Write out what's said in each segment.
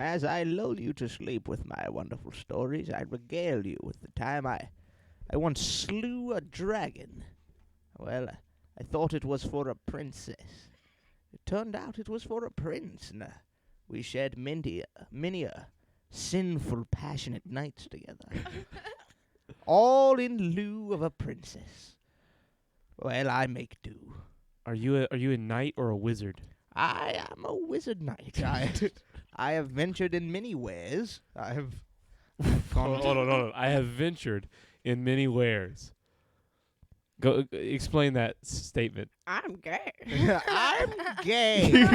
As I lull you to sleep with my wonderful stories, I regale you with the time I once slew a dragon. Well, I thought it was for a princess. It turned out it was for a prince, and we shared many a sinful, passionate nights together. All in lieu of a princess. Well, I make do. Are you a knight or a wizard? I am a wizard knight. I have ventured in many ways. I've gone. Hold on. I have ventured in many wares. Go explain that statement. I'm gay. I'm gay.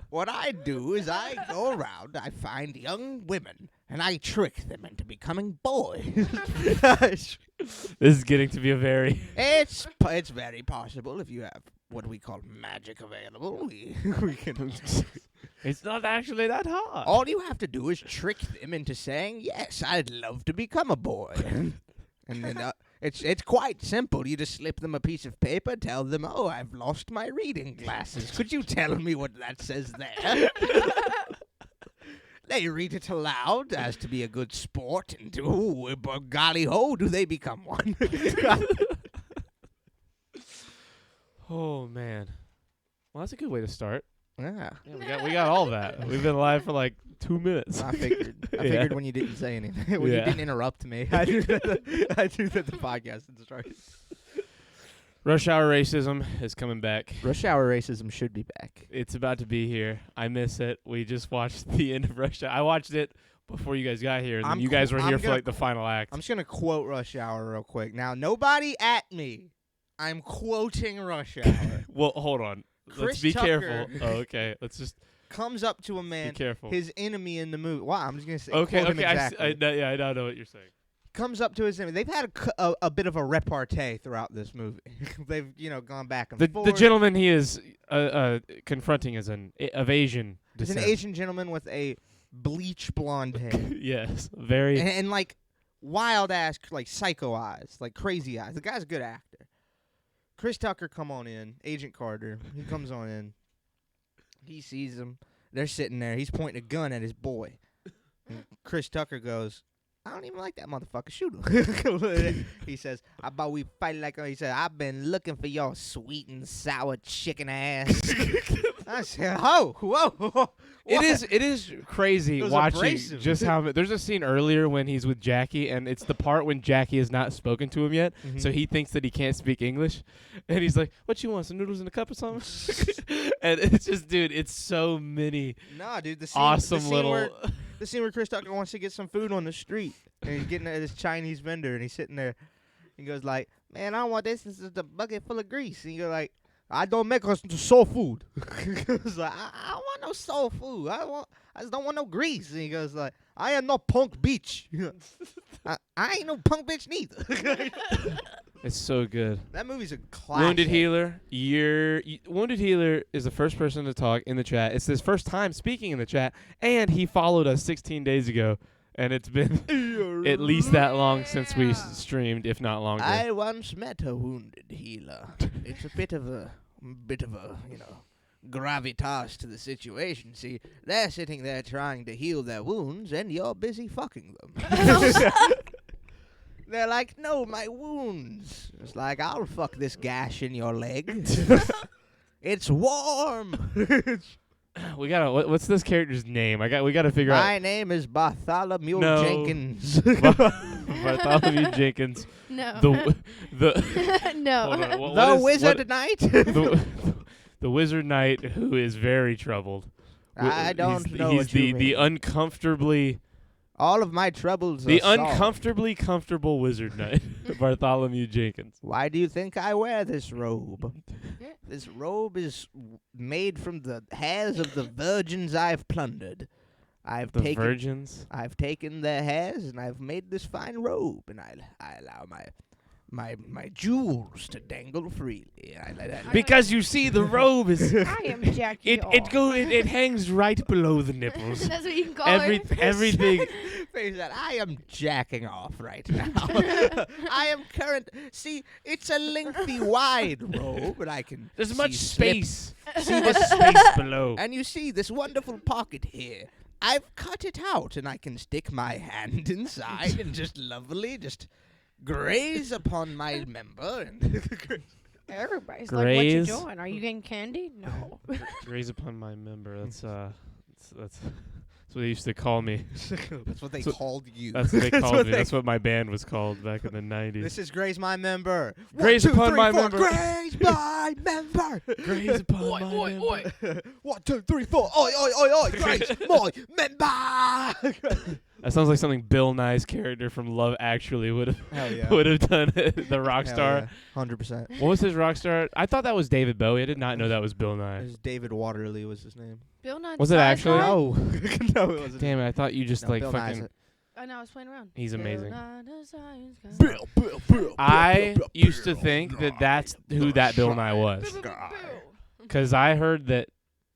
What I do is I go around, I find young women, and I trick them into becoming boys. This is getting to be a very... It's very possible if you have what we call magic available. We can... It's not actually that hard. All you have to do is trick them into saying, yes, I'd love to become a boy. And then it's quite simple. You just slip them a piece of paper, tell them, oh, I've lost my reading glasses. Could you tell me what that says there? They read it aloud as to be a good sport, and golly ho, do they become one. Oh, man. Well, that's a good way to start. Yeah. We got all that. We've been live for like 2 minutes. I figured when you didn't say anything, when you didn't interrupt me, I knew that the podcast had started. Rush Hour Racism is coming back. Rush Hour Racism should be back. It's about to be here. I miss it. We just watched the end of Rush Hour. I watched it before you guys got here, and then you guys were here for like the final act. I'm just going to quote Rush Hour real quick. Now, nobody at me. I'm quoting Rush Hour. Well, hold on. Let's be careful. Oh, okay. Let's just comes up to a man, be careful. His enemy in the movie. Wow, I'm just gonna say. Okay. Exactly. I don't know what you're saying. Comes up to his enemy. They've had a bit of a repartee throughout this movie. They've gone back and forth. The gentleman he is confronting is an of Asian descent. He's an Asian gentleman with a bleach blonde hair. Yes, very and like wild ass, like psycho eyes, like crazy eyes. The guy's a good actor. Chris Tucker come on in, Agent Carter. He comes on in. He sees them. They're sitting there. He's pointing a gun at his boy. And Chris Tucker goes, I don't even like that motherfucker. Shoot him. He says, how about we fight like... He said, I've been looking for your sweet and sour chicken ass. I said, whoa. It is crazy watching abrasive. Just how... There's a scene earlier when he's with Jackie, and it's the part when Jackie has not spoken to him yet, so he thinks that he can't speak English. And he's like, what you want, some noodles in a cup or something? And it's just, dude, it's so many dude, the scene where Chris Tucker wants to get some food on the street, and he's getting at this Chinese vendor, and he's sitting there. He goes like, man, I don't want this. This is a bucket full of grease. And you're like, I don't make us soul food. He goes like, I don't want no soul food. I just don't want no grease. And he goes like, I am no punk bitch. I ain't no punk bitch neither. It's so good. That movie's a classic. Wounded Healer. Wounded Healer is the first person to talk in the chat. It's his first time speaking in the chat, and he followed us 16 days ago, and it's been at least that long since we streamed, if not longer. I once met a Wounded Healer. It's a bit of a gravitas to the situation. See, they're sitting there trying to heal their wounds, and you're busy fucking them. They're like, no, my wounds. It's like, I'll fuck this gash in your leg. It's warm. We gotta. What's this character's name? We gotta figure out. My name is Bartholomew Jenkins. Bartholomew Jenkins. No. The no. The Wizard Knight. The Wizard Knight, who is very troubled. I don't know. He's the uncomfortably. All of my troubles The are uncomfortably comfortable Wizard Knight, Bartholomew Jenkins. Why do you think I wear this robe? This robe is made from the hairs of the virgins I've plundered. I've taken their hairs, and I've made this fine robe, and I allow my jewels to dangle freely. Because you see, the robe is. I am jacking off. It hangs right below the nipples. That's what you can call Everything. I am jacking off right now. I am See, it's a lengthy, wide robe, but I can. There's much space. See this space below. And you see this wonderful pocket here. I've cut it out, and I can stick my hand inside and just lovely just graze upon my member. And Everybody's like, what you Graze. doing? Are you getting candy? No. Graze upon my member. That's what they used to call me. That's what they So- called you. That's what they That's called what me. they- That's what my band was called back in the 90s. This is graze my member. Graze 1, 2, upon 3, my 4, member. Graze my member. Graze upon my member. 1, 2, 3, 4. Oi, oi, oi, oi. Graze my member. That sounds like something Bill Nye's character from Love Actually would have Hell yeah. would have done. The rock star. 100%. What was his rock star? I thought that was David Bowie. I did not know that was Bill Nye. David Waterley was his name. Bill Nye. Was the it Science actually? Guy? No. No, it wasn't. Damn it! I thought you just No, like Bill Nye's fucking. it. I know. I was playing around. He's amazing. Bill Nye the Science Guy. Bill. I used to think that that's who that Bill Nye was, Bill. because I heard that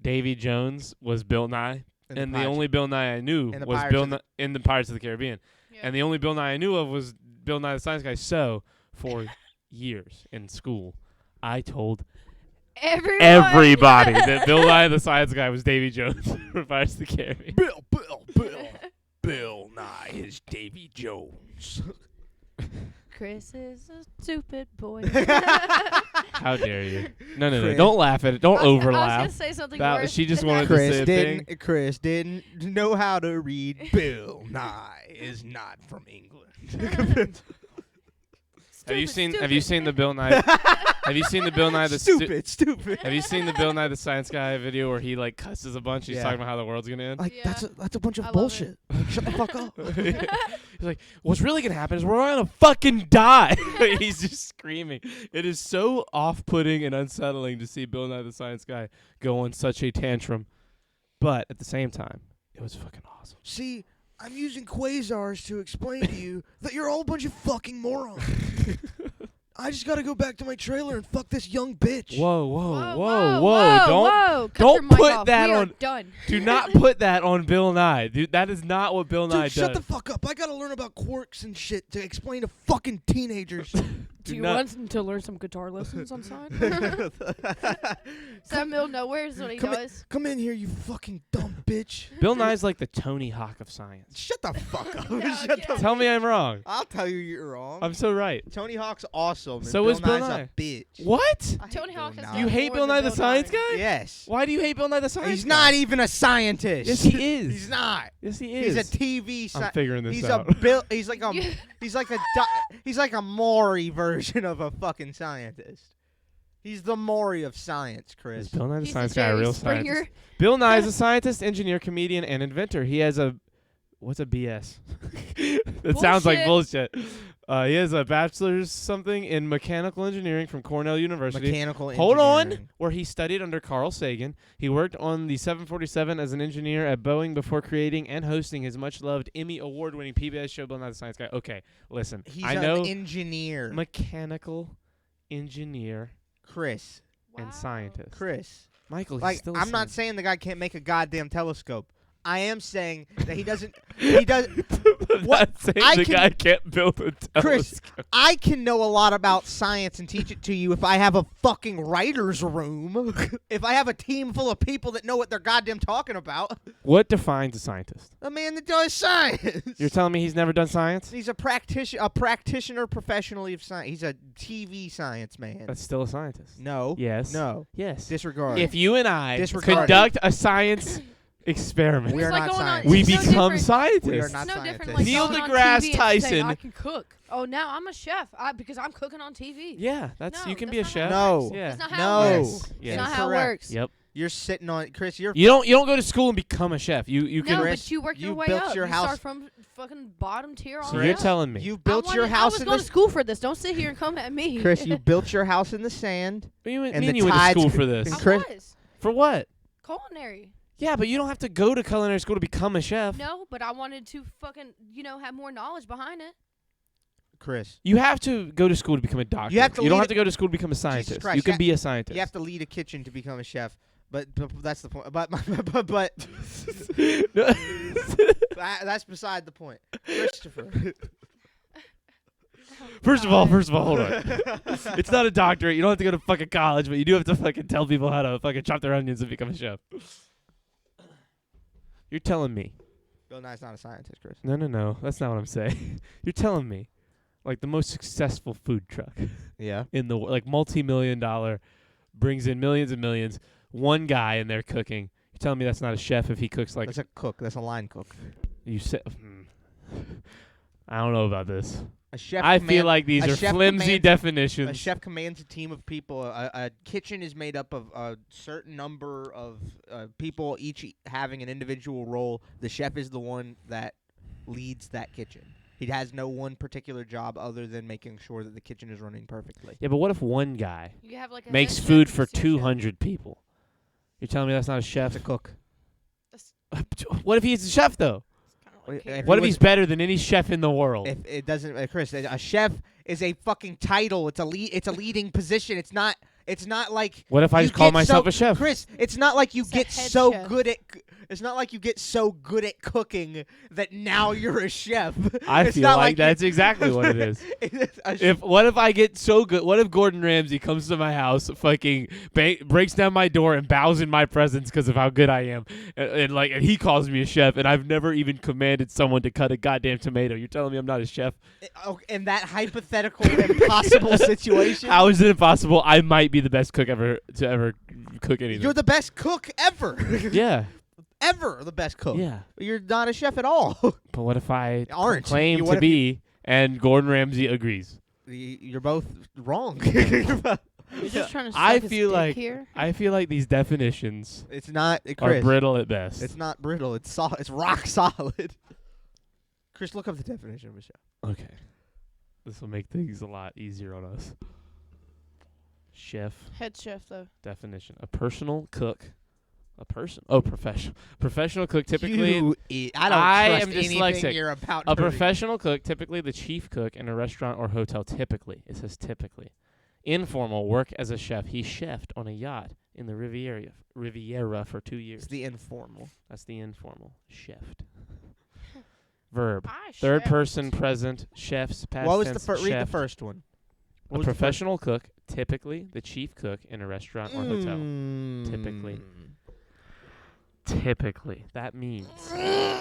Davy Jones was Bill Nye, and the only Bill Nye I knew And the was Pirates Bill of the- Nye in the Pirates of the Caribbean, Yeah. and the only Bill Nye I knew of was Bill Nye the Science Guy. So for years in school, I told everybody that Bill Nye the Science Guy was Davy Jones from Pirates of the Caribbean. Bill Nye is Davy Jones. Chris is a stupid boy. How dare you? No. Chris- Don't laugh at it. Don't I was overlap. gonna say something That- worse. she just than wanted that. to say a thing. Chris didn't know how to read. Bill Nye is not from England. Have you Stupid. seen the Bill Nye? Have you seen the Bill Nye the Stupid. Have you seen the Bill Nye the Science Guy video where he like cusses a bunch? He's Yeah. talking about how the world's gonna end. Like Yeah. that's a bunch of I love bullshit. Like, shut the fuck up. He's like, what's really gonna happen is we're all gonna fucking die. He's just screaming. It is so off-putting and unsettling to see Bill Nye the Science Guy go on such a tantrum, but at the same time, it was fucking awesome. See, I'm using quasars to explain to you that you're all a bunch of fucking morons. I just gotta go back to my trailer and fuck this young bitch. Whoa! Cut don't your mic put off. that We are on- Done. Do not put that on Bill Nye, dude. That is not what Bill Nye Dude, shut does. the fuck up. I gotta learn about quirks and shit to explain to fucking teenagers. Do you not- want to learn some guitar lessons on side? Some middle nowhere is what he Come in- does. Come in here, you fucking dumb bitch. Bill Nye's like the Tony Hawk of science. Shut the fuck up. Yeah, Shut okay. the Tell me I'm wrong. I'll tell you you're wrong. I'm so right. Tony Hawk's awesome. And So Bill is Bill Nye's Nye. a bitch. What? I hate Tony Bill Hawk has Nye. done You hate more Bill than Nye the Bill Science Nye. Guy? Yes. Why do you hate Bill Nye the Science He's Guy? not even a scientist. Yes, he is. He's not. Yes, he He's is. a TV I'm scientist. figuring this He's out. a Bill. He's like a. Yeah. He's like a Maury version of a fucking scientist. He's the Maury of science, Is Chris. Bill Nye the He's Science the Guy a Jerry real Springer. scientist? Bill Nye is a scientist, engineer, comedian, and inventor. He has a what's a BS? It sounds like bullshit. He has a bachelor's something in mechanical engineering from Cornell University. Mechanical Hold engineering. on, where he studied under Carl Sagan. He worked on the 747 as an engineer at Boeing before creating and hosting his much-loved Emmy award-winning PBS show Bill Nye the Science Guy. Okay, listen. He's I an know engineer. mechanical engineer Chris. and Wow. scientist. Chris. Michael, he's Like, still a I'm not scientist. saying the guy can't make a goddamn telescope. I am saying that he doesn't. He does. I'm What? not saying I the can- guy can't build a Chris, telescope. I can know a lot about science and teach it to you if I have a fucking writer's room. If I have a team full of people that know what they're goddamn talking about. What defines a scientist? A man that does science. You're telling me he's never done science? He's a practitioner professionally of science. He's a TV science man. That's still a scientist. No. Yes. No. Yes. Disregard. If you and I Disregard. conduct a science experiment, We are It's like not going on- scientists. we it's no become different- scientists. We are It's not no scientists. different like Neil going on deGrasse TV and saying, Tyson- I can cook. Oh, now I'm a chef because I'm cooking on TV. Yeah, that's No, you can that's be a not how chef. it No. works. Yeah. That's not No. how it works. Yes. It's Yes. not how it Incorrect. works. Yep. You're sitting on Chris. You're You don't go to school and become a chef. You can. No, Chris, but you work your you way built up. your You house- start from fucking bottom tier on So Chris, you're up. telling me. You built I your wanted- house I was in going the to school for this. Don't sit here and come at me. Chris. You built your house in the sand. You and mean the you went to tides school could- for this? I Chris- was For what? culinary. Yeah, but you don't have to go to culinary school to become a chef. No, but I wanted to fucking have more knowledge behind it. Chris. You have to go to school to become a doctor. have to You don't lead have to go to school to become a scientist. Christ, You can you be a scientist. You have to lead a kitchen to become a chef. But that's the point. But that's beside the point. Christopher. First of all, hold on. It's not a doctorate. You don't have to go to fucking college, but you do have to fucking tell people how to fucking chop their onions and become a chef. You're telling me. Bill Nye's not a scientist, Chris. No. That's not what I'm saying. You're telling me, like the most successful food truck Yeah. in the like multi-million-dollar, brings in millions and millions. One guy in there cooking. You're telling me that's not a chef if he cooks like That's a cook. That's a line cook. you said. I don't know about this. A chef. I feel like these a are chef flimsy A definitions. chef commands a team of people. A kitchen is made up of a certain number of people, each having an individual role. The chef is the one that leads that kitchen. He has no one particular job other than making sure that the kitchen is running perfectly. Yeah, but what if one guy You have like a makes head chef food and for a sous chef. 200 people? You're telling me that's not a chef? It's a cook. What if he's a chef though? Kinda like If catering. What if was- he's better than any chef in the world? If it doesn't, Chris, a chef is a fucking title. It's a leading position. It's not like What if I you just call get myself so- a chef? Chris, it's not like you It's a get head so chef. good at. It's not like you get so good at cooking that now you're a chef. I It's feel not like you're- that's exactly what it is. A What if I get so good? What if Gordon Ramsay comes to my house, fucking breaks down my door and bows in my presence because of how good I am, and he calls me a chef, and I've never even commanded someone to cut a goddamn tomato. You're telling me I'm not a chef? in that hypothetical impossible situation, How is it impossible? I might be the best cook ever to ever cook anything. you're the best cook ever. yeah, Ever the best cook. yeah. You're not a chef at all. But what if I Aren't. claim You- what to if be, and Gordon Ramsay agrees? You're both wrong. You're just trying to I suck his feel dick like- here. I feel like these definitions It's not, are Chris. brittle at best. It's not brittle. It's solid. It's rock solid. Chris, look up the definition of a chef. Okay. This will make things a lot easier on us. Chef Head chef though. definition. A personal cook. Professional. Professional cook typically. I don't I trust am anything dyslexic. you're about A to read. professional cook, typically the chief cook in a restaurant or hotel, typically. It says typically. Informal, work as a chef. He chefed on a yacht in the Riviera for 2 years. It's the informal. That's the informal. Chefed. Verb. I Third chef. person present. Chefs. Past What was the tense. read the chefed. first one? A What was the first- professional cook, typically the chief cook in a restaurant or hotel. Mm. Typically. Typically. That means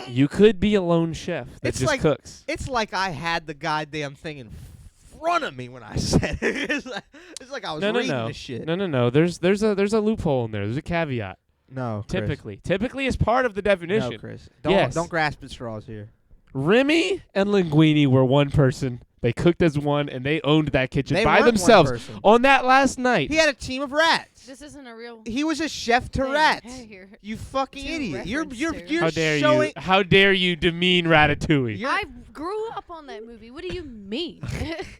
you could be a lone chef that It's just like- cooks. It's like I had the goddamn thing in front of me when I said it. It's like I was reading this shit. No. There's a loophole in there. There's a caveat. No, Chris. Typically is part of the definition. No, Chris. Don't Yes. don't grasp at straws here. Remy and Linguini were one person. They cooked as one, and they owned that kitchen They by weren't one themselves person. on that last night. He had a team of rats. This isn't a real. He was a chef to thing rats. here. You fucking To idiot. You're reference you're How dare showing you? How dare you demean Ratatouille? You're- I grew up on that movie. What do you mean?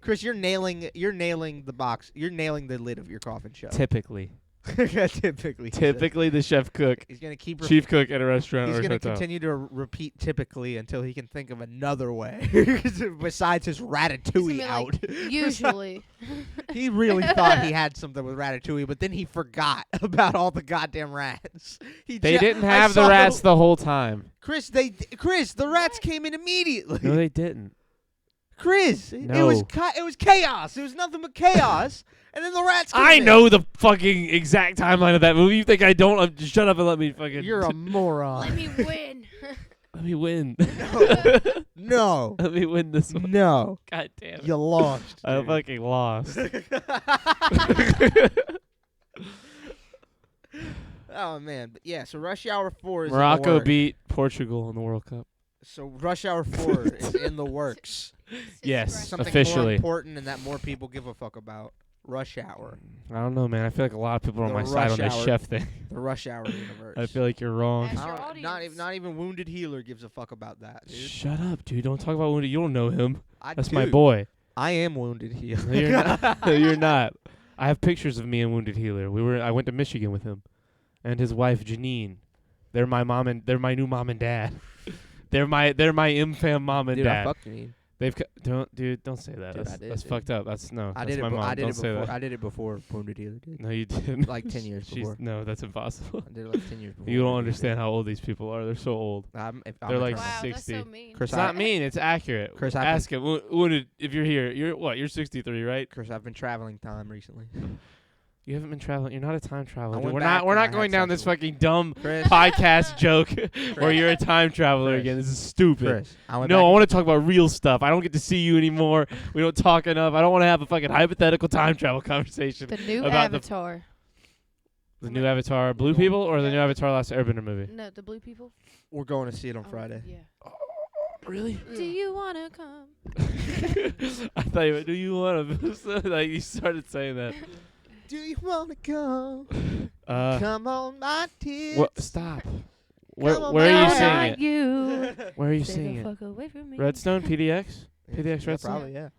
Chris, you're nailing the box. You're nailing the lid of your coffin show. Typically, Typically. typically the chef cook, He's gonna keep chief cook at a restaurant He's or going to hotel. continue to repeat typically until he can think of another way besides his ratatouille He's gonna out. be like, usually. He really thought he had something with ratatouille, but then he forgot about all the goddamn rats. They didn't have the rats the whole time. Chris, the rats What? came in immediately. No, they didn't. Chris, it No. was chaos. It was nothing but chaos. And then the rats came I in. know the fucking exact timeline of that movie. You think I don't? Just shut up and let me fucking. You're a moron. Let me win. Let me win. No. Let me win this one. No. God damn it. You lost. I dude. fucking lost. Oh man, but yeah. So Rush Hour 4 is in the Morocco works. beat Portugal in the World Cup. So Rush Hour 4 is in the works. Yes. Something Officially. more important and that more people give a fuck about. Rush Hour, I don't know, man. I feel like a lot of people are on The my side on Rush this Hour. chef thing. the Rush Hour universe. I feel like you're wrong. Ask I your don't- audience. not even Wounded Healer gives a fuck about that, dude. Shut up, dude. Don't talk about Wounded. You don't know him. That's my dude, boy. I am Wounded Healer. No, you're not. No, you're not. I have pictures of me and Wounded Healer. I went to Michigan with him, and his wife Janine. They're my my new mom and dad. They're my infam mom and Dude, dad. I fucked Janine. Don't say that. Dude, I that's did, that's dude. fucked up. That's I that's did it. my mom. I did don't it say before. that. I did it before Wounded Healer did. No, you didn't. Like 10 years before. No, that's impossible. I did it like 10 years before. You don't Wounded understand Healer how old these people are. They're so old. did. I'm they're like eternal. Wow, that's 60. so mean. Chris, It's not mean. It's accurate. Chris, I've been- ask him. Wounded, if you're here, you're what? You're 63, right? Chris, I've been traveling time recently. You haven't been traveling. You're not a time traveler. I Dude. went We're back not. We're and I not going had down sex this with- fucking dumb Chris, podcast joke where you're a time traveler Chris. again. This is stupid. Chris, I went No, I back. want to talk about real stuff. I don't get to see you anymore. We don't talk enough. I don't want to have a fucking hypothetical time travel conversation. The new About the- Avatar. The new Avatar, Blue People, or the new Avatar Last Airbender movie? No, the blue people. We're going to see it on Oh, Friday. Yeah. Really? Do you wanna come? I thought you were, do you want to? Like you started saying that. Do you wanna go? Uh, Come on, my tears. what? Stop. Where Come on, where are you my seeing like it? you. Where are you Stay seeing the it? fuck away from me. Redstone, PDX. PDX Yeah, Redstone? probably, yeah.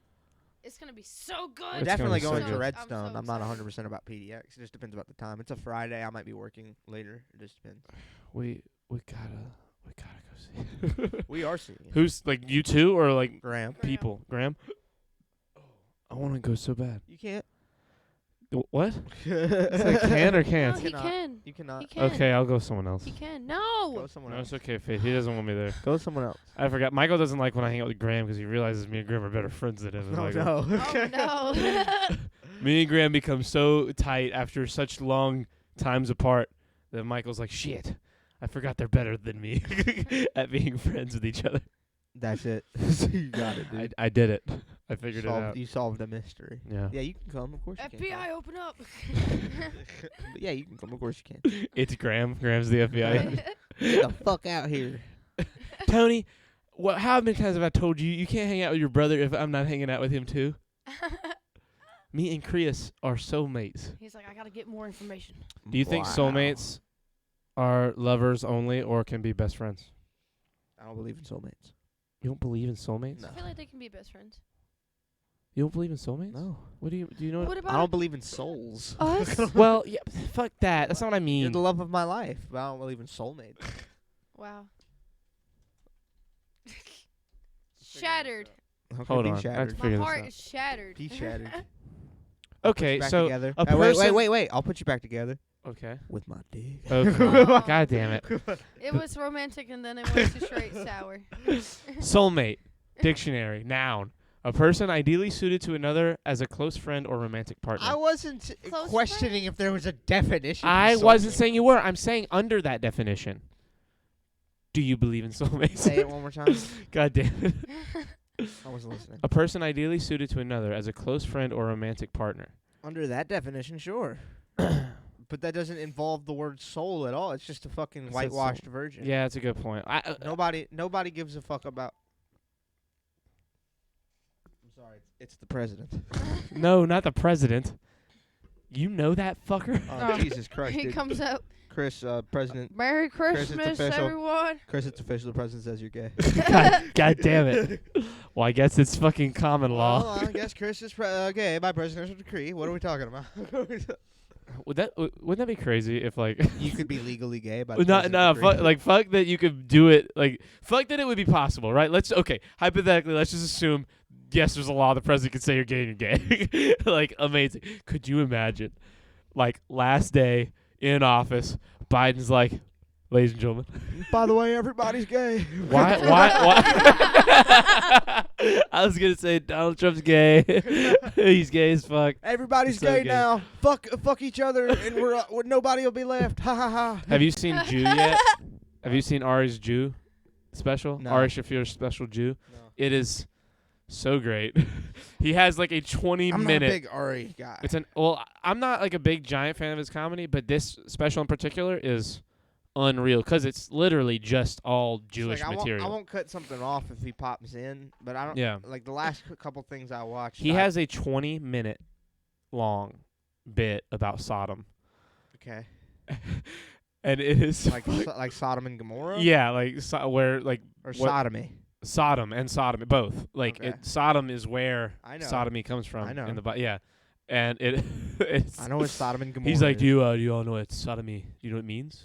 It's gonna be so good. It's Definitely gonna be going so to good. Redstone. so I'm not excited. 100% about PDX. It just depends about the time. It's a Friday. I might be working later. It just depends. We gotta go see. We are seeing it. Who's like you two or like Graham? people? Graham. I want to go so bad. You can't. What? It's like can or No, can't? he Cannot. can. You cannot. He can. Okay, I'll go someone else. He can. Go No. with someone No, else. it's okay, Faith. He doesn't want me there. Go with someone else. I forgot. Michael doesn't like when I hang out with Graham because he realizes me and Graham are better friends than him. and No, Michael. no. Oh no. Me and Graham become so tight after such long times apart that Michael's like, shit, I forgot they're better than me at being friends with each other. That's it. You got it, dude. I did it. I figured it Solved- out. You solved a mystery. Yeah. Yeah, you can come. Of course you can. FBI, open up. But yeah, you can come. Of course you can. It's Graham. Graham's the FBI. Get the fuck out here. Tony, how many times have I told you you can't hang out with your brother if I'm not hanging out with him too? Me and Chris are soulmates. He's like, I gotta get more information. Do you think Wow. soulmates are lovers only or can be best friends? I don't believe in soulmates. You don't believe in soulmates? No. I feel like they can be best friends. You don't believe in soulmates? No. What do you know? What I about don't believe in souls. us? Well, yeah, fuck that. That's not what I You're mean. the love of my life, but I don't believe in soulmates. Wow. Shattered. Okay, Hold be on. I have Shattered. to My figure this heart out. is shattered. Be shattered. Okay, Back so together. a Hey, person- wait. I'll put you back together okay. with my dick. Okay. Oh. God damn it. It was romantic and then it went to straight sour. Soulmate. Dictionary. Noun. A person ideally suited to another as a close friend or romantic partner. I wasn't Close questioning if there was a definition. I for wasn't soulmate. saying you were. I'm saying under that definition. Do you believe in soulmates? Say it one more time. God damn it. I wasn't listening. A person ideally suited to another as a close friend or romantic partner. Under that definition, sure. But that doesn't involve the word soul at all. It's just a fucking It says whitewashed virgin. Yeah, that's a good point. Nobody gives a fuck about. I'm sorry. It's the president. No, not the president. You know that fucker? Oh, Jesus Christ, He dude. comes up. Chris, president. Merry it's Christmas, official. everyone. Chris, it's official. The president says you're gay. God damn it. Well, I guess it's fucking common law. Well, I guess Chris is gay by presidential decree. What are we talking about? Wouldn't that be crazy if like You could be legally gay by no, presidential decree. fuck that you could do it. Like, fuck that it would be possible, right? Hypothetically, let's just assume, yes, there's a law the president could say you're gay and you're gay. Like, amazing. Could you imagine, like, last day in office, Biden's like, ladies and gentlemen. By the way, everybody's gay. Why? I was going to say Donald Trump's gay. He's gay as fuck. Everybody's So gay gay. now. Fuck each other, and nobody will be left. Ha ha ha. Have you seen Jew yet? Have you seen Ari's Jew special? No. Ari Shafir's special Jew? No. It is so great. He has like a 20 I'm minute. not a big Ari guy. I'm not like a big giant fan of his comedy, but this special in particular is unreal because it's literally just all It's Jewish like, material. I won't cut something off if he pops in, but I don't. Yeah. Like the last couple things I watched. He has a 20-minute long bit about Sodom, Okay. and it is Like Sodom and Gomorrah. yeah, like where like Or what- sodomy. Sodom and sodomy both. Like Okay. Sodom is where I know. sodomy comes from. I know. In the yeah, and it it's. I know what Sodom and Gomorrah. He's like, is. do you all know what sodomy? You know what it means?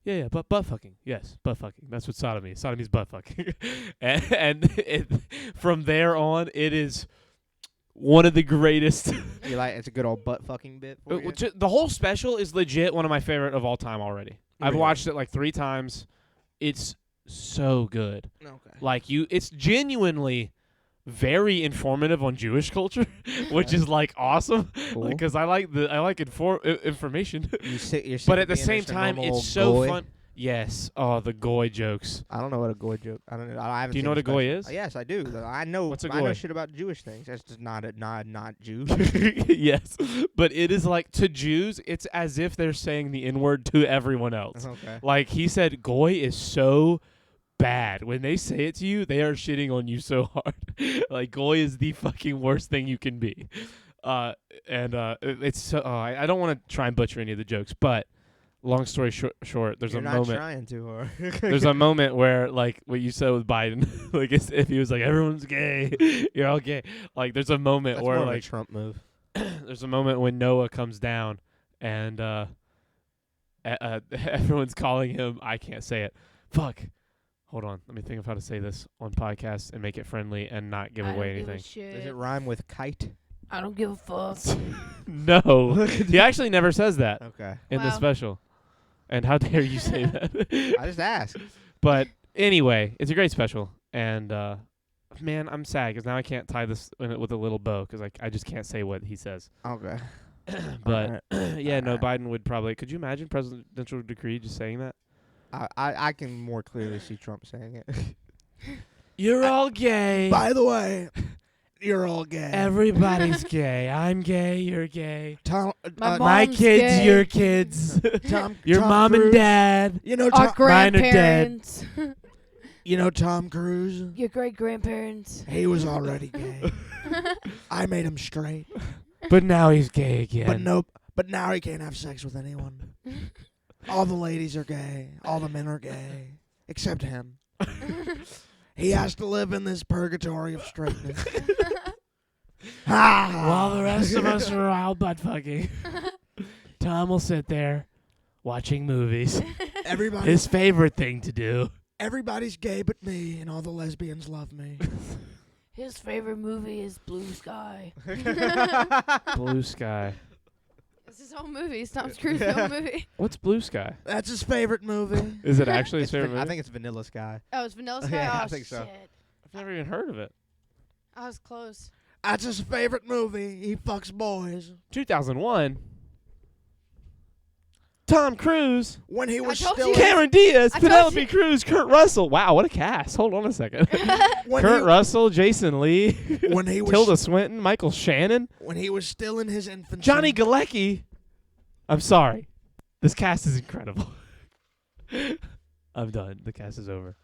Yeah, butt fucking. Yes, butt fucking. That's what sodomy is. Sodomy is butt fucking. and from there on, it is one of the greatest. You like it's a good old butt fucking bit. For you? The whole special is legit one of my favorite of all time already. I've Really? watched it like 3 times. It's so good. Okay. Like it's genuinely very informative on Jewish culture, which is like awesome Cool. because I like information. You're But at the same time, it's so fun. Yes. Oh, the goy jokes. I don't know what a goy joke. I don't know. I haven't Do you seen know what the a goy special. is? Yes, I do. I know. What's a I know goy? shit about Jewish things. That's just not Jew. Yes, but it is like to Jews, it's as if they're saying the N-word to everyone else. Okay. Like he said, goy is so bad. When they say it to you, they are shitting on you so hard. Like goy is the fucking worst thing you can be. It's so. I don't want to try and butcher any of the jokes, but long story short, there's You're a not moment. trying too hard. There's a moment where, like, what you said with Biden, like, if he was like, everyone's gay, you're all gay. Like, there's a moment That's where, more of a like, Trump move. there's a moment when Noah comes down and everyone's calling him. I can't say it. Fuck. Hold on. Let me think of how to say this on podcast and make it friendly and not give away anything. Does it rhyme with kite? I don't give a fuck. No. He actually never says that Okay. in the Wow. special. And how dare you say that? I just asked. But anyway, it's a great special. And, man, I'm sad because now I can't tie this in it with a little bow because I just can't say what he says. Okay. But, yeah, no, Alright. Biden would probably. Could you imagine presidential decree just saying that? I can more clearly see Trump saying it. You're all gay. By the way, you're all gay. Everybody's gay. I'm gay. You're gay. Tom, My My Mom's kids, gay. your kids. Tom, Your Tom mom Cruise. and dad. You know, Our Tom, Mine are dead. grandparents. you know Tom Cruise. Your great grandparents. He was already gay. I made him straight, But now he's gay again. but nope. But now he can't have sex with anyone. All the ladies are gay. All the men are gay, except him. He has to live in this purgatory of straightness. While the rest of us are out butt fucking, Tom will sit there watching movies. His favorite thing to do. Everybody's gay but me, and all the lesbians love me. His favorite movie is Blue Sky. Blue Sky. It's his whole movie. It's Tom Cruise's whole movie. What's Blue Sky? That's his favorite movie. Is it actually his favorite movie? I think it's Vanilla Sky. Oh, it's Vanilla Sky? Yeah, oh, I think so. shit. I've never even heard of it. I was close. That's his favorite movie. He fucks boys. 2001. Tom Cruise, When he was told still you. Cameron Diaz, I told Penelope you. Cruz, Kurt Russell. Wow, what a cast. Hold on a second. when Kurt he, Russell, Jason Lee, when he was Tilda Swinton, Michael Shannon, when he was still in his infancy. Johnny Galecki. I'm sorry. This cast is incredible. I'm done. The cast is over.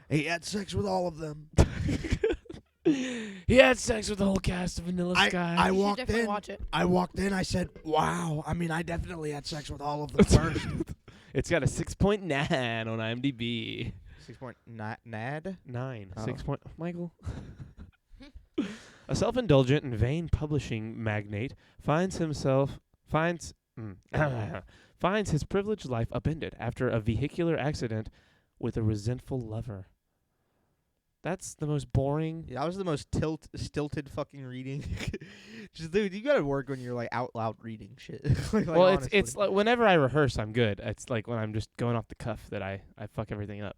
He had sex with all of them. He had sex with the whole cast of Vanilla Sky. I You should walked definitely in. watch it. I walked in. I said, "Wow." I mean, I definitely had sex with all of them first. It's got a 6.9 on IMDb. 6.9 9. Oh. 6 point. Michael. A self-indulgent and vain publishing magnate finds his privileged life upended after a vehicular accident with a resentful lover. That's the most boring. Yeah, that was the most stilted fucking reading. Just, dude, you gotta work when you're like out loud reading shit. Well, honestly. it's like whenever I rehearse, I'm good. It's like when I'm just going off the cuff that I fuck everything up.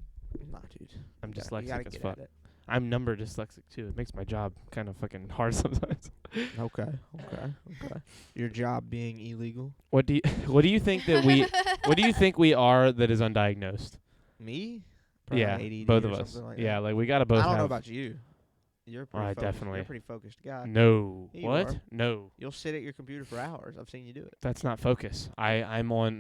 Nah, dude. I'm You dyslexic gotta as get fuck. at it. I'm number dyslexic too. It makes my job kind of fucking hard sometimes. Okay. Your job being illegal. What do you think that we are that is undiagnosed? Me? Probably Yeah, ADD both or of us. something like Yeah, that. like we gotta both I don't have. know about you. You're pretty focused. definitely. You're a pretty focused guy. No. You What? are. No. You'll sit at your computer for hours. I've seen you do it. That's not focus. I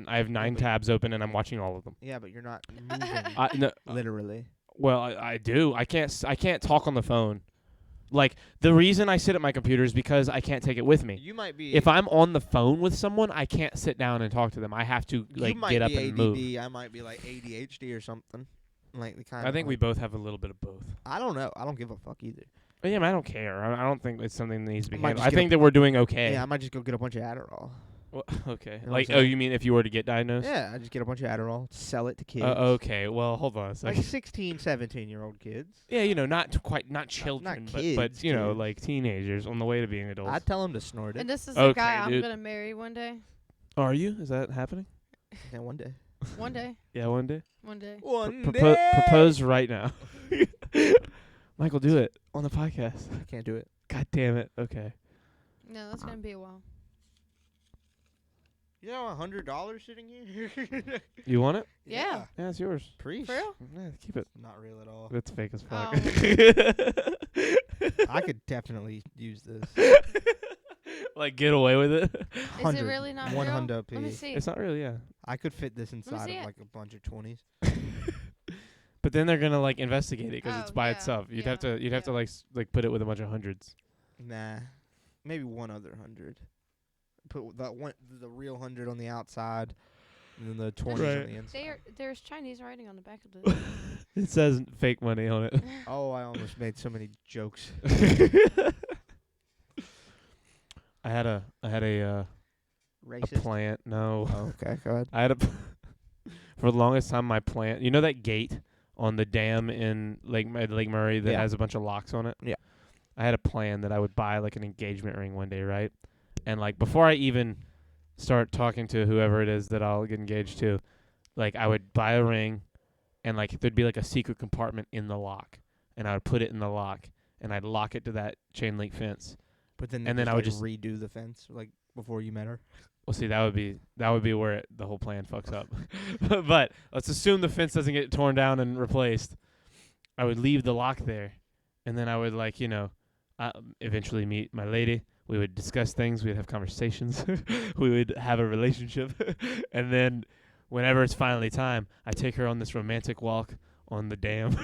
have 9 but- tabs open and I'm watching all of them. Yeah, but you're not moving. No, Literally. well, I do. I can't talk on the phone. Like the reason I sit at my computer is because I can't take it with me. You might be. If I'm on the phone with someone, I can't sit down and talk to them. I have to you might get up be and ADD, move. I might be like ADHD or something. Like the kind. I think we both have a little bit of both. I don't know. I don't give a fuck either. But yeah, man, I don't care. I don't think it's something that needs to be I might handled. just I get think that we're doing okay. Yeah, I might just go get a bunch of Adderall. Well, okay. You know what Like, I'm oh, saying? you mean if you were to get diagnosed? Yeah, I just get a bunch of Adderall, sell it to kids. Okay. Well, hold on a Like second. 16, 17-year-old kids. Yeah, not children, kids, but kids. like teenagers on the way to being adults. I'd tell them to snort it. And this is the Okay, guy I'm dude. going to marry one day. Are you? Is that happening? Yeah, one day. One day. Yeah, one day. One day. One Propose right now. Michael, do it. On the podcast. I can't do it. God damn it. Okay. No, that's gonna be a while. You know, $100 sitting here. You want it? Yeah. Yeah, it's yours. Preach. For real? Yeah, keep it. Not real at all. That's fake as fuck. I could definitely use this. Like, get away with it? Is it really not One real? hundo Let me P. see. It's not real, yeah. I could fit this inside see of it. like a bunch of 20s. But then they're gonna like investigate it because it's Oh, by yeah, itself. You'd yeah, have to yeah. like put it with a bunch of hundreds. Nah, maybe one other 100. Put the real 100 on the outside, and then the 20s Right. on the inside. There's Chinese writing on the back of the. It says fake money on it. Oh, I almost made so many jokes. I had a Racist. plant. No, Oh, okay, go ahead. I had a for the longest time my plant. You know that gate on the dam in Lake Murray that Yeah. has a bunch of locks on it. Yeah. I had a plan that I would buy like an engagement ring one day, right? And like before I even start talking to whoever it is that I'll get engaged to, like I would buy a ring, and like there'd be like a secret compartment in the lock, and I would put it in the lock, and I'd lock it to that chain link fence. But then, And then I would just- redo the fence like before you met her. Well, see, that would be where the whole plan fucks up. But let's assume the fence doesn't get torn down and replaced. I would leave the lock there, and then I would eventually meet my lady. We would discuss things. We'd have conversations. We would have a relationship, and then whenever it's finally time, I take her on this romantic walk on the dam.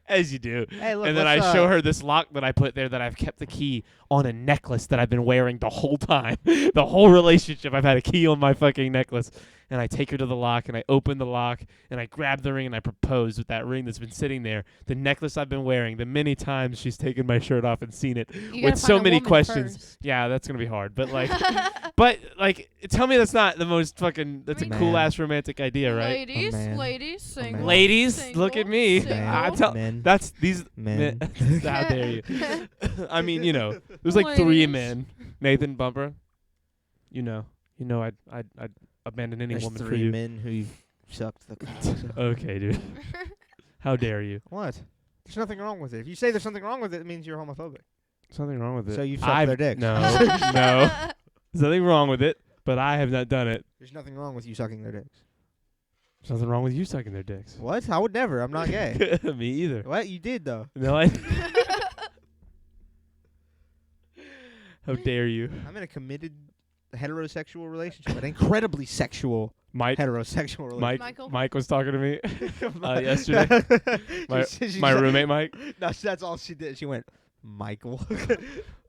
As you do. Hey, look, And then I show her this lock that I put there that I've kept the key on a necklace that I've been wearing the whole time. The whole relationship, I've had a key on my fucking necklace. And I take her to the lock, and I open the lock, and I grab the ring, and I propose with that ring that's been sitting there. The necklace I've been wearing, the many times she's taken my shirt off and seen it. You With gotta so find a many woman questions. first. Yeah, that's going to be hard. But, tell me that's not the most fucking, that's a Man. cool-ass romantic idea, right? Ladies, man. ladies, single. man. Ladies, look at me. Single, I tell- men. That's these Men. How dare you? I mean, there's like 3 Ladies. men. Nathan Bumper. I'd abandon any There's woman for 3 you. men who you sucked the cocks of. Okay, dude. How dare you? What? There's nothing wrong with it. If you say there's something wrong with it, it means you're homophobic. Something wrong with it. So you've sucked their dicks. No, no. There's nothing wrong with it, but I have not done it. There's nothing wrong with you sucking their dicks. There's nothing wrong with you sucking their dicks. What? I would never. I'm not gay. Me either. What? You did, though. No, I. How dare you? I'm in a committed heterosexual relationship. An incredibly sexual heterosexual relationship. Mike was talking to me yesterday. My roommate Mike. No, that's all she did. She went, Michael.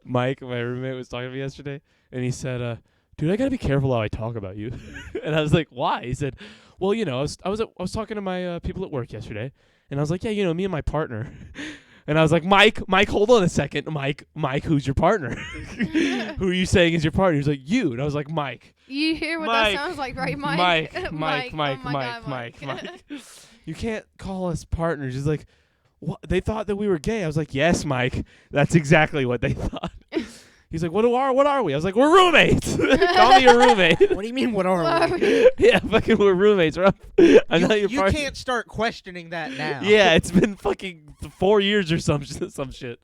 Mike, my roommate, was talking to me yesterday, and he said, "Dude, I gotta be careful how I talk about you." And I was like, "Why?" He said, "Well, I was talking to my people at work yesterday, and I was like, yeah, me and my partner." And I was like, Mike, hold on a second. Mike, who's your partner? Who are you saying is your partner? He's like, you. And I was like, Mike. You hear what Mike. that sounds like, right, Mike? Mike. Oh my God, Mike. You can't call us partners. He's like, what? They thought that we were gay. I was like, yes, Mike. That's exactly what they thought. He's like, what are we? I was like, we're roommates. Call me your roommate. What do you mean, what are we? Yeah, fucking we're roommates. I'm not your You partner. can't start questioning that now. Yeah, it's been fucking 4 years or some shit.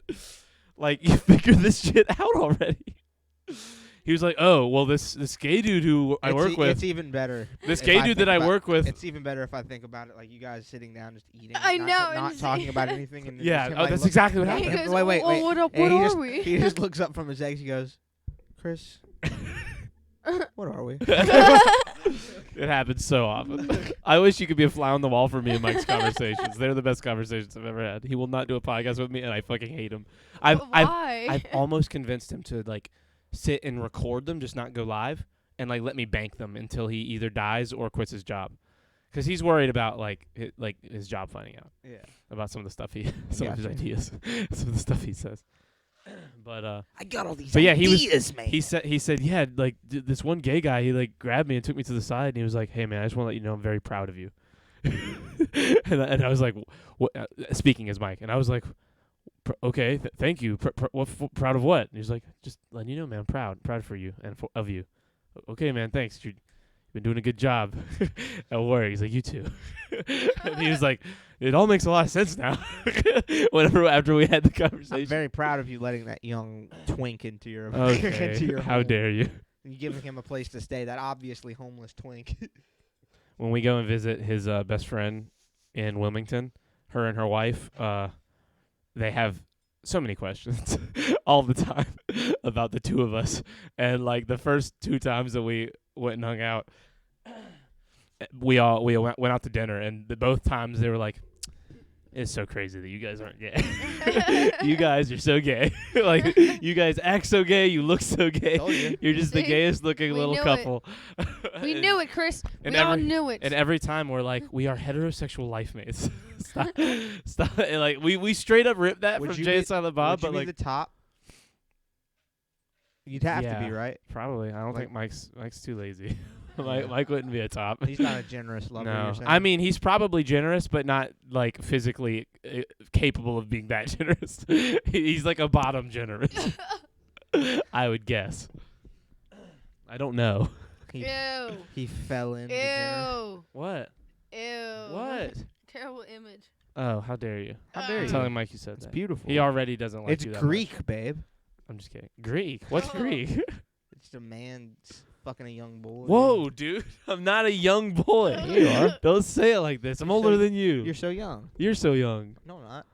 Like, you figure this shit out already. He was like, oh, well, this gay dude who I work with. It's even better. This if gay I dude think that I about- work with. It's even better if I think about it like you guys sitting down just eating. I not, know, Not and talking about anything. And Yeah, just him, oh, like, that's look- exactly what He happened. goes, Wait. "Oh, what up? And What he are just, we?" He just looks up from his eggs. He goes, Chris, what are we? It happens so often. I wish you could be a fly on the wall for me and Mike's conversations. They're the best conversations I've ever had. He will not do a podcast with me, and I fucking hate him. I've Why? almost convinced him to like sit and record them, just not go live, and like let me bank them until he either dies or quits his job, because he's worried about his job finding out Yeah. about some of the stuff of his Gotcha. ideas, some of the stuff he says. But I got all these But yeah, he was- ideas, man. he said yeah, like this one gay guy, he like grabbed me and took me to the side, and he was like, hey man, I just want to let you know I'm very proud of you. and I was like, what? Speaking as Mike, and I was like, okay, thank you. Proud of what? And he's like, just letting you know, man, I'm proud for you and of you. Okay, man, thanks. You've been doing a good job at work. He's like, you too. And he was like, it all makes a lot of sense now. After we had the conversation. I'm very proud of you letting that young twink into your Okay. into your How home. dare you? And you giving him a place to stay. That obviously homeless twink. When we go and visit his best friend in Wilmington, her and her wife, they have so many questions all the time about the two of us. And like the first 2 times that we went and hung out, we went out to dinner, and both times they were like, it's so crazy that you guys aren't gay. You guys are so gay. Like, you guys act so gay. You look so gay. Told you. You're just the See? gayest looking We little knew it. couple. We knew it, Chris. and We all every- knew it. And every time we're like, we are heterosexual life mates. Stop. And like we straight up ripped that Would from you Jay be- and Silent Bob, Would you but be like the top? You'd have to Yeah. be, right? probably. I don't Like- think Mike's too lazy. Yeah. Mike wouldn't be a top. He's not a generous lover. No, You're saying? I mean he's probably generous, but not like physically capable of being that generous. He's like a bottom generous, I would guess. I don't know. he, Ew. he fell into generous. Ew. What? Ew. What? Terrible image. Oh, how dare you? How dare I'm you? telling Mike you said It's that. beautiful. He already doesn't like It's you that Greek, much. babe. I'm just kidding. Greek? What's Oh. Greek? It's a man fucking a young boy. Whoa, dude. I'm not a young boy. You are. Don't say it like this. I'm You're older so- than you. You're so young. You're so young. No, I'm not.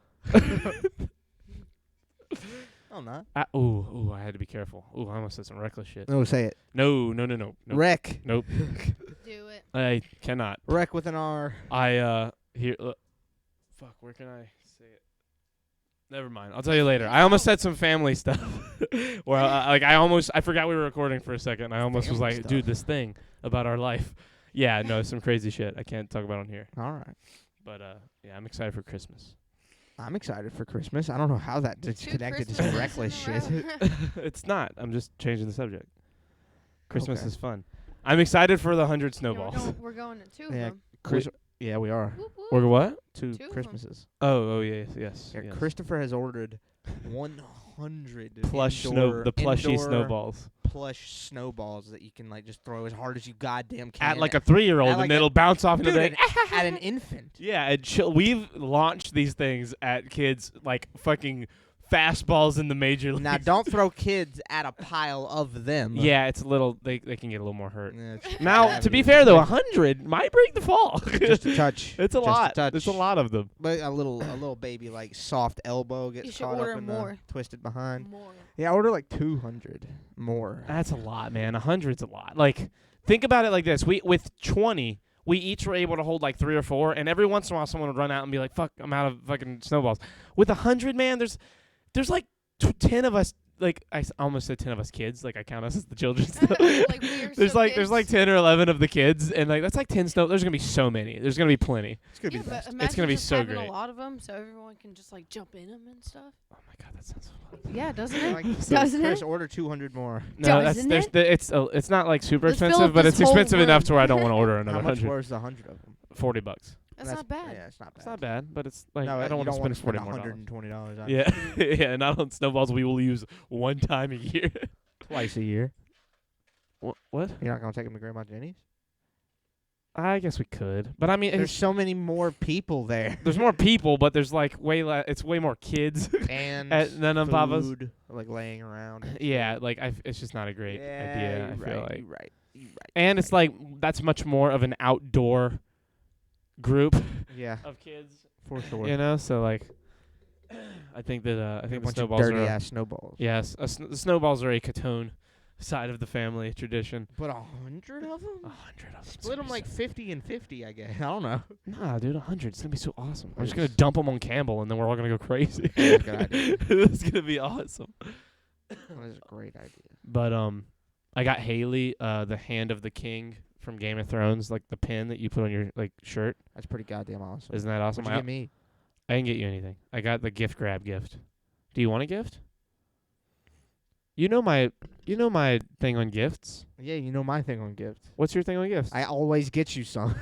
No, I'm not. Ooh, I had to be careful. Ooh, I almost said some reckless shit. No, say it. No. Wreck. Nope. Do it. I cannot. Wreck with an R. Here. Fuck, where can I say it? Never mind. I'll tell you later. I almost said some family stuff. Where I forgot we were recording for a second. I almost was Family like, stuff. dude, this thing about our life. Yeah, no, some crazy shit. I can't talk about on here. All right. But yeah, I'm excited for Christmas. I'm excited for Christmas. I don't know how that is 2 connected to some Christmases reckless in shit. a row. It's not. I'm just changing the subject. Christmas Okay. is fun. I'm excited for the 100 Yeah, snowballs. we're going to 2 Yeah. of them. Yeah, we are. Whoop, whoop. Or what? 2 'em. Christmases. Oh, yes. Yeah, yes. Christopher has ordered 100 Plush indoor, plushy indoor snowballs. plush snowballs that you can like just throw as hard as you goddamn can At like a 3-year-old, At like and a- it'll bounce off into Dude, the at an infant. Yeah, and we've launched these things at kids like fucking fastballs in the major leagues. Now don't throw kids at a pile of them. Yeah, it's a little. They can get a little more hurt. Yeah, it's Now, gravity. to be fair though, 100 might break the fall. just a touch. It's a Just lot. touch. It's a lot of them. But a little baby like soft elbow You gets should caught order up in more. the twisted behind. More. Yeah, order like 200 more. That's a lot, man. 100's a lot. Like, think about it like this: with 20, we each were able to hold like 3 or 4, and every once in a while, someone would run out and be like, "Fuck, I'm out of fucking snowballs." With 100, man, there's like 10 of us. Like I almost said 10 of us kids. Like I count us as the children. Still. Like, we are there's so like kids. 10 or 11 of the kids, and like that's like 10 snow. There's gonna be so many. There's gonna be plenty. It's gonna Yeah, be the but best. imagine gonna be just so having great. a lot of them, so everyone can just like jump in them and stuff. Oh my god, that sounds so fun. Yeah, doesn't it? Like, Doesn't Chris, it? order 200 more. No, Doesn't that's it's not like super Let's fill expensive, up but this it's whole expensive enough room. to where I don't want to order How another much 100. more is the 100 of them? $40. That's not bad. Yeah, it's not bad. It's not bad, but it's like No, I don't you want to spend wanna $40 more. dollars. $120 on Yeah, yeah, not on snowballs we will use one time a year. twice a year. What? You're not gonna take them to Grandma Jenny's? I guess we could, but I mean, There's it's, so many more people there. there's more people, but there's like it's way more kids And at Nana and Papa's. food, like laying around. Yeah, like it's just not a great idea. I you're feel right, like, you're right. You're right. and it's like that's much more of an outdoor group Yeah, of kids, for sure. you know. So like, I think that a I think the bunch of snowballs dirty are ass snowballs. yes, the snowballs are a Catone side of the family tradition. But 100 of them? 100 of them. Split them like 50 and 50, I guess. I don't know. Nah, dude, 100. It's gonna be so awesome. I'm just Yes. gonna dump them on Campbell, and then we're all gonna go crazy. That's a good idea. It's gonna be awesome. That's a great idea. But I got Haley the Hand of the King from Game of Thrones, like the pin that you put on your like shirt. That's pretty goddamn awesome. Isn't that awesome? What'd you get me? I didn't get you anything. I got the gift grab gift. Do you want a gift? You know my thing on gifts. Yeah, you know my thing on gifts. What's your thing on gifts? I always get you some.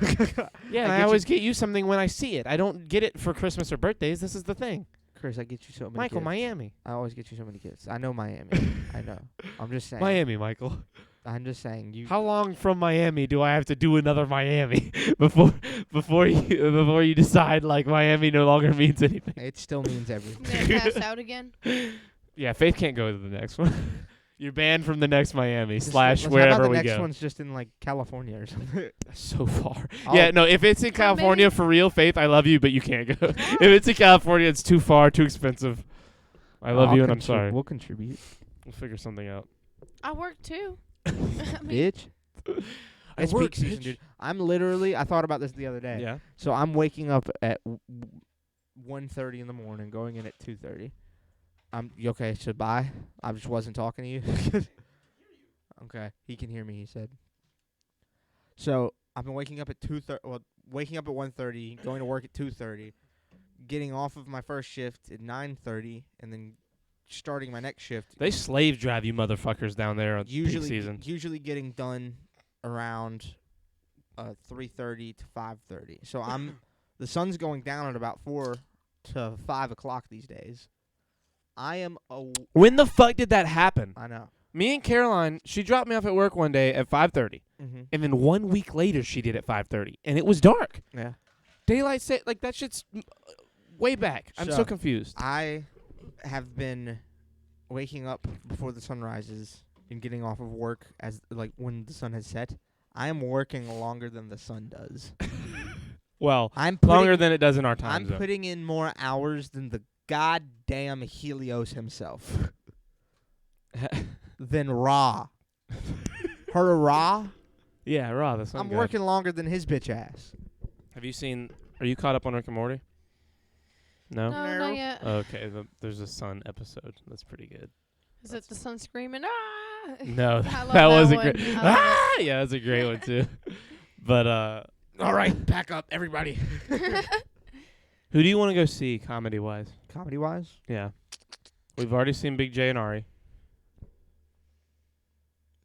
Yeah, I I get always get you something when I see it. I don't get it for Christmas or birthdays. This is the thing. Chris, I get you so many Michael, gifts. Miami. I always get you so many gifts. I know Miami. I know. I'm just saying. Miami, Michael. I'm just saying you. How long from Miami do I have to do another Miami before you decide like Miami no longer means anything? It still means I'm everything. gonna pass out again. Yeah, Faith can't go to the next one. You're banned from the next Miami Just slash how wherever about the we next go. one's just in like California or something. So far. I'll- Yeah, no, if it's in California maybe- for real, Faith, I love you, but you can't go. If it's in California, it's too far, too expensive. I love I'll you, and I'm contrib- sorry. We'll contribute, We'll figure something out. I work too. I mean, bitch. It's peak season, dude. I'm literally. I thought about this the other day. Yeah. So I'm waking up at 1:30 in the morning, going in at 2:30. You okay? So bye. I just wasn't talking to you. Okay, he can hear me. He said. So I've been waking up at 2:30. Well, waking up at 1:30, going to work at 2:30, getting off of my first shift at 9:30, and then starting my next shift. They slave drive you motherfuckers down there on peak season. Usually getting done around 3:30 to 5:30. So the sun's going down at about 4 to 5 o'clock these days. I am When the fuck did that happen? I know. Me and Caroline, she dropped me off at work one day at 5:30, Mm-hmm. and then 1 week later she did at 5:30, and it was dark. Yeah. Daylight say like that shit's way back. I'm so So, confused. I have been waking up before the sun rises and getting off of work as like when the sun has set. I am working longer than the sun does. Well, I'm longer than it does in our time I'm zone. putting in more hours than the goddamn Helios himself. Than Ra. Her Ra? Yeah, Raw, the sun I'm god. working longer than his bitch ass. Have you seen? Are you caught up on Rick and Morty? No. no, No. not yet. Okay, there's a sun episode. That's pretty good. Is it the sun screaming? Ah! No, I love that was a one. great. I love Ah, yeah, that's a great one too. But All right, pack up, everybody. who do you want to go see comedy wise? Comedy wise? Yeah, we've already seen Big J and Ari.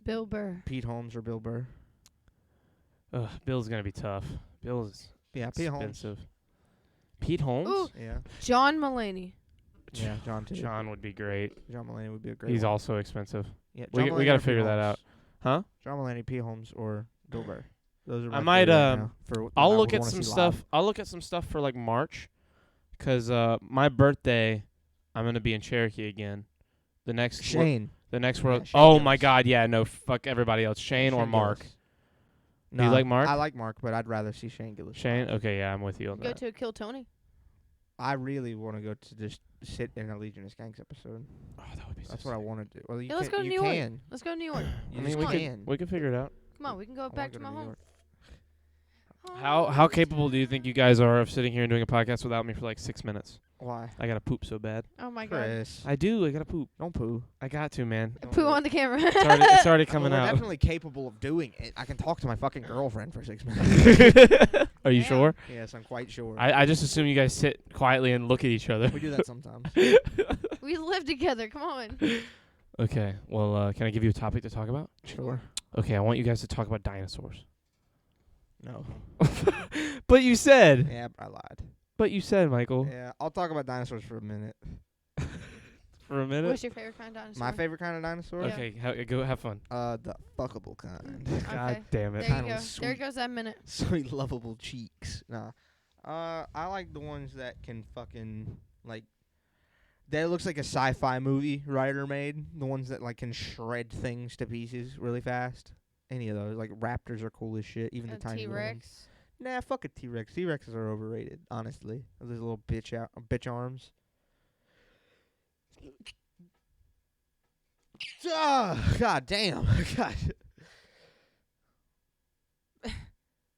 Bill Burr. Pete Holmes or Bill Burr? Ugh, Bill's gonna be tough. Bill's Yeah, Pete Holmes. expensive. Pete Holmes? Ooh, Yeah. John Mulaney. Yeah, John too. John would be great. John Mulaney would be a great He's one. also expensive. Yeah, we John g- we Mulaney gotta or Pete figure that Holmes. Huh? John Mulaney, Pete Holmes, or Bill Burr. Those are I my might, three right now for what I I'll would look at wanna some see stuff. live. I'll look at some stuff for like March, 'cause my birthday, I'm gonna be in Cherokee again. The next Shane. the next Yeah, world. Shane Oh my Gillis. God, yeah, no, fuck everybody else. Shane or Mark. Gillis. Do you like Mark? I like Mark, but I'd rather see Shane Gillis. Shane. Okay, yeah, I'm with you on Go that. to Kill Tony. I really want to go to just sit in a Legionist Gangs episode. Oh, that would be. That's so what I sick. want to do. Well, you Yeah, let's can, go to you New York. can. Let's go to New York. You I just mean, can. we can figure it out. Come on, we can go I wanna back go to my New home. York. How capable do you think you guys are of sitting here and doing a podcast without me for like 6 minutes? Why? I gotta poop so bad. Oh my god. Chris. I do. I gotta poop. Don't poo. I got to, man. Don't Poo do on it. the camera. It's already coming Well, we're out. definitely capable of doing it. I can talk to my fucking girlfriend for 6 minutes. Are you Yeah. sure? Yes, I'm quite sure. I just assume you guys sit quietly and look at each other. We do that sometimes. We live together. Come on. Okay. Well, can I give you a topic to talk about? Sure. Okay, I want you guys to talk about dinosaurs. No. But you said. Yeah, I lied. But you said, Michael. Yeah, I'll talk about dinosaurs for a minute. For a minute. What's your favorite kind of dinosaur? My favorite kind of dinosaur? Yeah. Okay, go have fun. The fuckable kind. God Okay. damn it. There you Kinda go. There sweet. goes that minute. Sweet, lovable cheeks. Nah. I like the ones that can fucking, like, that looks like a sci-fi movie writer made. The ones that, like, can shred things to pieces really fast. Any of those. Like, raptors are cool as shit. Even the A tiny little ones. T-Rex. Nah, fuck a T-Rex. T-Rexes are overrated, honestly. Those little bitch arms. God damn. God.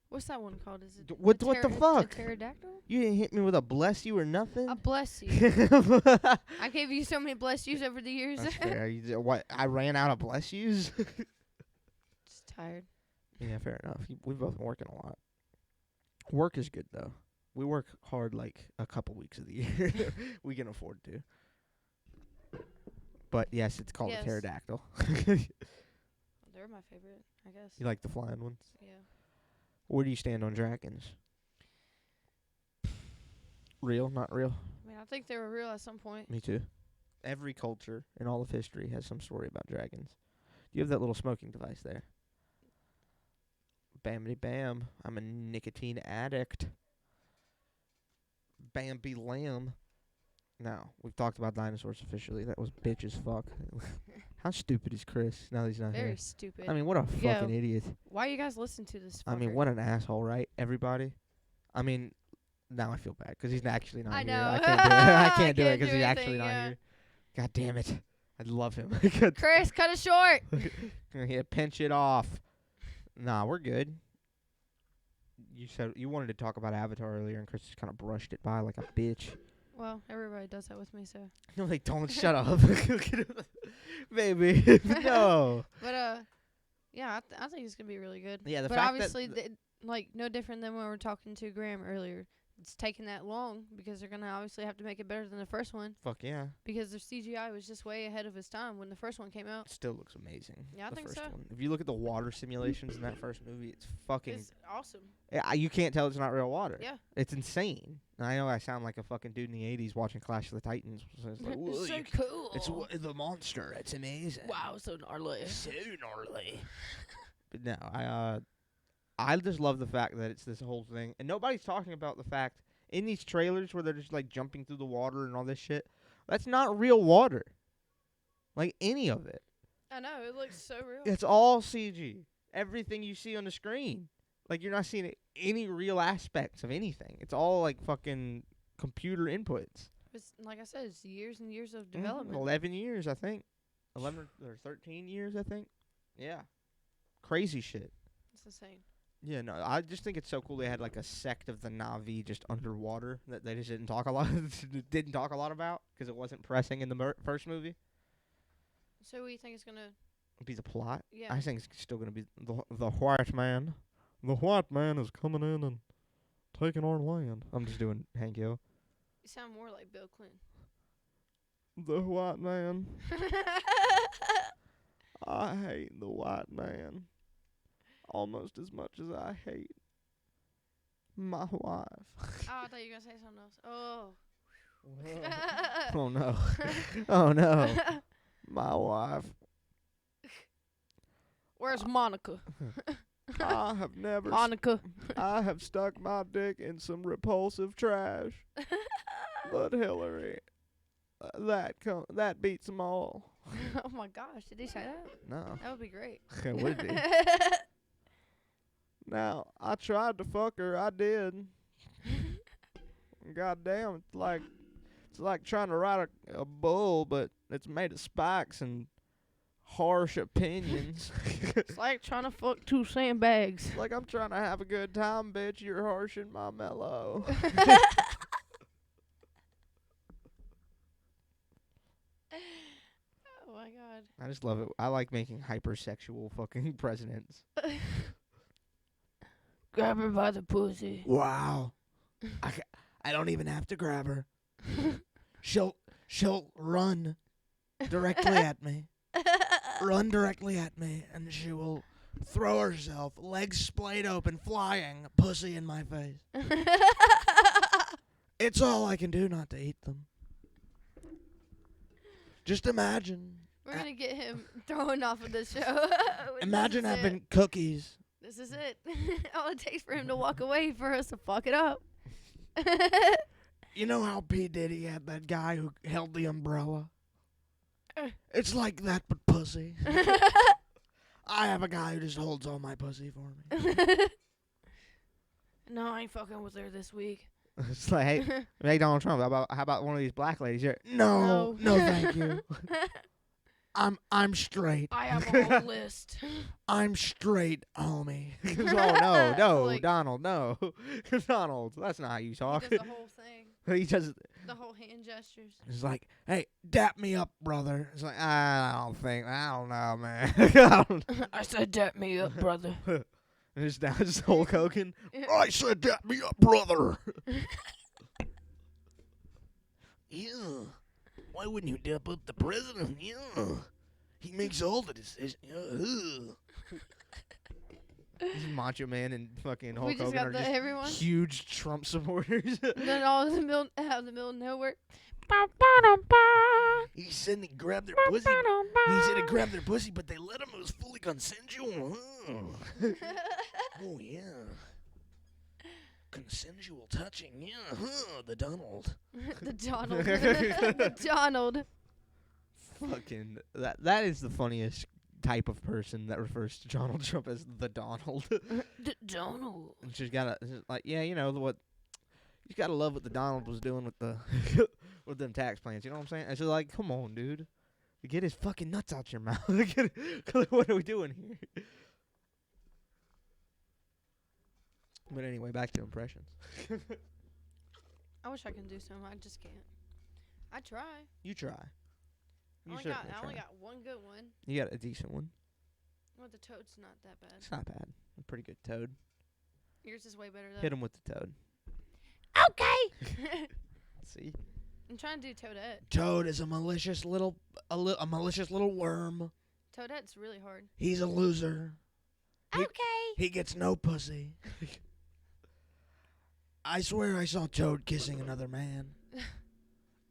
What's that one called? Is it What a the a fuck? pterodactyl? You didn't hit me with a bless you or nothing? A bless you. That's I gave you so many bless yous over the years. fair. What? I ran out of bless yous? Just tired. Yeah, fair enough. We've both been working a lot. Work is good, though. We work hard, like, a couple weeks of the year. We can afford to. But, yes, it's called Yes. a pterodactyl. They're my favorite, I guess. You like the flying ones? Yeah. Where do you stand on dragons? Real, not real? I mean, I think they were real at some point. Me too. Every culture in all of history has some story about dragons. You have that little smoking device there. Bamity bam. I'm a nicotine addict. Bambi lamb. Now, we've talked about dinosaurs officially. That was bitch as fuck. How stupid is Chris now that he's not Very here? stupid. I mean, what a Yo. fucking idiot. Why you guys listen to this? I mean, fucker? what an asshole, right? Everybody. I mean, now I feel bad because he's actually not I here. know. I can't do it. I can't do it Can't because do he's anything, actually not yeah. here. God damn it. I love him. Chris, cut it short. Yeah, pinch it off. Nah, we're good. You said you wanted to talk about Avatar earlier, and Chris just kind of brushed it by like a bitch. Well, everybody does that with me, so. No, they don't. Shut up. Baby. No. But yeah, I think it's gonna be really good. Yeah, the but fact obviously, that like no different than when we were talking to Graham earlier. It's taking that long because they're gonna obviously have to make it better than the first one fuck yeah. because their CGI was just way ahead of its time when the first one came out. It still looks amazing. Yeah, I the think first so. one. If you look at the water simulations in that first movie, it's fucking. It's awesome. You can't tell it's not real water. Yeah. It's insane. And I know I sound like a fucking dude in the '80s watching Clash of the Titans. So it's like, "Whoa, It's so you cool. it's the monster. It's amazing. Wow, so gnarly. So gnarly. But no, I just love the fact that it's this whole thing, and nobody's talking about the fact in these trailers where they're just like jumping through the water and all this shit. That's not real water. Like any of it. I know, it looks so real. It's all CG. Everything you see on the screen. Like you're not seeing any real aspects of anything. It's all like fucking computer inputs. It's, like I said, it's years and years of development. 11 years, I think. 11 or 13 years, I think. Yeah. Crazy shit. It's insane. Yeah, no, I just think it's so cool they had like a sect of the Na'vi just underwater that they just didn't talk a lot about because it wasn't pressing in the first movie. So what do you think it's gonna Be the plot. Yeah. I think it's still gonna be the white man. The white man is coming in and taking our land. I'm just doing Hank Hill. You sound more like Bill Clinton. The white man. I hate the white man almost as much as I hate my wife. Oh, I thought you were gonna say something else. Oh. Oh no. Oh no. My wife. Where's Monica? I have never Monica. I have stuck my dick in some repulsive trash. But Hillary, that beats them all. Oh my gosh, did he say that? No. That would be great. It would be. Now, I tried to fuck her. I did. God damn, it's like trying to ride a bull, but it's made of spikes and harsh opinions. It's like trying to fuck two sandbags. Like I'm trying to have a good time, bitch. You're harshing my mellow. Oh my god. I just love it. I like making hypersexual fucking presidents. Grab her by the pussy. Wow. I don't even have to grab her. She'll run directly at me. Run directly at me, and she will throw herself, legs splayed open, flying, pussy in my face. It's all I can do not to eat them. Just imagine. We're gonna get him thrown off of the show. Imagine This is having it. cookies. This is it. All it takes for him to walk away for us to fuck it up. You know how P. Diddy had that guy who held the umbrella? It's like that, but pussy. I have a guy who just holds all my pussy for me. No, I ain't fucking with her this week. It's like, hey Donald Trump, how about one of these black ladies here? No, thank you. I'm straight. I have a whole list. I'm straight, homie. Oh no, Like- Donald, no, Donald. That's not how you talk. He does the whole thing. He just. The whole hand gestures. It's like, hey, dap me up, brother. It's like, I don't know, man. I said, dap me up, brother. And it's down just Hulk Hogan. I said, dap me up, brother. Yeah. Why wouldn't you dap up the president? Yeah. He makes all the decisions. This is Macho Man and fucking Hulk We just Hogan are got just everyone. huge Trump supporters. And then all in the middle, out of the middle of nowhere. He said they grabbed their pussy. He said they grabbed their pussy, but they let him. It was fully consensual. Oh, yeah. Consensual touching, yeah. The Donald. The Donald. The Donald. Fucking that is the funniest type of person that refers to Donald Trump as the Donald. The Donald. She's gotta like, yeah, you know what? You gotta love what the Donald was doing with the with them tax plans. You know what I'm saying? And she's like, come on, dude, get his fucking nuts out your mouth. What are we doing here? But anyway, back to impressions. I wish I could do some. I just can't. I try. You try. I only got one good one. You got a decent one. Well, the toad's not that bad. It's not bad. A pretty good toad. Yours is way better though. Hit him with the toad. Okay. See? I'm trying to do Toadette. Toad is a malicious little worm. Toadette's really hard. He's a loser. Okay. He gets no pussy. I swear I saw Toad kissing another man.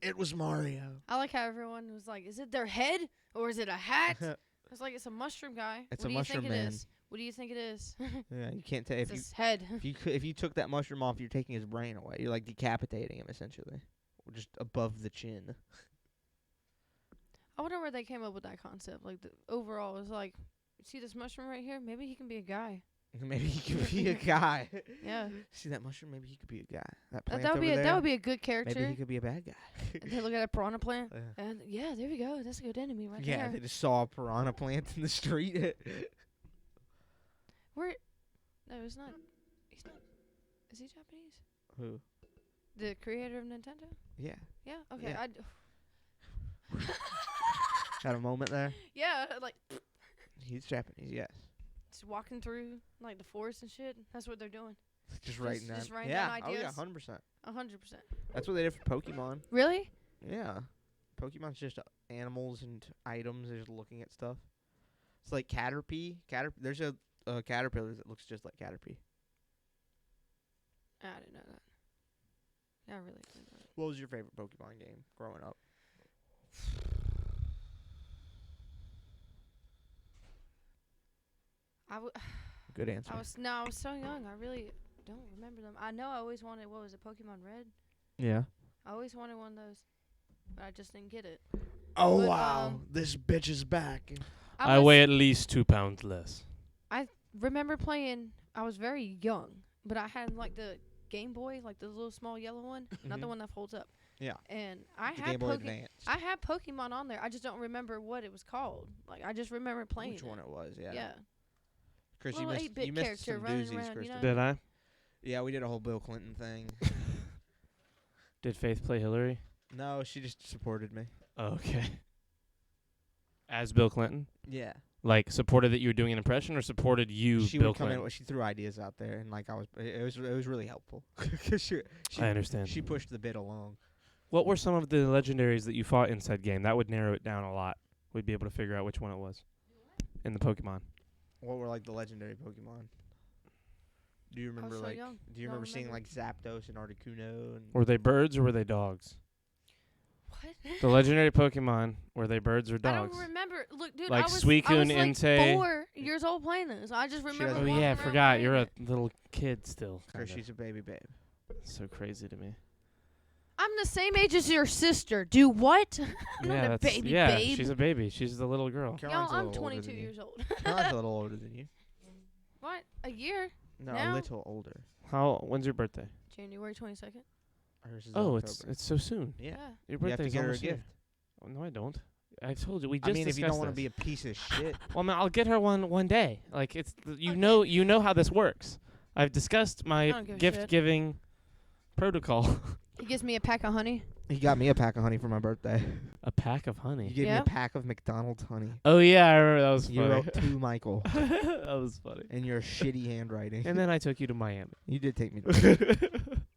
It was Mario. I like how everyone was like, "Is it their head or is it a hat?" I was like, "It's a mushroom guy." It's what a do you mushroom think man. It is? What do you think it is? Yeah, you can't tell It's if you his head. if you took that mushroom off, you're taking his brain away. You're like decapitating him essentially, or just above the chin. I wonder where they came up with that concept. Like the overall is like, see this mushroom right here? Maybe he can be a guy. Maybe he could be a guy. Yeah. See that mushroom? Maybe he could be a guy. That That plant would be over there, that would be a good character. maybe he could be a bad guy. And they look at a piranha plant, Yeah. and yeah, there we go. That's a good enemy right Yeah, there. they just saw a piranha plant in the street. Where? No, it's not. He's not. Is he Japanese? Who? The creator of Nintendo? Yeah. Yeah. Okay. Yeah. Had a moment there. Yeah. Like He's Japanese, yes. just walking through like the forest and shit. That's what they're doing. Just writing down. just writing Yeah. down Oh yeah, ideas. 100%. 100%. That's what they did for Pokemon. Really? Yeah. Pokemon's just animals and items. They're just looking at stuff. It's like Caterpie. There's a caterpillar that looks just like Caterpie. I didn't know that. Yeah, I really didn't know that. What was your favorite Pokemon game growing up? Good answer. I was so young. I really don't remember them. I know I always wanted, what was it, Pokemon Red? Yeah. I always wanted one of those, but I just didn't get it. Oh, But, wow. This bitch is back. I weigh at least 2 pounds less. Remember playing, I was very young, but I had like the Game Boy, like the little small yellow one, not the Mhm. one that folds up. Yeah. And I The had Game Boy Advance. I had Pokemon on there. I just don't remember what it was called. Like I just remember playing Which one it was, yeah. Yeah. Chris, Little you 8-bit missed character some running doozies, around, you Kristen. know? Did I? Yeah, we did a whole Bill Clinton thing. Did Faith play Hillary? No, she just supported me. Oh, okay. As Bill Clinton? Yeah. Like, supported that you were doing an impression or supported you, She Bill would come Clinton? in. She threw ideas out there, and like it was really helpful. 'Cause she I understand. she pushed the bit along. What were some of the legendaries that you fought in said game? That would narrow it down a lot. We'd be able to figure out which one it was in the Pokemon. What were like the legendary Pokemon? Do you remember so like? young. Do you Don't remember seeing remember. like Zapdos and Articuno and? Were they birds or were they dogs? What? The legendary Pokemon, were they birds or I dogs? don't remember. Look, dude, Like I was Suicune, like Entei. 4 years old playing this. I just remember. doesn't- Oh walking yeah, I around forgot. playing You're a it. little kid still. Or kinda. she's a baby babe. So crazy to me. I'm the same age as your sister. Do what? I'm yeah, not a that's baby yeah. babe. She's a baby. She's the little girl. Caroline's Y'all, a I'm little older 22 than you. years old. Caroline's a little older than you. What? A year? No, Now? a little older. When's your birthday? January 22nd. Hers is Oh, October. it's so soon. Yeah. Your You have to birthday's get her a almost here. gift. Oh, no, I don't. I told you we I just mean, if you don't discussed want to this. be a piece of shit. Well, man, I'll get her one day. Like it's you Okay. know how this works. I've discussed I my don't give a gift shit. giving protocol. He gives me a pack of honey. He got me a pack of honey for my birthday. A pack of You honey. gave me Yeah. a pack of McDonald's honey. Oh yeah, I remember that was You funny. wrote to Michael That was funny. in your shitty handwriting. And then I took you to Miami. You did take me to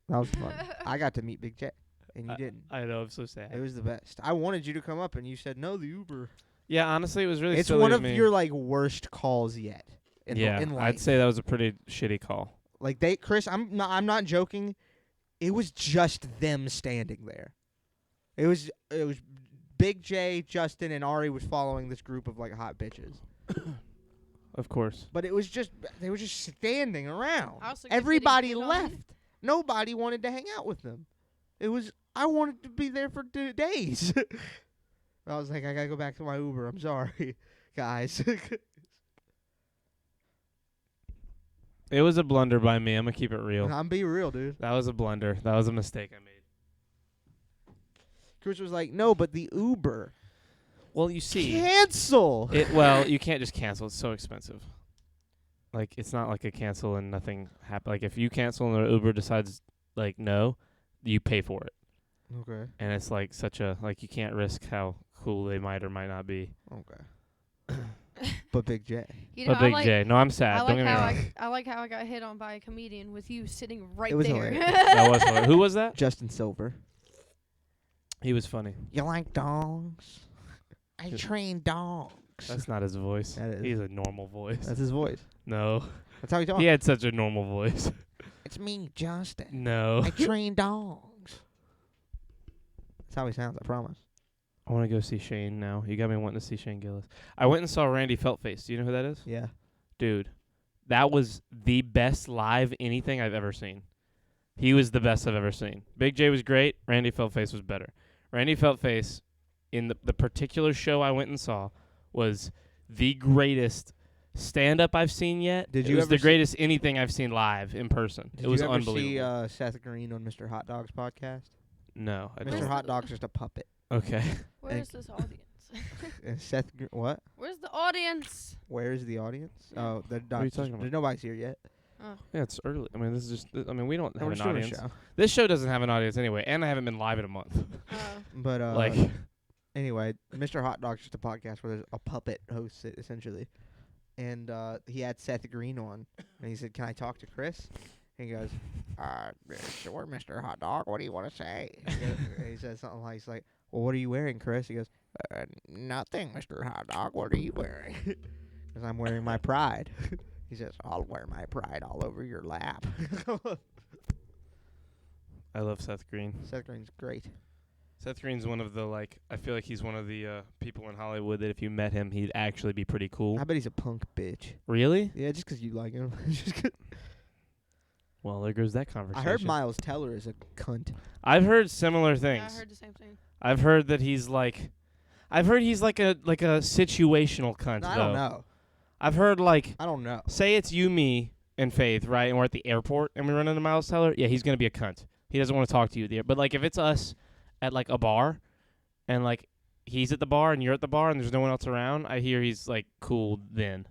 That was fun. I got to meet Big J, and you I- didn't. I know, I'm so sad. It was the best. I wanted you to come up, and you said no. The Uber. Yeah, honestly, it was really It's silly one of of me. your like worst calls yet. In yeah, in life. I'd say that was a pretty shitty call. Like Chris, I'm not joking. It was just them standing there. It was Big J, Justin, and Ari was following this group of like hot bitches. Of course. But it was just they were just standing around. Also get Everybody getting hit on. left. Nobody wanted to hang out with them. It was I wanted to be there for days. I was like, I gotta go back to my Uber. I'm sorry, guys. It was a blunder by me. I'm gonna keep it real. I'm being real, dude. That was a blunder. That was a mistake I made. Chris was like, no, but the Uber. Well, you see, Cancel. well, you can't just cancel. It's so expensive. Like, it's not like a cancel and nothing happen. Like, if you cancel and the Uber decides, like, no, you pay for it. Okay. And it's, like, such a, like, you can't risk how cool they might or might not be. Okay. But Big J. You know, But Big J. No, I'm sad. I Don't like get me how wrong. I like how I got hit on by a comedian with you sitting right It was there. hilarious. That was hilarious. Who was that? Justin Silver. He was funny. You like dogs? I train dogs. That's not his voice. That is. He's a normal voice. That's his voice. No. That's how he talks. He had such a normal voice. It's me, Justin. No. I train dogs. That's how he sounds, I promise. I want to go see Shane now. You got me wanting to see Shane Gillis. I went and saw Randy Feltface. Do you know who that is? Yeah. Dude, that was the best live anything I've ever seen. He was the best I've ever seen. Big J was great. Randy Feltface was better. Randy Feltface, in the particular show I went and saw, was the greatest stand-up I've seen yet. Did it you was ever the greatest anything I've seen live in person. Did it was you ever unbelievable. see Seth Green on Mr. Hot Dog's podcast? No, I Where's Mr. don't. Hot Dog's just a puppet. Okay. Where's this audience? And Seth Green, what? Where's the audience? Where is the audience? Oh, they're are you not. talking about? There's nobody's here yet. Oh. Yeah, it's early. I mean, this is just. I mean, we don't No, have we're an just doing a audience. show. This show doesn't have an audience anyway, and I haven't been live in a month. Oh. But like, anyway, Mr. Hot Dog's just a podcast where there's a puppet hosts it essentially, and he had Seth Green on, and he said, "Can I talk to Chris?" And he goes, "Sure, Mr. Hot Dog. What do you want to say?" And he says something like, "He's like, well, what are you wearing, Chris?" He goes, "Nothing, Mr. Hot Dog. What are you wearing?" Because I'm wearing my pride. He says, "I'll wear my pride all over your lap." I love Seth Green. Seth Green's great. Seth Green's one of the, like, I feel like he's one of the people in Hollywood that if you met him, he'd actually be pretty cool. I bet he's a punk bitch. Really? Yeah, just 'cause you like him. Well, there goes that conversation. I heard Miles Teller is a cunt. I've heard similar Yeah, things. I heard the same thing. I've heard that he's like, I've heard he's like a situational cunt. No, I though. don't know. I've heard like, I don't know. say it's you, me, and Faith, right? And we're at the airport and we run into Miles Teller. Yeah, he's gonna be a cunt. He doesn't want to talk to you there. But like, if it's us at like a bar, and like he's at the bar and you're at the bar and there's no one else around, I hear he's like cool then.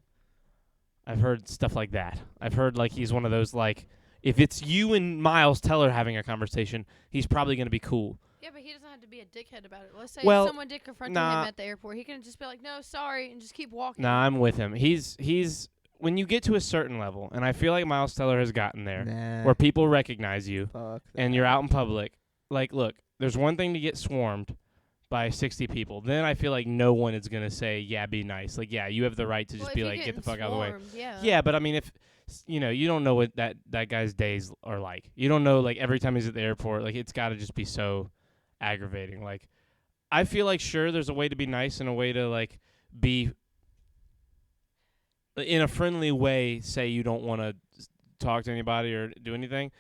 I've heard stuff like that. I've heard like he's one of those like, if it's you and Miles Teller having a conversation, he's probably gonna be cool. Yeah, but he doesn't have to be a dickhead about it. Let's say Well, someone did confront nah. him at the airport. He can just be like, "No, sorry," and just keep walking. Nah, I'm with him. He's when you get to a certain level, and I feel like Miles Teller has gotten there, Nah. where people recognize you Fuck and that. you're out in public. Like, look, there's one thing to get swarmed by 60 people. Then I feel like no one is gonna say, "Yeah, be nice." Like, yeah, you have the right to Well, just if be you're like, "Get the getting fuck out of the way." swarmed, Yeah. Yeah, but I mean, if you know, you don't know what that guy's days are like. You don't know, like, every time he's at the airport, like, it's got to just be so aggravating. Like, I feel like, sure, there's a way to be nice and a way to, like, be in a friendly way, say you don't want to talk to anybody or do anything.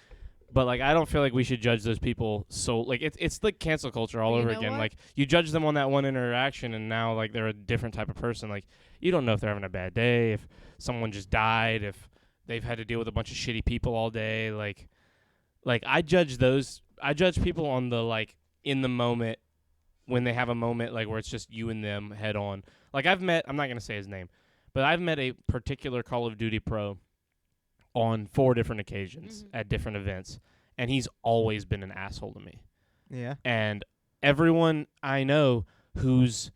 But, like, I don't feel like we should judge those people so, like, it's like cancel culture all You over know again. what? Like, you judge them on that one interaction, and now, like, they're a different type of person. Like, you don't know if they're having a bad day, if someone just died, if they've had to deal with a bunch of shitty people all day. Like I judge people on the, like, in the moment, when they have a moment, like, where it's just you and them head on. Like, I'm not going to say his name, but I've met a particular Call of Duty pro on 4 different occasions at different events, and he's always been an asshole to me. Yeah. And everyone I know who's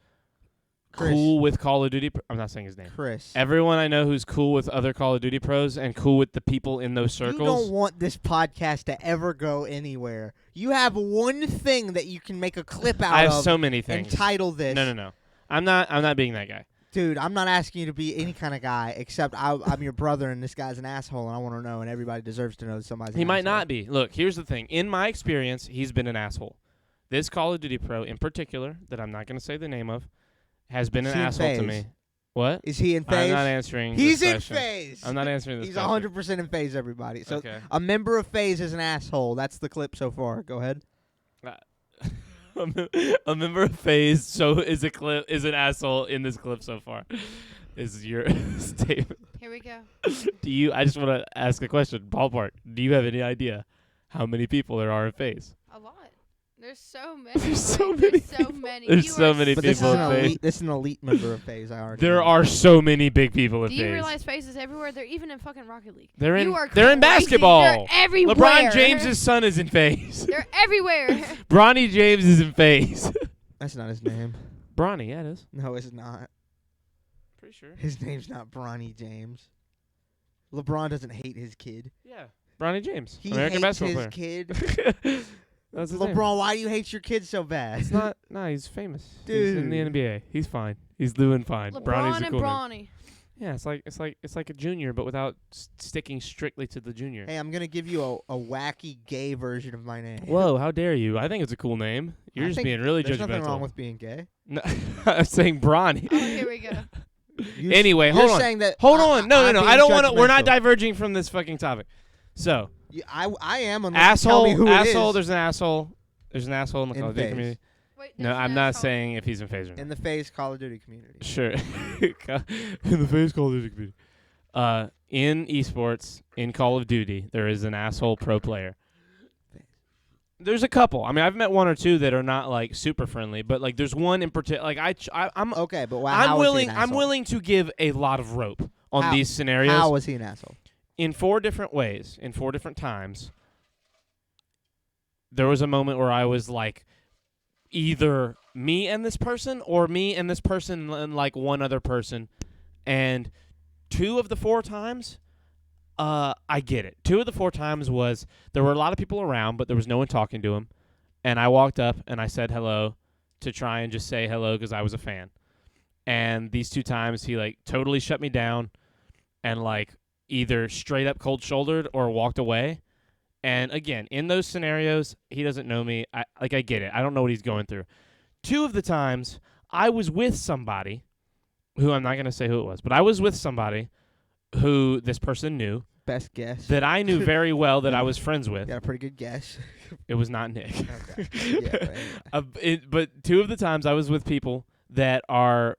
Chris. cool with Call of Duty, I'm not saying his name. Chris. Everyone I know who's cool with other Call of Duty pros and cool with the people in those circles. You don't want this podcast to ever go anywhere. You have one thing that you can make a clip out I have of so many things. and title this. No. I'm not being that guy. Dude, I'm not asking you to be any kind of guy, except I'm your brother, and this guy's an asshole, and I want to know, and everybody deserves to know that somebody's He an might asshole. not be. Look, here's the thing. In my experience, he's been an asshole. this Call of Duty pro in particular, that I'm not going to say the name of, has been Is an he in asshole to phase? me. What? Is he in I'm phase? not answering He's this in question. phase. I'm not answering this He's question. 100% in phase, everybody. So Okay. a member of phase is an asshole. That's the clip so far. Go ahead. A member of FaZe is an asshole in this clip so far. Is your statement? Here we go. I just want to ask a question. Ballpark. Do you have any idea how many people there are in FaZe? A lot. There's so many. There's so Blake. many There's so people. many. There's You so are many But this is, people an in FaZe. elite, this is an elite member of phase. I already There know. are so many big people in Do you FaZe. realize faces everywhere? They're even in fucking Rocket League. They're in. You are They're in crazy. basketball. They're everywhere. LeBron James' son is in FaZe. They're everywhere. Bronny James is in FaZe. That's not his name. Bronny, yeah, it is. No, it's not. Pretty sure. His name's not Bronny James. LeBron doesn't hate his kid. Yeah. Bronny James, He American hates basketball his kid. player. That's his name. LeBron, why do you hate your kid so bad? It's not. No, he's famous. He's in the Dude. NBA. He's fine. He's doing fine. Bronny's LeBron a and cool name. Bronny. Yeah, it's like a junior, but without sticking strictly to the junior. Hey, I'm gonna give you a wacky gay version of my name. Whoa, how dare you? I think it's a cool name. You're I just think being really There's judgmental. nothing wrong with being gay. No, I'm saying Bronny. Oh, here we go. Anyway, you're hold on. saying that Hold on. No. I'm I being don't want to. We're not judgmental. diverging from this fucking topic. So, I am. Unless you tell me who asshole. it is. There's an asshole. There's an asshole in the In Call of Duty FaZe. community. Wait, No, there's I'm an not asshole. saying if he's in FaZe or not. In the phase Call of Duty community. Sure. In the FaZe Call of Duty community. In esports, in Call of Duty, there is an asshole pro player. There's a couple. I mean, I've met one or two that are not like super friendly, but like there's one in particular. Like I'm Okay, but I'm how willing. Was he an I'm asshole? willing to give a lot of rope on How- these scenarios. How was he an asshole? In 4 different ways, in 4 different times. There was a moment where I was like, either me and this person, or me and this person and like one other person, and 2 of the 4 times, I get it. 2 of the 4 times was there were a lot of people around, but there was no one talking to him, and I walked up and I said hello to try and just say hello because I was a fan. And these 2 times he like totally shut me down, and like either straight up cold shouldered or walked away. And again, in those scenarios, he doesn't know me. I get it. I don't know what he's going through. 2 of the times, I was with somebody who I'm not going to say who it was, but I was with somebody who this person knew Best guess. that I knew very well that I was friends with. Got a pretty good guess. It was not Nick. Okay. Yeah, but anyway. But 2 of the times I was with people that are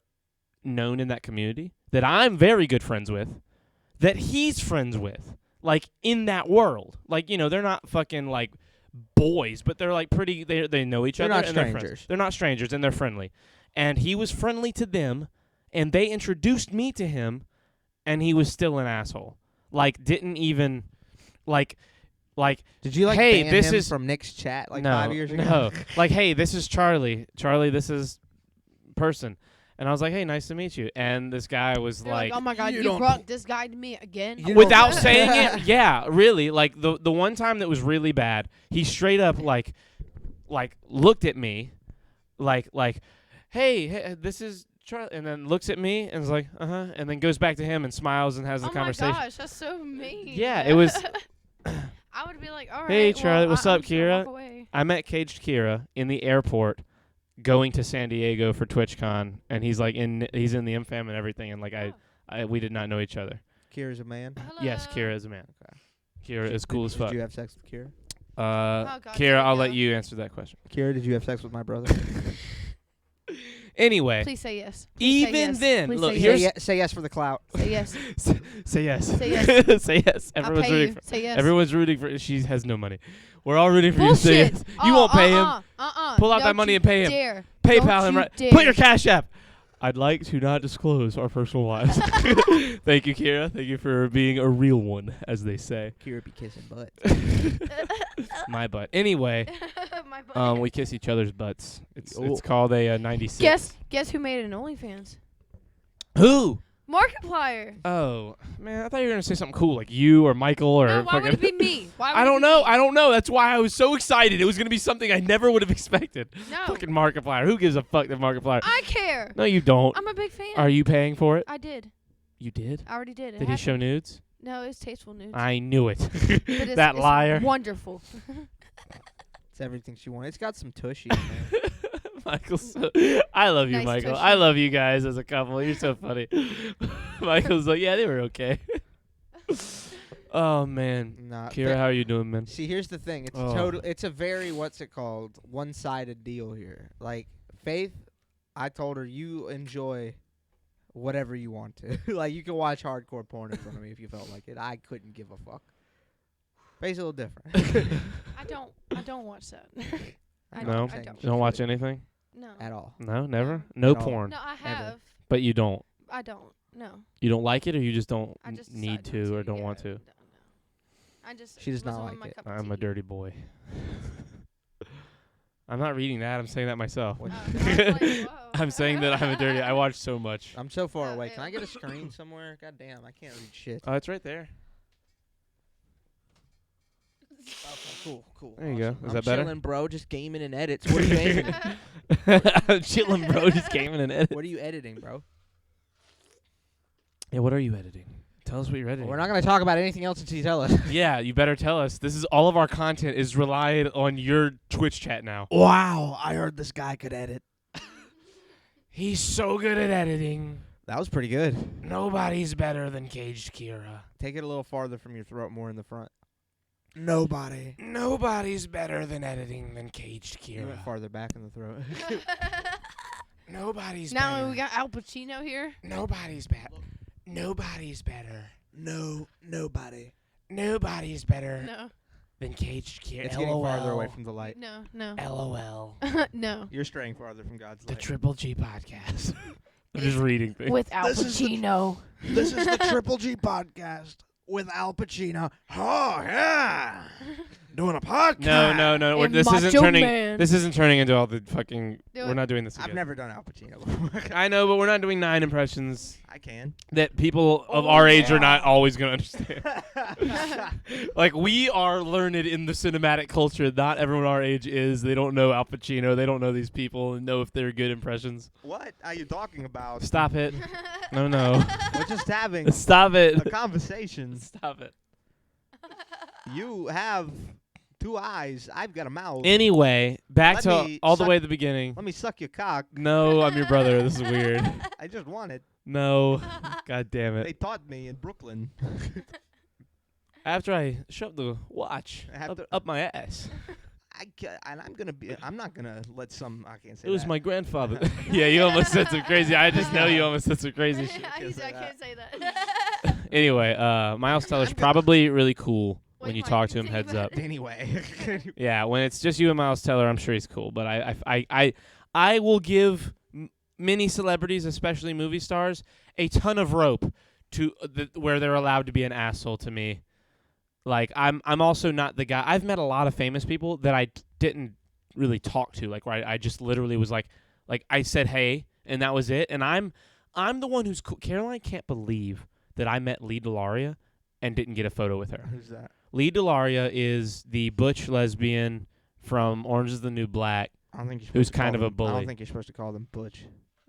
known in that community, that I'm very good friends with, that he's friends with. Like, in that world. Like, you know, they're not fucking, like, boys, but they're, like, pretty, they know each They're other. not and they're friends. strangers. They're not strangers, and they're friendly. And he was friendly to them, and they introduced me to him, and he was still an asshole. Like, didn't even, like, Did you like hey, ban this him is- from Nick's chat like no, 5 years ago? No. Like, hey, this is Charlie. Charlie, this is person. And I was like, hey, nice to meet you. And this guy was They're like, oh my god, you you don't brought this guy to me again. You don't- without saying it, yeah, really. Like the one time that was really bad, he straight up like looked at me, like, hey, this is Charlie, and then looks at me and is like, and then goes back to him and smiles and has the Oh conversation. my gosh, that's so mean. Yeah, it was. I would be like, all right. Hey, well, Charlie, what's I'm up, just gonna Kira? walk away. I met Caged Kira in the airport, going to San Diego for TwitchCon, and he's like he's in the MFAM and everything, and like we did not know each other. Kira's a man. Hello. Yes, Kira is a man. Kira is cool as Did fuck. you have sex with Kira? God, Kira, here we I'll go. let you answer that question. Kira, did you have sex with my brother? Anyway, Please say yes. Please say even yes. then, Please look, say here's Say yes for the clout. Say yes. say yes. Say yes. Say yes. I'll Everyone's pay rooting you. for. Say yes. Everyone's rooting for. She has no money. We're all rooting for you to say Bullshit. yes. You won't pay him. Pull out that Don't money you and pay him. Dare. PayPal Don't him you right. dare. Put your Cash App. I'd like to not disclose our personal lives. Thank you, Kira. Thank you for being a real one, as they say. Kira be kissing butt. My butt. Anyway, My butt. we kiss each other's butts. It's Oh. called a 96. Guess who made an OnlyFans? Who? Markiplier. Oh man, I thought you were gonna say something cool like you or Michael or. No, why fucking would it be me? Why would I it don't be know. me? I don't know. That's why I was so excited. It was gonna be something I never would have expected. No. Fucking Markiplier. Who gives a fuck that Markiplier? I care. No, you don't. I'm a big fan. Are you paying for it? I did. You did. I already did. It Did he show happened. nudes? No, it's tasteful news. I knew it. But it's, That it's liar. Wonderful. It's everything she wanted. It's got some tushy in there. Michael's I love you, Nice Michael. tushy. I love you guys as a couple. You're so funny. Michael's like, yeah, they were okay. Oh, man. Nah, Kira, how are you doing, man? see, here's the thing. It's Oh. total. It's a very one-sided deal here. Like Faith, I told her you enjoy whatever you want to. Like you can watch hardcore porn in front of me if you felt like it. I couldn't give a fuck. Faith's a little different. I don't watch that. No? I You don't. don't watch anything? No. At all. No, never? No At all. porn. No, I have. But you don't. I don't. No. You don't like it, or you just don't I just need decide not to or don't yeah, want to? No. I just. She does not wasn't like my it. cup of I'm a tea. dirty boy. I'm not reading that. I'm saying that myself. What- I was like, whoa. I'm saying that I'm a dirty. I watch so much. I'm so far Oh, away. Can ew. I get a screen somewhere? God damn, I can't read shit. Oh, it's right there. Okay, cool. There you go. awesome. Is I'm that better? chilling, bro. Just gaming and edits. What are you aiming? I'm chilling, bro. Just came in and edit. What are you editing, bro? Yeah, what are you editing? Tell us what you're editing. We're not gonna talk about anything else until you tell us. Yeah, you better tell us. This is all of our content is relied on your Twitch chat now. Wow, I heard this guy could edit. He's so good at editing. That was pretty good. Nobody's better than Caged Kira. Take it a little farther from your throat, more in the front. Nobody. Nobody's better than editing than Caged You went Kira. farther back in the throat. Nobody's Now better. we got Al Pacino here. Nobody's better. Nobody's better. Nobody. Nobody's better No. than Caged Kira. It's getting farther away from the light. No. No. LOL. No. You're straying farther from God's The light. Triple G podcast. I'm just reading things. With Al This is the- Pacino. This is the Triple G podcast with Al Pacino. Oh yeah, doing a podcast. No. And This isn't Macho turning. Man. This isn't turning into all the fucking. Do We're it. not doing this again. I've never done Al Pacino before. I know, but we're not doing 9 impressions I can. that people of Oh, our age are yeah. not always gonna understand. Like we are learned in the cinematic culture. Not everyone our age is. They don't know Al Pacino. They don't know these people and know if they're good impressions. What are you talking about? Stop it. No. We're just having Stop a it. conversation. Stop it. You have 2 eyes. I've got a mouth. Anyway, back Let to me all the suck- way at the beginning. Let me suck your cock. No, I'm your brother. This is weird. I just wanted. No. God damn They it. taught me in Brooklyn. After I shoved the watch After- up my ass. I'm not gonna let some. I can't say It was that. my grandfather. Yeah, you almost said some crazy. I just know you almost said some crazy shit. I say that. can't say that. Anyway, Miles Teller's I'm gonna- probably really cool when Wait, you Mike, talk to him. continue Heads about up. it. Anyway. Yeah, when it's just you and Miles Teller, I'm sure he's cool. But I will give many celebrities, especially movie stars, a ton of rope to where they're allowed to be an asshole to me. Like I'm also not the guy. I've met a lot of famous people that I didn't really talk to. Like where I just literally was like I said hey and that was it. And I'm the one who's cool. Caroline can't believe that I met Lee DeLaria and didn't get a photo with her. Who's that? Lee DeLaria is the butch lesbian from Orange is the New Black. I don't think you're Who's supposed to kind call of a them- I bully. don't think you're supposed to call them butch.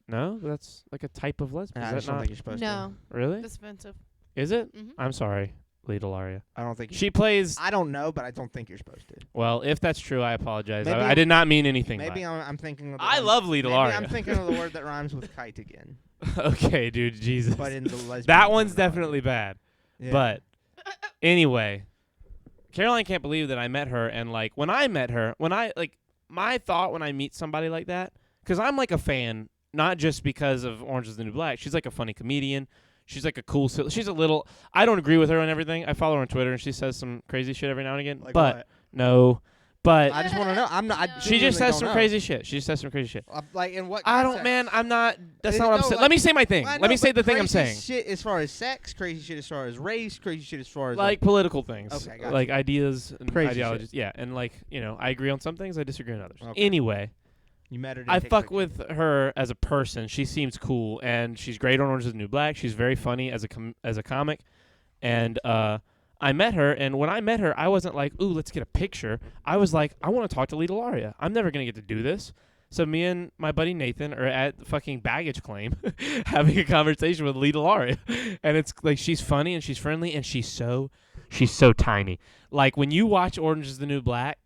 No, that's like a type of lesbian. I Is just that don't not think you're supposed No. really? That's offensive. Is it? Mhm. I'm sorry, Lee DeLaria. to. I don't think. She plays. I don't know, but I don't think you're supposed to. Well, if that's true, I apologize. Maybe- I did not mean anything. Maybe by it. I'm thinking of. The I one- love Lee Maybe DeLaria. I'm thinking of the word that rhymes with kite again, Okay, dude, Jesus. but in the lesbian. That one's terminology. definitely bad. Yeah. But anyway, Caroline can't believe that I met her. And like when I met her, my thought when I meet somebody like that, because I'm like a fan, not just because of Orange is the New Black. She's like a funny comedian. She's like a cool. She's a little. I don't agree with her on everything. I follow her on Twitter and she says some crazy shit every now and again. Like but what? no, but I just want to know. I'm not. I No. she just genuinely says don't some know. crazy shit. She just says some crazy shit. Like in what? I don't, context? man. I'm not. That's It- not what I'm no, saying. like- Let me say my thing. I Let know, me say but the thing I'm crazy saying. Shit as far as sex, crazy shit as far as race, crazy shit as far as Like political things, Okay, gotcha. like ideas and Crazy ideologies. Yeah, and like I agree on some things, I disagree on others. Okay. Anyway, you met her. to I take fuck pictures. with her as a person. She seems cool, and she's great on Orange is the New Black. She's very funny as a comic, and I met her. And when I met her, I wasn't like, "Ooh, let's get a picture." I was like, "I want to talk to Lee DeLaria. I'm never gonna get to do this." So me and my buddy Nathan are at the fucking baggage claim having a conversation with Lee DeLaria. And it's like she's funny and she's friendly and she's so tiny. Like when you watch Orange is the New Black,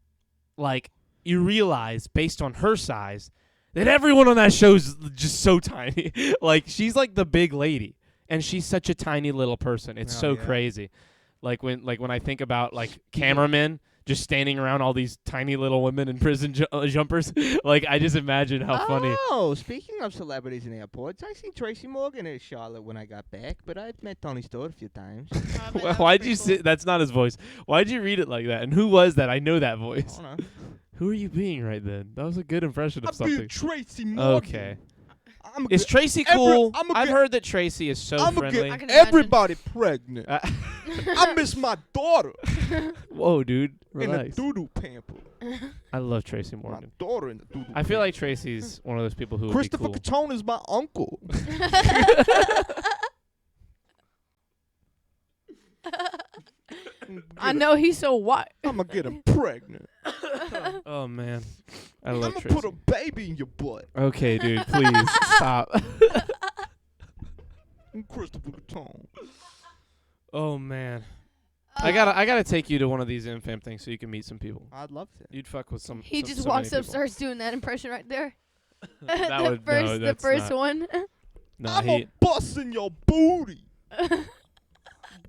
like you realize, based on her size, that everyone on that show's just so tiny. Like, she's like the big lady, and she's such a tiny little person. It's so crazy. Like when I think about like cameramen just standing around all these tiny little women in prison jumpers, like I just imagine how funny. Oh, speaking of celebrities in airports, I seen Tracy Morgan in Charlotte when I got back, but I met Tony Stewart a few times. Why'd you say that's not his voice? Why'd you read it like that? And who was that? I know that voice. I don't know. Who are you being right then? That was a good impression of I'm something. being Tracy Morgan. Okay. Is Tracy cool? I've heard that Tracy is so friendly. Get everybody pregnant. I miss my daughter. Whoa, dude. In Relax. a doo-doo pamper. I love Tracy Morgan. My daughter in the doo-doo I feel like Tracy's one of those people who would Christopher be cool. Catone is my uncle. I know he's so white. I'm going to get him pregnant. Oh, man. I love I'm Tracy. going to put a baby in your butt. Okay, dude. Please stop. Christopher Catone. Oh, man. I gotta take you to one of these MFAM things so you can meet some people. I'd love to. You'd fuck with some. He some, just so walks many up, people. starts doing that impression right there. The first one. No, I'm a bust in your booty.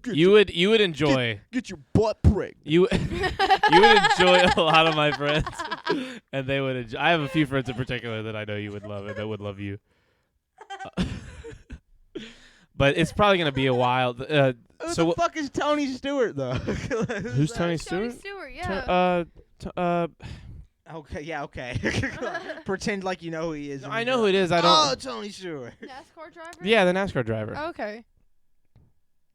You would enjoy. Get your butt pricked. You would enjoy a lot of my friends, and they would. I have a few friends in particular that I know you would love and that would love you. But it's probably gonna be a while. Who the fuck is Tony Stewart though? Who's Tony Stewart? Tony Stewart, yeah. Okay, yeah, okay. Pretend like you know who he is. I know who it is. I don't. Oh, Tony Stewart. NASCAR driver? Yeah, the NASCAR driver. Oh, okay.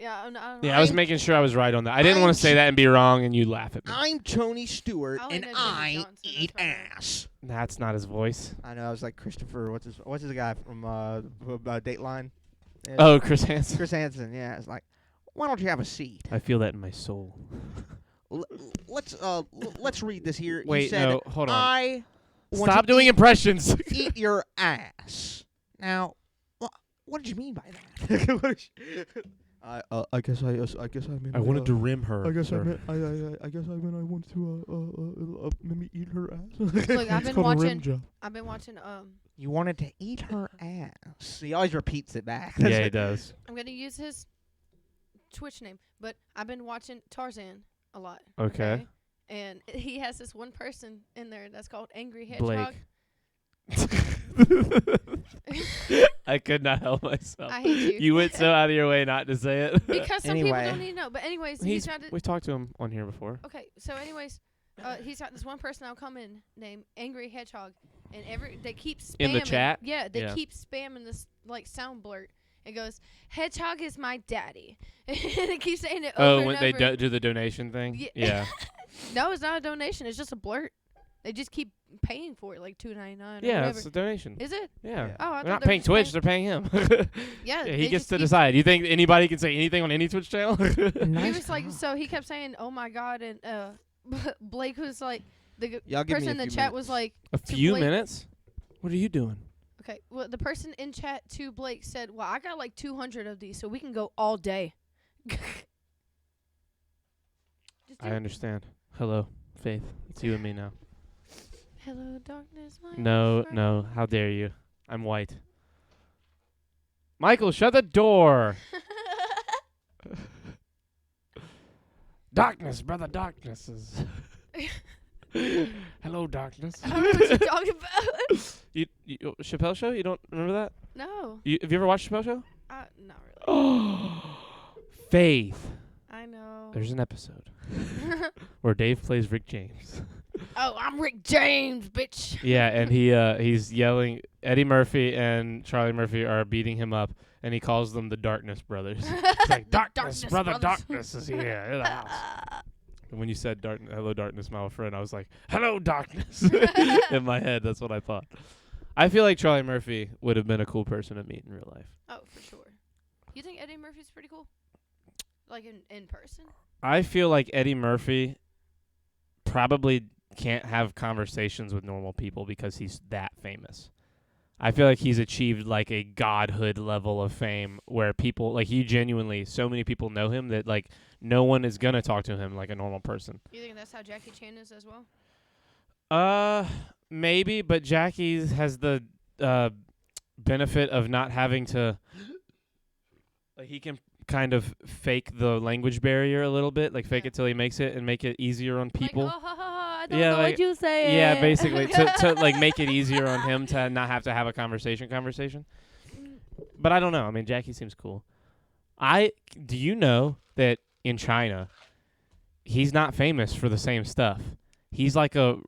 Yeah, I don't know. Yeah, I was making sure I was right on that. I didn't want to say that and be wrong, and you laugh at me. I'm Tony Stewart, I only and know Jimmy I Johnson, eat that's ass. That's not his voice. I know. I was like Christopher. What's his guy from Dateline? Yeah. Oh, Chris Hansen. Chris Hansen. Yeah, it's like, why don't you have a seat? I feel that in my soul. Let's read this here. Wait, you said, no, hold on. I want Stop to doing impressions. eat your ass. Now, what did you mean by that? I guess I meant. I wanted to rim her. I guess sir. I meant. I wanted to maybe eat her ass. Look, I've It's been called a rim watching. job. I've been watching. You wanted to eat her ass. He always repeats it back. Yeah, he does. I'm gonna use his Twitch name, but I've been watching Tarzan a lot. Okay. And he has this one person in there that's called Angry Hedgehog. Blake. I could not help myself. I hate you. You went so out of your way not to say it. Because some Anyway. people don't need to know. But anyways, he's trying to. We talked to him on here before. Okay, so anyways, he's got this one person that'll come in named Angry Hedgehog, and they keep spamming. In the chat? Yeah, they Yeah. keep spamming this like sound blurt. It goes, "Hedgehog is my daddy," and it keeps saying it over Oh, when and they over. do the donation thing? Yeah. Yeah. No, it's not a donation. It's just a blurt. They just keep paying for it, like $2.99 or Yeah, whatever. it's a donation. Is it? Yeah. Yeah. Oh, I They're thought not they were paying just Twitch, they're paying him. Yeah, He they gets just to keep- decide. You think anybody can say anything on any Twitch channel? He was like, so he kept saying, "Oh my God," and Blake was like, the Y'all give me person a in the few chat minutes. was like, A to few Blake- minutes? What are you doing? okay, well, the person in chat to Blake said, "Well, I got like 200 of these, so we can go all day." Just do I it. understand. Hello, Faith. It's you and me now. Hello, darkness. My No, old friend. no. How dare you? I'm white. Michael, shut the door. Darkness, brother, darkness is. Hello, darkness. I don't know what you're talking about. You Chappelle Show? You don't remember that? No, Have you ever watched Chappelle Show? not really. Faith. I know. There's an episode where Dave plays Rick James. Oh, I'm Rick James, bitch. Yeah, and he's yelling. Eddie Murphy and Charlie Murphy are beating him up, and he calls them the Darkness Brothers. It's like, darkness, brother, brothers." darkness is here in the house. And when you said hello, darkness, my old friend, I was like, hello, darkness. In my head, that's what I thought. I feel like Charlie Murphy would have been a cool person to meet in real life. Oh, for sure. You think Eddie Murphy's pretty cool? Like in person? I feel like Eddie Murphy probably can't have conversations with normal people because he's that famous. I feel like he's achieved like a godhood level of fame where people like he genuinely so many people know him that like no one is gonna talk to him like a normal person. You think that's how Jackie Chan is as well? Maybe, but Jackie has the benefit of not having to. Like he can kind of fake the language barrier a little bit, like fake Yeah. it till he makes it, and make it easier on people. Like, oh, ha, ha, ha, I don't Yeah, know like- what you say. Yeah, basically to like make it easier on him to not have to have a conversation. But I don't know. I mean, Jackie seems cool. Do you know that in China, he's not famous for the same stuff. He's like a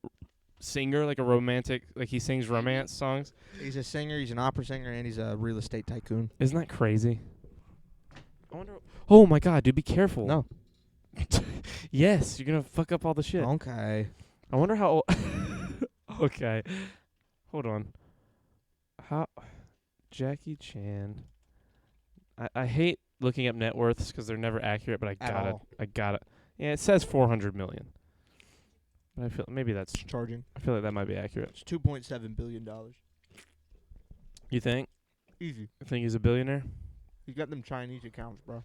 singer, like a romantic, like he sings romance songs. He's a singer. He's an opera singer, and he's a real estate tycoon. Isn't that crazy? I wonder. Oh my God, dude, be careful. No. Yes, you're gonna fuck up all the shit. Okay. I wonder how. Okay, hold on. How Jackie Chan? I hate looking up net worths because they're never accurate, but I At got it. all. I got it. Yeah, it says 400 million. But I feel maybe that's. Charging. I feel like that might be accurate. It's $2.7 billion. You think? Easy. You think he's a billionaire? He's got them Chinese accounts, bro.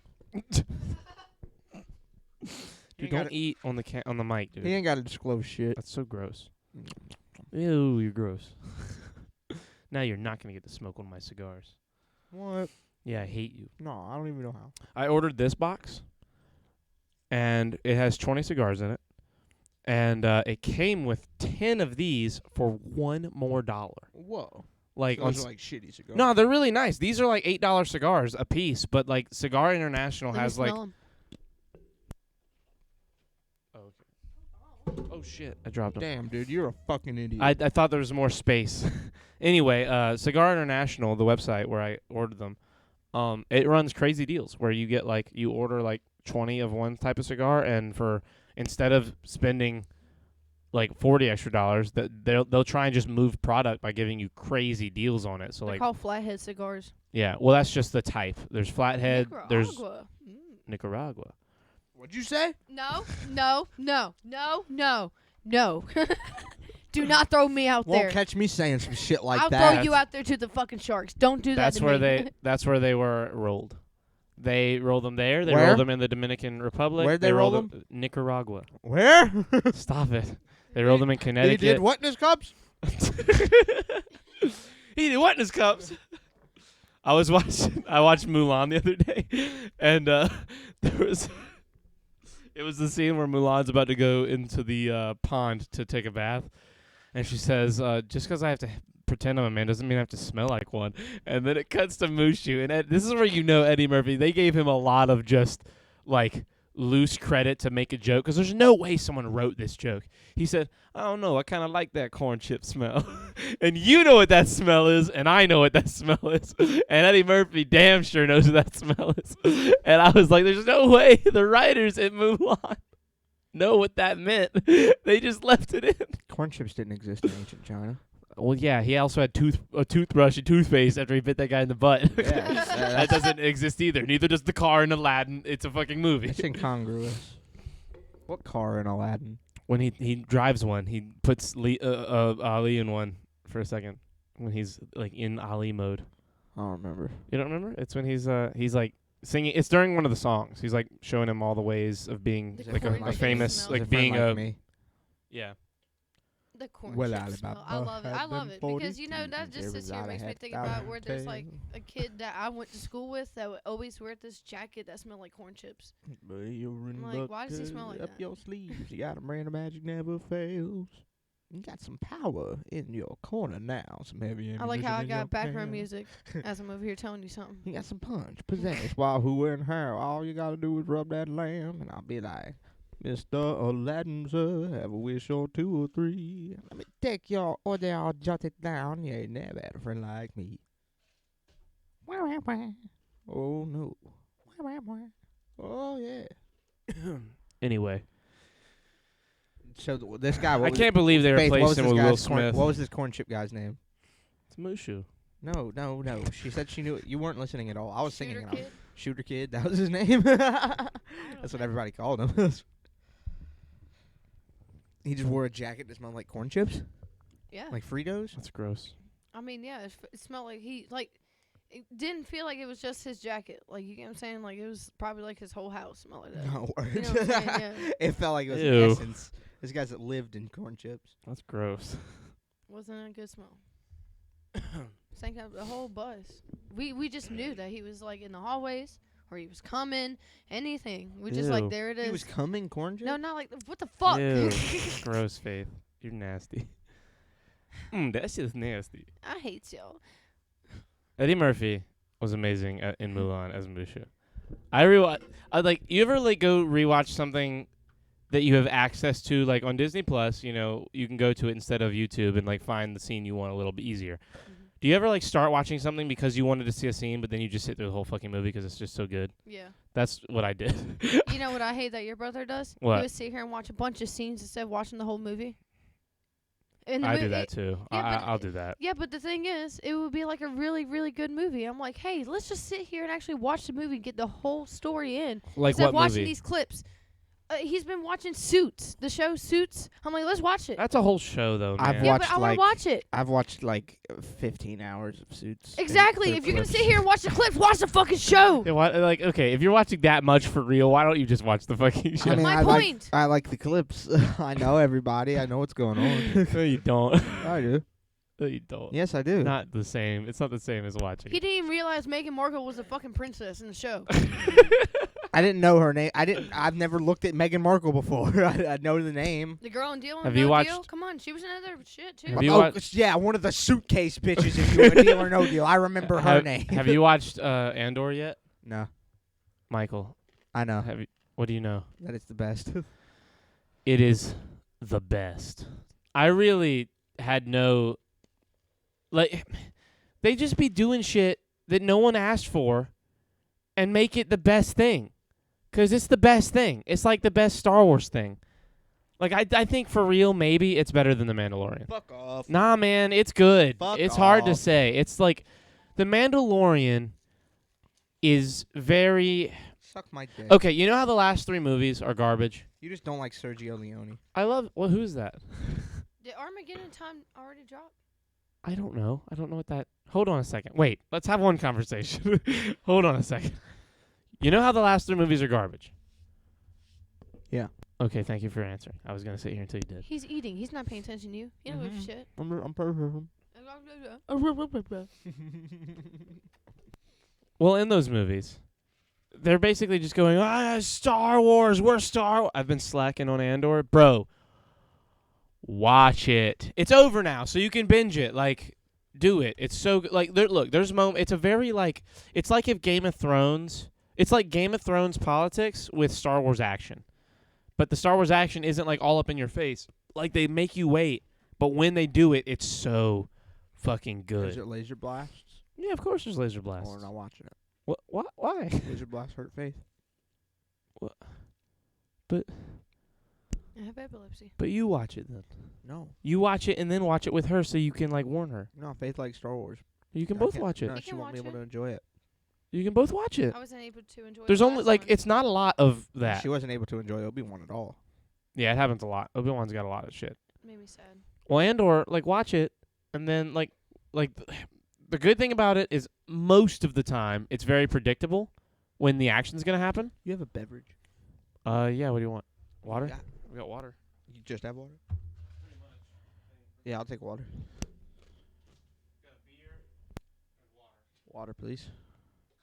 Dude, don't eat on the on the mic, dude. He ain't got to disclose shit. That's so gross. Ew, you're gross. Now you're not gonna get to smoke one of my cigars. What? Yeah, I hate you. No, I don't even know how. I ordered this box, and it has 20 cigars in it, and it came with 10 of these for $1 more. Whoa. Like on Those are like shitty cigars. no, they're really nice. These are like $8 cigars a piece, but like Cigar International Let me has like. smell 'em. Oh shit! I dropped them. Damn, dude, you're a fucking idiot. I thought there was more space. Anyway, Cigar International, the website where I ordered them, it runs crazy deals where you get like you order like 20 of one type of cigar, and for instead of spending like $40 extra, that they'll try and just move product by giving you crazy deals on it. So They're like called flathead cigars. yeah, well that's just the type. There's flathead. There's Nicaragua. Mm. Nicaragua. What'd you say? No, no, no, no, no, no. Do not throw me out Won't there. catch me saying some shit like I'll that. throw you out there to the fucking sharks. Don't do that That's to where me. that's where they were rolled. They rolled them there. They Where? rolled them in the Dominican Republic. Where'd they rolled roll Nicaragua. Where? Stop it. They rolled them in He Connecticut. did what in his cups? He did what in his cups? I watched Mulan the other day, and it was the scene where Mulan's about to go into the pond to take a bath, and she says, "Just because I have to pretend I'm a man doesn't mean I have to smell like one." And then it cuts to Mushu, and this is where you know Eddie Murphy. They gave him a lot of just like loose credit to make a joke because there's no way someone wrote this joke. He said, "I don't know, I kind of like that corn chip smell," and you know what that smell is, and I know what that smell is, and Eddie Murphy damn sure knows what that smell is. And I was like, "There's no way the writers at Mulan know what that meant. They just left it in." Corn chips didn't exist in ancient China. Well, yeah, he also had a toothbrush and toothpaste after he bit that guy in the butt. Yeah, That doesn't exist either. Neither does the car in Aladdin. It's a fucking movie. It's incongruous. What car in Aladdin? When he drives one, he puts Ali in one for a second. When he's like in Ali mode. I don't remember. You don't remember? It's when he's like singing. It's during one of the songs. He's like showing him all the ways of being The like corn a chip famous, smell. like Is a friend being like a me. yeah. The corn Well, chip Alabama smell. I love it. I had love them it because you know 42 that just sits here and makes me had think about where there's tail. like a kid that I went to school with that would always wear this jacket that smelled like corn chips. I'm like, why does he smell like up that? your sleeves. You got a brand of magic never fails. You got some power in your corner now. Some heavy I like how I ammunition in your got background can. music as I'm over here telling you something. You got some punch, pizzazz, while who and how. All you gotta do is rub that lamb, and I'll be like, Mr. Aladdin, sir, have a wish or two or three. Let me take your order, I'll jot it down. You ain't never had a friend like me. Oh, no. Oh, yeah. Anyway, So this guy, I can't believe they Faith, what was replaced him this with Will guy's corn, Smith. what was this corn chip guy's name? It's Mushu. No. She said she knew it. You weren't listening at all. I was singing Shooter it. out. kid? Shooter Kid. That was his name. That's what everybody called him. He just wore a jacket that smelled like corn chips, Yeah. like Fritos. That's gross. I mean, yeah, it smelled like it didn't feel like it was just his jacket. Like, you get what I'm saying? Like, it was probably like his whole house smelled like that. No words. You know what I'm saying? Yeah. It felt like it was Ew. an essence. There's guys that lived in corn chips. That's gross. Wasn't a good smell. Sank up the whole bus. We just knew that he was like in the hallways or he was coming. Anything. We just like Ew. there it is. He was coming corn chips? No, not like what the fuck. Ew. Gross, Faith. You're nasty. That shit's nasty. I hate y'all. Eddie Murphy was amazing in Mulan as Mushu. I like. You ever like go rewatch something that you have access to, like on Disney Plus? You know, you can go to it instead of YouTube and like find the scene you want a little bit easier. Mm-hmm. Do you ever like start watching something because you wanted to see a scene, but then you just sit through the whole fucking movie because it's just so good? Yeah. That's what I did. You know what I hate that your brother does? What? He would sit here and watch a bunch of scenes instead of watching the whole movie. And I do that too. Yeah, I'll do that. Yeah, but the thing is, it would be like a really, really good movie. I'm like, hey, let's just sit here and actually watch the movie and get the whole story in. Like instead what of watching movie? these clips. He's been watching Suits, the show Suits. I'm like, let's watch it. That's a whole show though, man. I've Yeah, watched but I want like to watch it. I've watched like 15 hours of Suits. Exactly. They're If you're going to clips. sit here and watch the clips, watch the fucking show. Yeah, like, okay, if you're watching that much for real, why don't you just watch the fucking show? I mean, My I point. like the clips. I know everybody. I know what's going on. No, you don't. I do. No, you don't. Yes, I do. Not the same. It's not the same as watching. He didn't even realize Meghan Markle was a fucking princess in the show. I didn't know her name. I've never looked at Meghan Markle before. I know the name. The girl in Deal or Have No you Deal? watched- Come on, she was in other shit too. Have you Oh, watched- yeah, one of the suitcase bitches. If you were Deal or No Deal, I remember her name. Have you watched Andor yet, No, Michael? I know Have you? What do you know? that it's the best. It is the best. I really had no, like, they just be doing shit that no one asked for and make it the best thing. 'Cause it's the best thing. It's like the best Star Wars thing. Like, I think for real, maybe it's better than The Mandalorian. Fuck off. Nah, man, it's good. Fuck It's hard to off. say. It's like The Mandalorian is very... Suck my dick. Okay, you know how the last 3 movies are garbage? You just don't like Sergio Leone. I love... Well, who's that? Did Armageddon time already drop? I don't know. I don't know what that... Hold on a second. Wait, let's have one conversation. Hold on a second. You know how the last 3 movies are garbage? Yeah. Okay, thank you for answering. I was going to sit here until you did. He's eating. He's not paying attention to you. You don't give a shit. I'm perfect. Well, in those movies, they're basically just going, Star Wars, we're Star Wars. I've been slacking on Andor. Bro, watch it. It's over now, so you can binge it. Like, do it. It's so good. Like, look, there's it's a very, like, it's like if Game of Thrones, it's like Game of Thrones politics with Star Wars action. But the Star Wars action isn't, like, all up in your face. Like, they make you wait. But when they do it, it's so fucking good. Is it laser blasts? Yeah, of course there's laser blasts. Or not watching it. What? Why? Laser blasts hurt faith. I have epilepsy. But you watch it then. No. You watch it and then watch it with her so you can, like, warn her. No, Faith likes Star Wars. You can I both can't- watch it. No, You she can won't be watch able it. to enjoy it. You can both watch it. I wasn't able to enjoy There's the only, last like, one. it's not a lot of that. She wasn't able to enjoy Obi-Wan at all. Yeah, it happens a lot. Obi-Wan's got a lot of shit. Made me sad. Well, Andor, like, watch it, and then, like, the good thing about it is most of the time it's very predictable when the action's going to happen. You have a beverage? Yeah, what do you want? Water? Yeah. We got water. You just have water? Yeah, I'll take water. Water, please.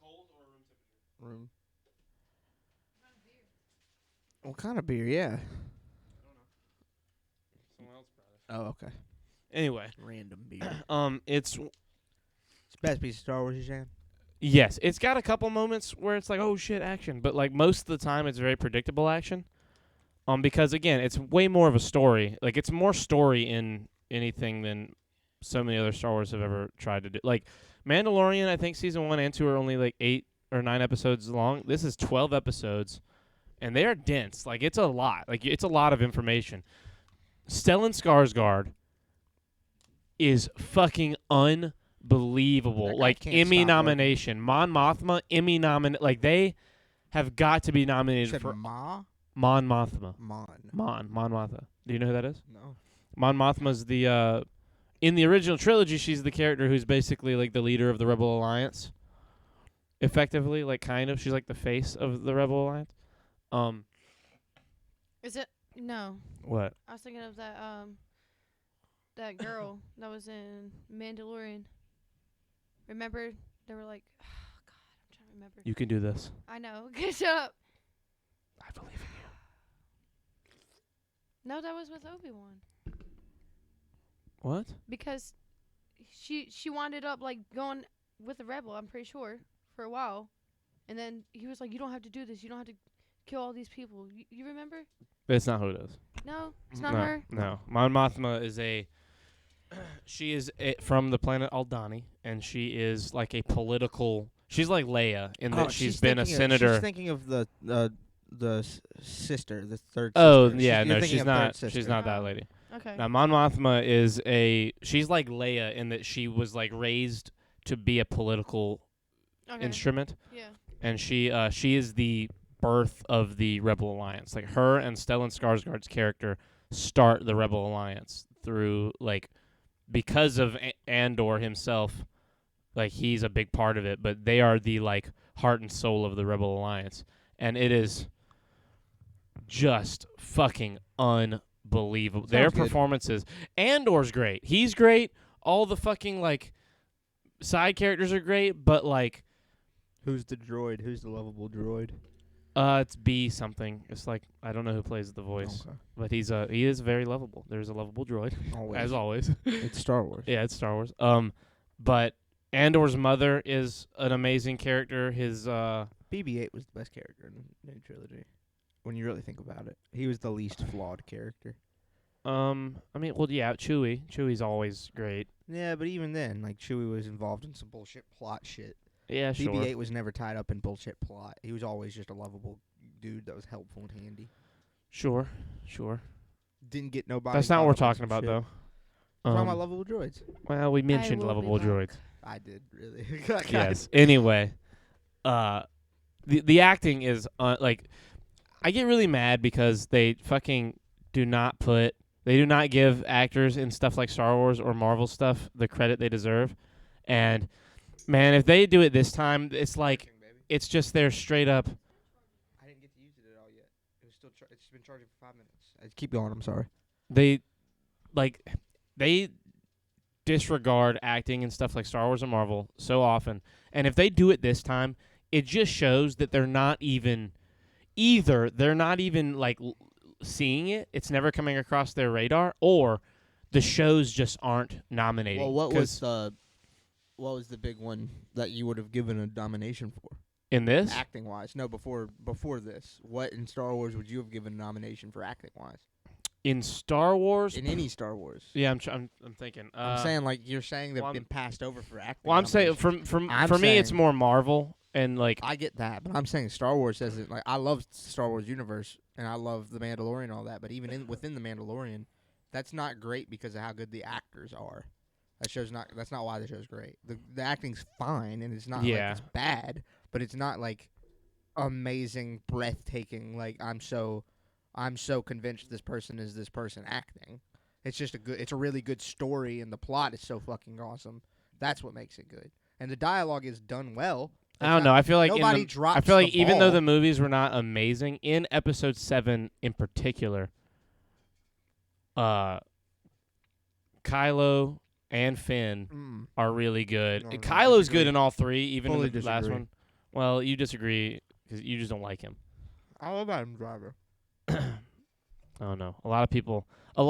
Cold or room temperature? Room. What kind of beer? Yeah. Someone else brought it. Oh, okay. Anyway, Random beer. it's It's the best piece of Star Wars, you saying? yes, it's got a couple moments where it's like, oh shit, action, but like most of the time it's very predictable action. Because again, it's way more of a story. Like it's more story in anything than so many other Star Wars have ever tried to do. Like Mandalorian, I think season 1 and 2 are only like 8 or 9 episodes long. This is 12 episodes, and they are dense. Like it's a lot. Like it's a lot of information. Stellan Skarsgård is fucking unbelievable. That guy Like can't Emmy stop nomination. Mon Mothma Emmy nomination. Like they have got to be You nominated said for Ma? Mon Mothma. Mon. Mon Mothma. Do you know who that is? No. Mon Mothma's the in the original trilogy, she's the character who's basically like the leader of the Rebel Alliance. Effectively, like kind of, she's like the face of the Rebel Alliance. Is it No, What? I was thinking of that girl that was in Mandalorian. Remember, they were like, oh, God, I'm trying to remember. You can do this. I know. Shut up. I believe in you. No, that was with Obi-Wan. What? Because she wound up like going with the rebel, I'm pretty sure, for a while. And then he was like, you don't have to do this. You don't have to kill all these people. You remember? That's not who it is. No, it's not no, her. No. Mon Mothma is she is from the planet Aldani, and she is like a political. She's like Leia in that she's been a senator. She's thinking of the sister, the third. Oh sister. yeah, You're no, thinking she's of not. third She's sister. not that Oh. lady. Okay. Now Mon Mothma is she's like Leia in that she was like raised to be a political Okay. instrument, Yeah. and she is the birth of the Rebel Alliance. Like her and Stellan Skarsgård's character start the Rebel Alliance through because of Andor himself. Like he's a big part of it, but they are the like heart and soul of the Rebel Alliance, and it is just fucking unbelievable. Sounds Their good. performances. Andor's great. He's great. All the fucking like side characters are great, but like Who's the droid? Who's the lovable droid? it's B something. It's like I don't know who plays the voice, Okay. but he is very lovable. There's a lovable droid as always. It's Star Wars. Yeah, it's Star Wars. But Andor's mother is an amazing character. His BB-8 was the best character in the new trilogy. When you really think about it, he was the least flawed character. I mean, well, yeah, Chewie. Chewie's always great. Yeah, but even then, like Chewie was involved in some bullshit plot shit. Yeah, sure. BB-8 was never tied up in bullshit plot. He was always just a lovable dude that was helpful and handy. Sure. Didn't get nobody. That's not what we're caught up talking in some about, shit. though. Talking about lovable droids. Well, we mentioned will be lovable back. droids. I did really. Yes. Anyway, the acting is like, I get really mad because they fucking do not give actors in stuff like Star Wars or Marvel stuff the credit they deserve. And man, if they do it this time, it's like it's just their straight up. I didn't get to use it at all yet. It was still. It's been charging for 5 minutes. Keep going. I'm sorry. They disregard acting and stuff like Star Wars and Marvel so often, and if they do it this time, it just shows that they're not even like seeing it. It's never coming across their radar, or the shows just aren't nominating. Well, what was the big one that you would have given a nomination for? in this? Acting wise. No, before this. What in Star Wars would you have given a nomination for acting wise? In Star Wars? In any Star Wars. Yeah, I'm thinking. I'm saying like you're saying they've well, been passed over for acting. Well, I'm saying for me it's more Marvel and like I get that, but I'm saying Star Wars isn't like I love Star Wars universe and I love the Mandalorian and all that, but even within the Mandalorian, that's not great because of how good the actors are. That's not why the show's great. The acting's fine and it's not like it's bad, but it's not like amazing, breathtaking. Like I'm so convinced this person is this person acting. It's just it's a really good story and the plot is so fucking awesome. That's what makes it good. And the dialogue is done well. I don't know. I feel like nobody drops I feel like the even though ball. the movies were not amazing, in episode 7 in particular, Kylo and Finn are really good. No, no, Kylo's disagree. good in all 3, even Fully in the last disagree. one. Well, you disagree because you just don't like him. I love Adam Driver. Oh no. A lot of people I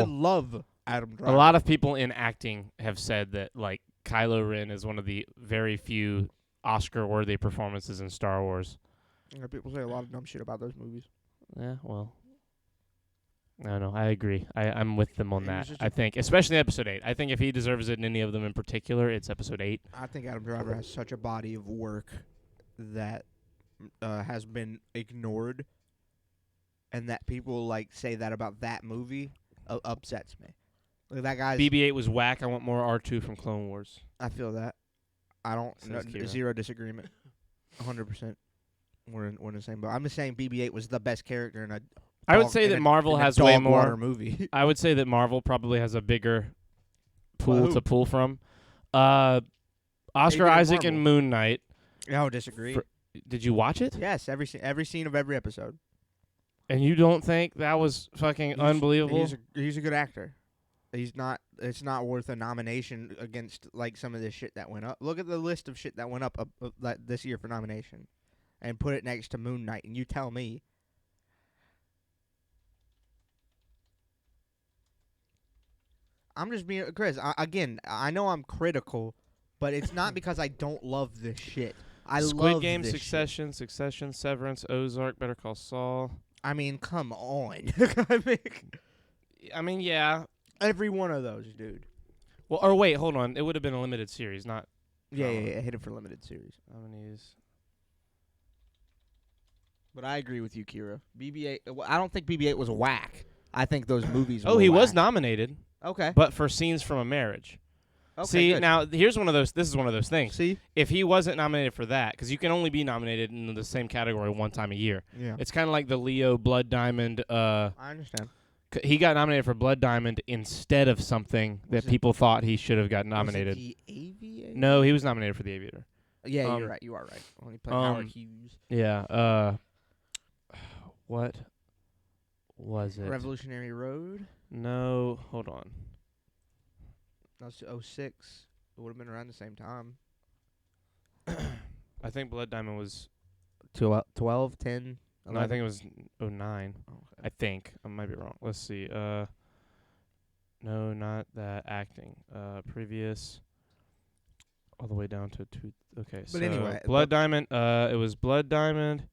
love Adam Driver. a lot of people in acting have said that like Kylo Ren is one of the very few Oscar-worthy performances in Star Wars. Yeah, people say a lot of dumb shit about those movies. Yeah, well, I don't know. I agree. I'm with them on It that. was just I think, especially episode 8. I think if he deserves it in any of them in particular, it's episode 8. I think Adam Driver has such a body of work that has been ignored, and that people like say that about that movie upsets me. Like that guy's. BB-8 was whack. I want more R2 from Clone Wars. I feel that. I don't. Says Kira. Zero disagreement. 100%. We're in the same boat. I'm just saying BB-8 was the best character in a. I would say that Marvel has way more. Movie. I would say that Marvel probably has a bigger pool Who? to pull from. Oscar Maybe Isaac Marvel. and Moon Knight. I would disagree. Did you watch it? Yes, every scene of every episode. And you don't think that was fucking unbelievable? He's a good actor. He's not. It's not worth a nomination against like some of this shit that went up. Look at the list of shit that went up this year for nomination, and put it next to Moon Knight, and you tell me. I'm just being Chris. I know I'm critical, but it's not because I don't love this shit. I Squid love Game, this Succession, shit. Succession, Severance, Ozark, Better Call Saul. I mean, come on. I mean, yeah. Every one of those, dude. Well, or wait, hold on. It would have been a limited series, not Yeah. Hit it for limited series. nominees. But I agree with you, Kira. BB-8. I don't think BB-8 was whack. I think those movies. Oh, were he was whack. nominated, Okay. but for Scenes from a Marriage. Okay. See, good. now here's one of those. This is one of those things. See. If he wasn't nominated for that, because you can only be nominated in the same category one time a year. Yeah. It's kind of like the Leo Blood Diamond. I understand. He got nominated for Blood Diamond instead of something that people thought he should have got nominated. Was it The Aviator? No, he was nominated for The Aviator. Yeah, you're right. You are right. When he played Howard Hughes. Yeah. What was it? Revolutionary Road. No, hold on. That was 06. It would have been around the same time. I think Blood Diamond was. 12, 10. No, I think it was 09. Okay. I think I might be wrong. Let's see. No, not that. Acting. Previous. All the way down to two. Okay. But so anyway, Blood Diamond. It was Blood Diamond.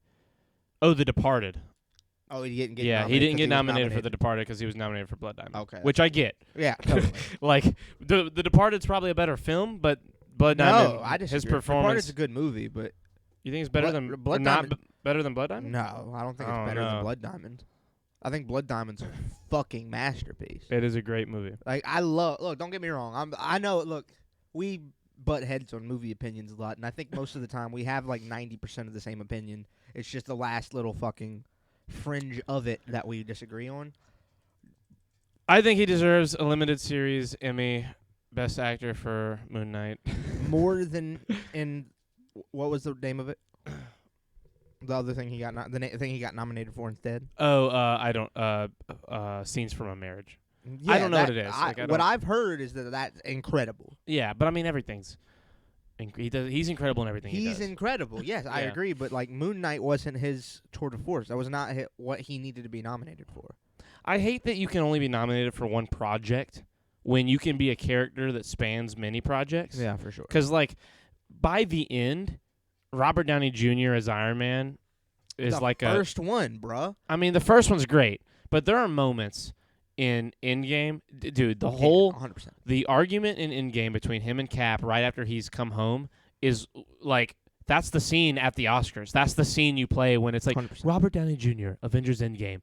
Oh, The Departed. Oh, he didn't get. Yeah, nominated he didn't 'cause get was nominated for The Departed because he was nominated for Blood Diamond. Okay, Which I get. Yeah, totally. Like the Departed's probably a better film, but Blood Diamond. No, I disagree. His performance. Departed's a good movie, but You think it's better than Blood not Diamond- better than Blood Diamond? no, I don't think it's Oh, better no. than Blood Diamond. I think Blood Diamond's a fucking masterpiece. It is a great movie. Like I love. Look, don't get me wrong. I know. Look, we butt heads on movie opinions a lot, and I think most of the time we have like 90% of the same opinion. It's just the last little fucking fringe of it that we disagree on. I think he deserves a limited series Emmy, Best Actor for Moon Knight. More than in what was the name of it? The other thing he got thing he got nominated for instead. Oh, I don't. Scenes from a Marriage. Yeah, don't know what it is. Like, I what don't- I've heard is that that's incredible. Yeah, but I mean everything's. He's incredible in everything he He's does. incredible. Yes, I Yeah. agree. But like Moon Knight wasn't his tour de force. That was not what he needed to be nominated for. I hate that you can only be nominated for one project when you can be a character that spans many projects. Yeah, for sure. Because like by the end, Robert Downey Jr. as Iron Man is the like first one, bruh. I mean, the first one's great, but there are moments in Endgame, dude. The whole 100%. the argument in Endgame between him and Cap right after he's come home is like that's the scene at the Oscars. That's the scene you play when it's like 100%. Robert Downey Jr. Avengers Endgame,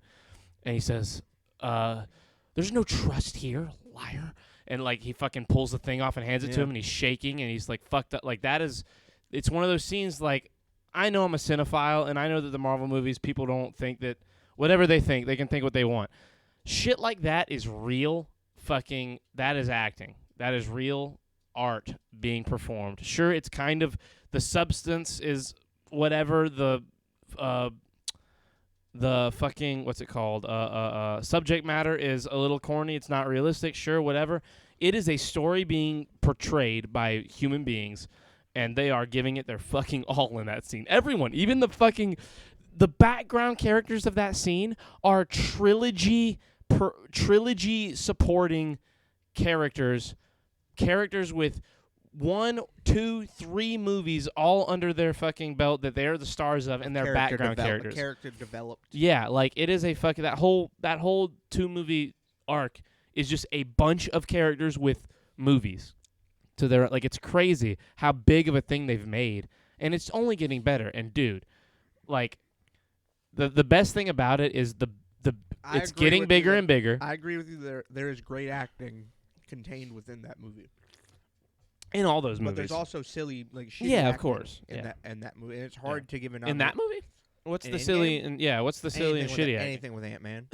and he says, "There's no trust here, liar." And like he fucking pulls the thing off and hands it to Yeah. him, and he's shaking and he's like fucked up. Like that is, it's one of those scenes. Like I know I'm a cinephile, and I know that the Marvel movies people don't think that whatever they think, they can think what they want. Shit like that is real fucking, that is acting. That is real art being performed. Sure, it's kind of, the substance is whatever, the fucking, what's it called? Subject matter is a little corny. It's not realistic. Sure, whatever. It is a story being portrayed by human beings, and they are giving it their fucking all in that scene. Everyone, even the background characters of that scene are trilogy supporting characters with 1, 2, 3 movies all under their fucking belt that they are the stars of, and they're background characters. Character developed. Yeah, like it is a fucking that whole 2-movie arc is just a bunch of characters with movies. To their, like, it's crazy how big of a thing they've made, and it's only getting better. And dude, like the best thing about it is it's getting bigger and bigger. I agree with you. There is great acting contained within that movie. In all those movies. But there's also silly, like, shitty Yeah, of acting course. in Yeah. that movie. And it's hard to give an in that movie? What's In the Endgame? silly and what's the silly and shitty acting? anything with Ant-Man.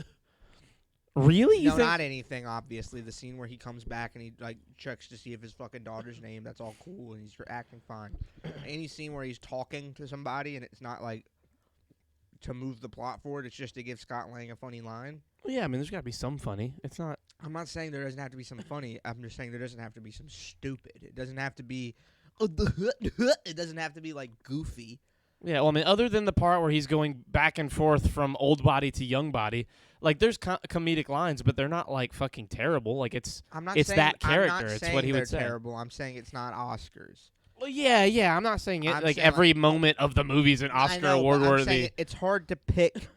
Really? You No, think? not anything, obviously. The scene where he comes back and he, like, checks to see if his fucking daughter's name, that's all cool, and he's acting fine. Any scene where he's talking to somebody and it's not, like, to move the plot forward. It's just to give Scott Lang a funny line. Well, yeah, I mean, there's got to be some funny. It's not. I'm not saying there doesn't have to be some funny. I'm just saying there doesn't have to be some stupid. It doesn't have to be. It doesn't have to be like goofy. Yeah, well, I mean, other than the part where he's going back and forth from old body to young body, like there's comedic lines, but they're not like fucking terrible. Like it's saying, that character. I'm not It's what he would say. Terrible. I'm saying it's not Oscars. Well, yeah. I'm not saying it. I'm Like saying, every moment of the movie's an Oscar award worthy. It's hard to pick.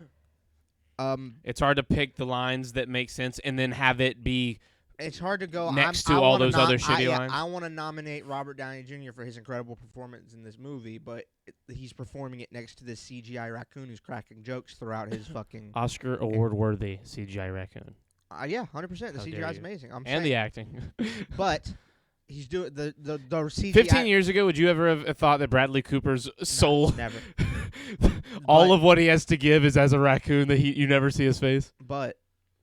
It's hard to pick the lines that make sense and then have it be. It's hard to go next to all those other shitty lines. I want to nominate Robert Downey Jr. for his incredible performance in this movie, but he's performing it next to this CGI raccoon who's cracking jokes throughout his fucking Oscar award worthy CGI raccoon. Yeah, 100%. The CGI is amazing. And the acting. But he's doing the CGI. 15 years ago, would you ever have thought that Bradley Cooper's soul, never, all of what he has to give is as a raccoon that you never see his face? But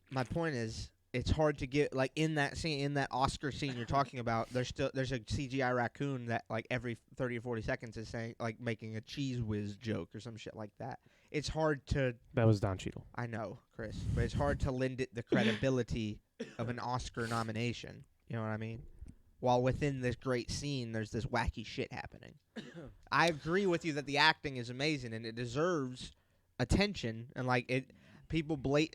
my point is, it's hard to get like in that scene, in that Oscar scene you're talking about. There's a CGI raccoon that like every 30 or 40 seconds is saying like making a cheese whiz joke or some shit like that. It's hard to. That was Don Cheadle. I know, Chris, but it's hard to lend it the credibility of an Oscar nomination. You know what I mean? While within this great scene, there's this wacky shit happening. I agree with you that the acting is amazing and it deserves attention and like it. People I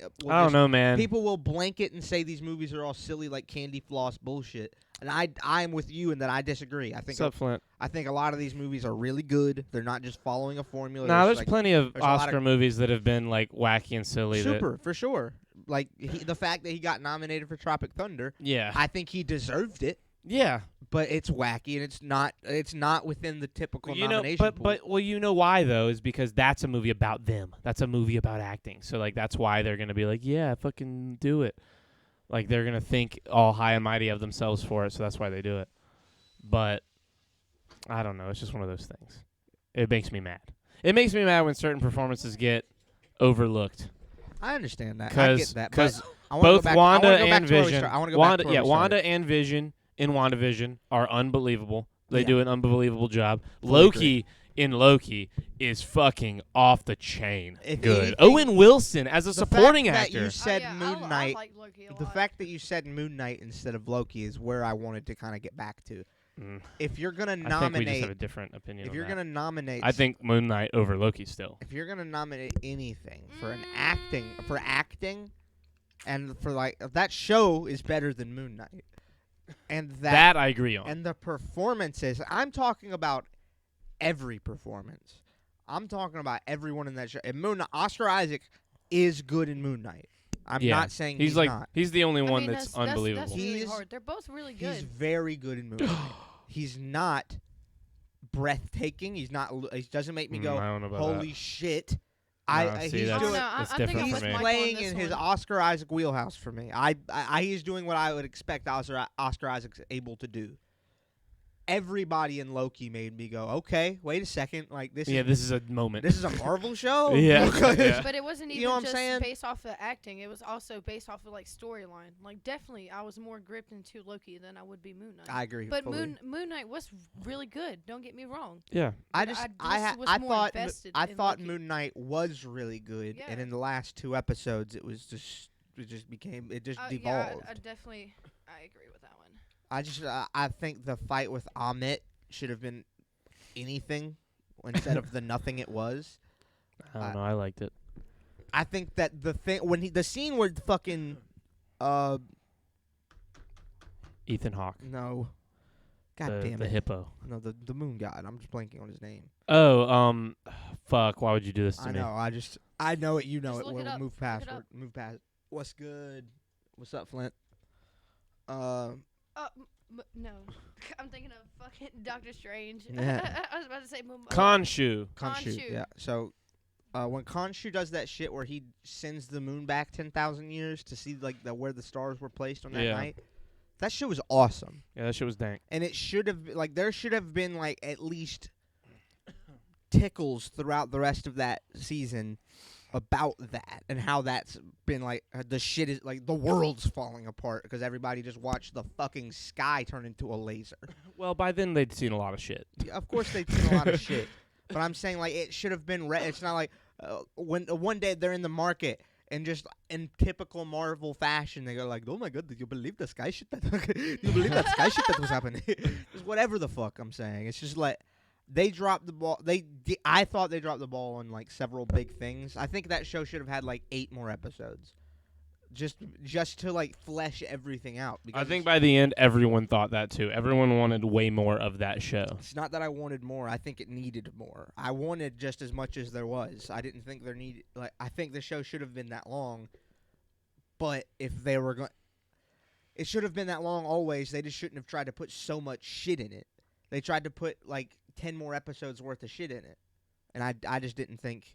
don't know, man. People will blanket and say these movies are all silly, like candy floss bullshit. And I'm with you in that I disagree. I think Flint? I think a lot of these movies are really good. They're not just following a formula. Nah, there's plenty of Oscar movies that have been like wacky and silly. For sure. Like the fact that he got nominated for Tropic Thunder. Yeah, I think he deserved it. Yeah, but it's wacky and it's not within the typical nomination pool. But you know why though is because that's a movie about them. That's a movie about acting. So like that's why they're gonna be like, yeah, fucking do it. Like they're gonna think all high and mighty of themselves for it. So that's why they do it. But I don't know. It's just one of those things. It makes me mad. It makes me mad when certain performances get overlooked. I understand that. I get that. Because both Wanda and Vision, Wanda and Vision in WandaVision are unbelievable. They do an unbelievable job. Loki is fucking off the chain good. Owen Wilson as a supporting actor. That you said Moon Knight. I like Loki a the lot. fact that you said Moon Knight instead of Loki is where I wanted to kind of get back to. If you're gonna nominate, I think we just have a different opinion. If you're gonna nominate, I think Moon Knight over Loki still. If you're gonna nominate anything for acting, and for like that show is better than Moon Knight. And that I agree on. And the performances, I'm talking about every performance. I'm talking about everyone in that show. And Oscar Isaac is good in Moon Knight. I'm not saying he's not. He's the only one that's unbelievable. That's really hard. They're both really good. He's very good in Moon Knight. He's not breathtaking. He doesn't make me go, holy shit. He's playing in his Oscar Isaac wheelhouse for me. He's doing what I would expect Oscar Isaac's able to do. Everybody in Loki made me go, okay, wait a second, like this. Yeah, this is a moment. This is a Marvel show. Yeah. But it wasn't even just based off of acting. It was also based off of like storyline. Like definitely, I was more gripped into Loki than I would be Moon Knight. I agree. But fully. Moon Knight was really good. Don't get me wrong. Yeah. I thought Moon Knight was really good, and in the last 2 episodes, it just devolved. Yeah, I definitely, I agree with that one. I think the fight with Amit should have been anything instead of the nothing it was. I don't know. I liked it. I think that the scene where fucking Ethan Hawke. No. God damn it. The hippo. No, the moon god. I'm just blanking on his name. Oh, fuck. Why would you do this to me? I know it. You know just it. We'll move past it. Move past. What's good? What's up, Flint? No. I'm thinking of fucking Doctor Strange. Yeah. I was about to say Khonshu. Yeah. So, when Khonshu does that shit where he sends the moon back 10,000 years to see like where the stars were placed on that night, that shit was awesome. Yeah, that shit was dank. And it should have there should have been like at least tickles throughout the rest of that season about that and how that's been like the shit is like the world's falling apart because everybody just watched the fucking sky turn into a laser. Well, by then they'd seen a lot of shit. Yeah, of course they'd seen a lot of shit, but I'm saying like it should have been. It's not like when one day they're in the market and just in typical Marvel fashion, they go like, "Oh my god, did you believe the sky shit that? You believe that sky shit that was happening?" Just whatever the fuck I'm saying. It's just like they dropped the ball. I thought they dropped the ball on like several big things. I think that show should have had like 8 more episodes, just to like flesh everything out. I think by the end, everyone thought that too. Everyone wanted way more of that show. It's not that I wanted more. I think it needed more. I wanted just as much as there was. I didn't think there needed. Like, I think the show should have been that long. But if they were going, it should have been that long always. They just shouldn't have tried to put so much shit in it. They tried to put like 10 more episodes worth of shit in it, and I just didn't think.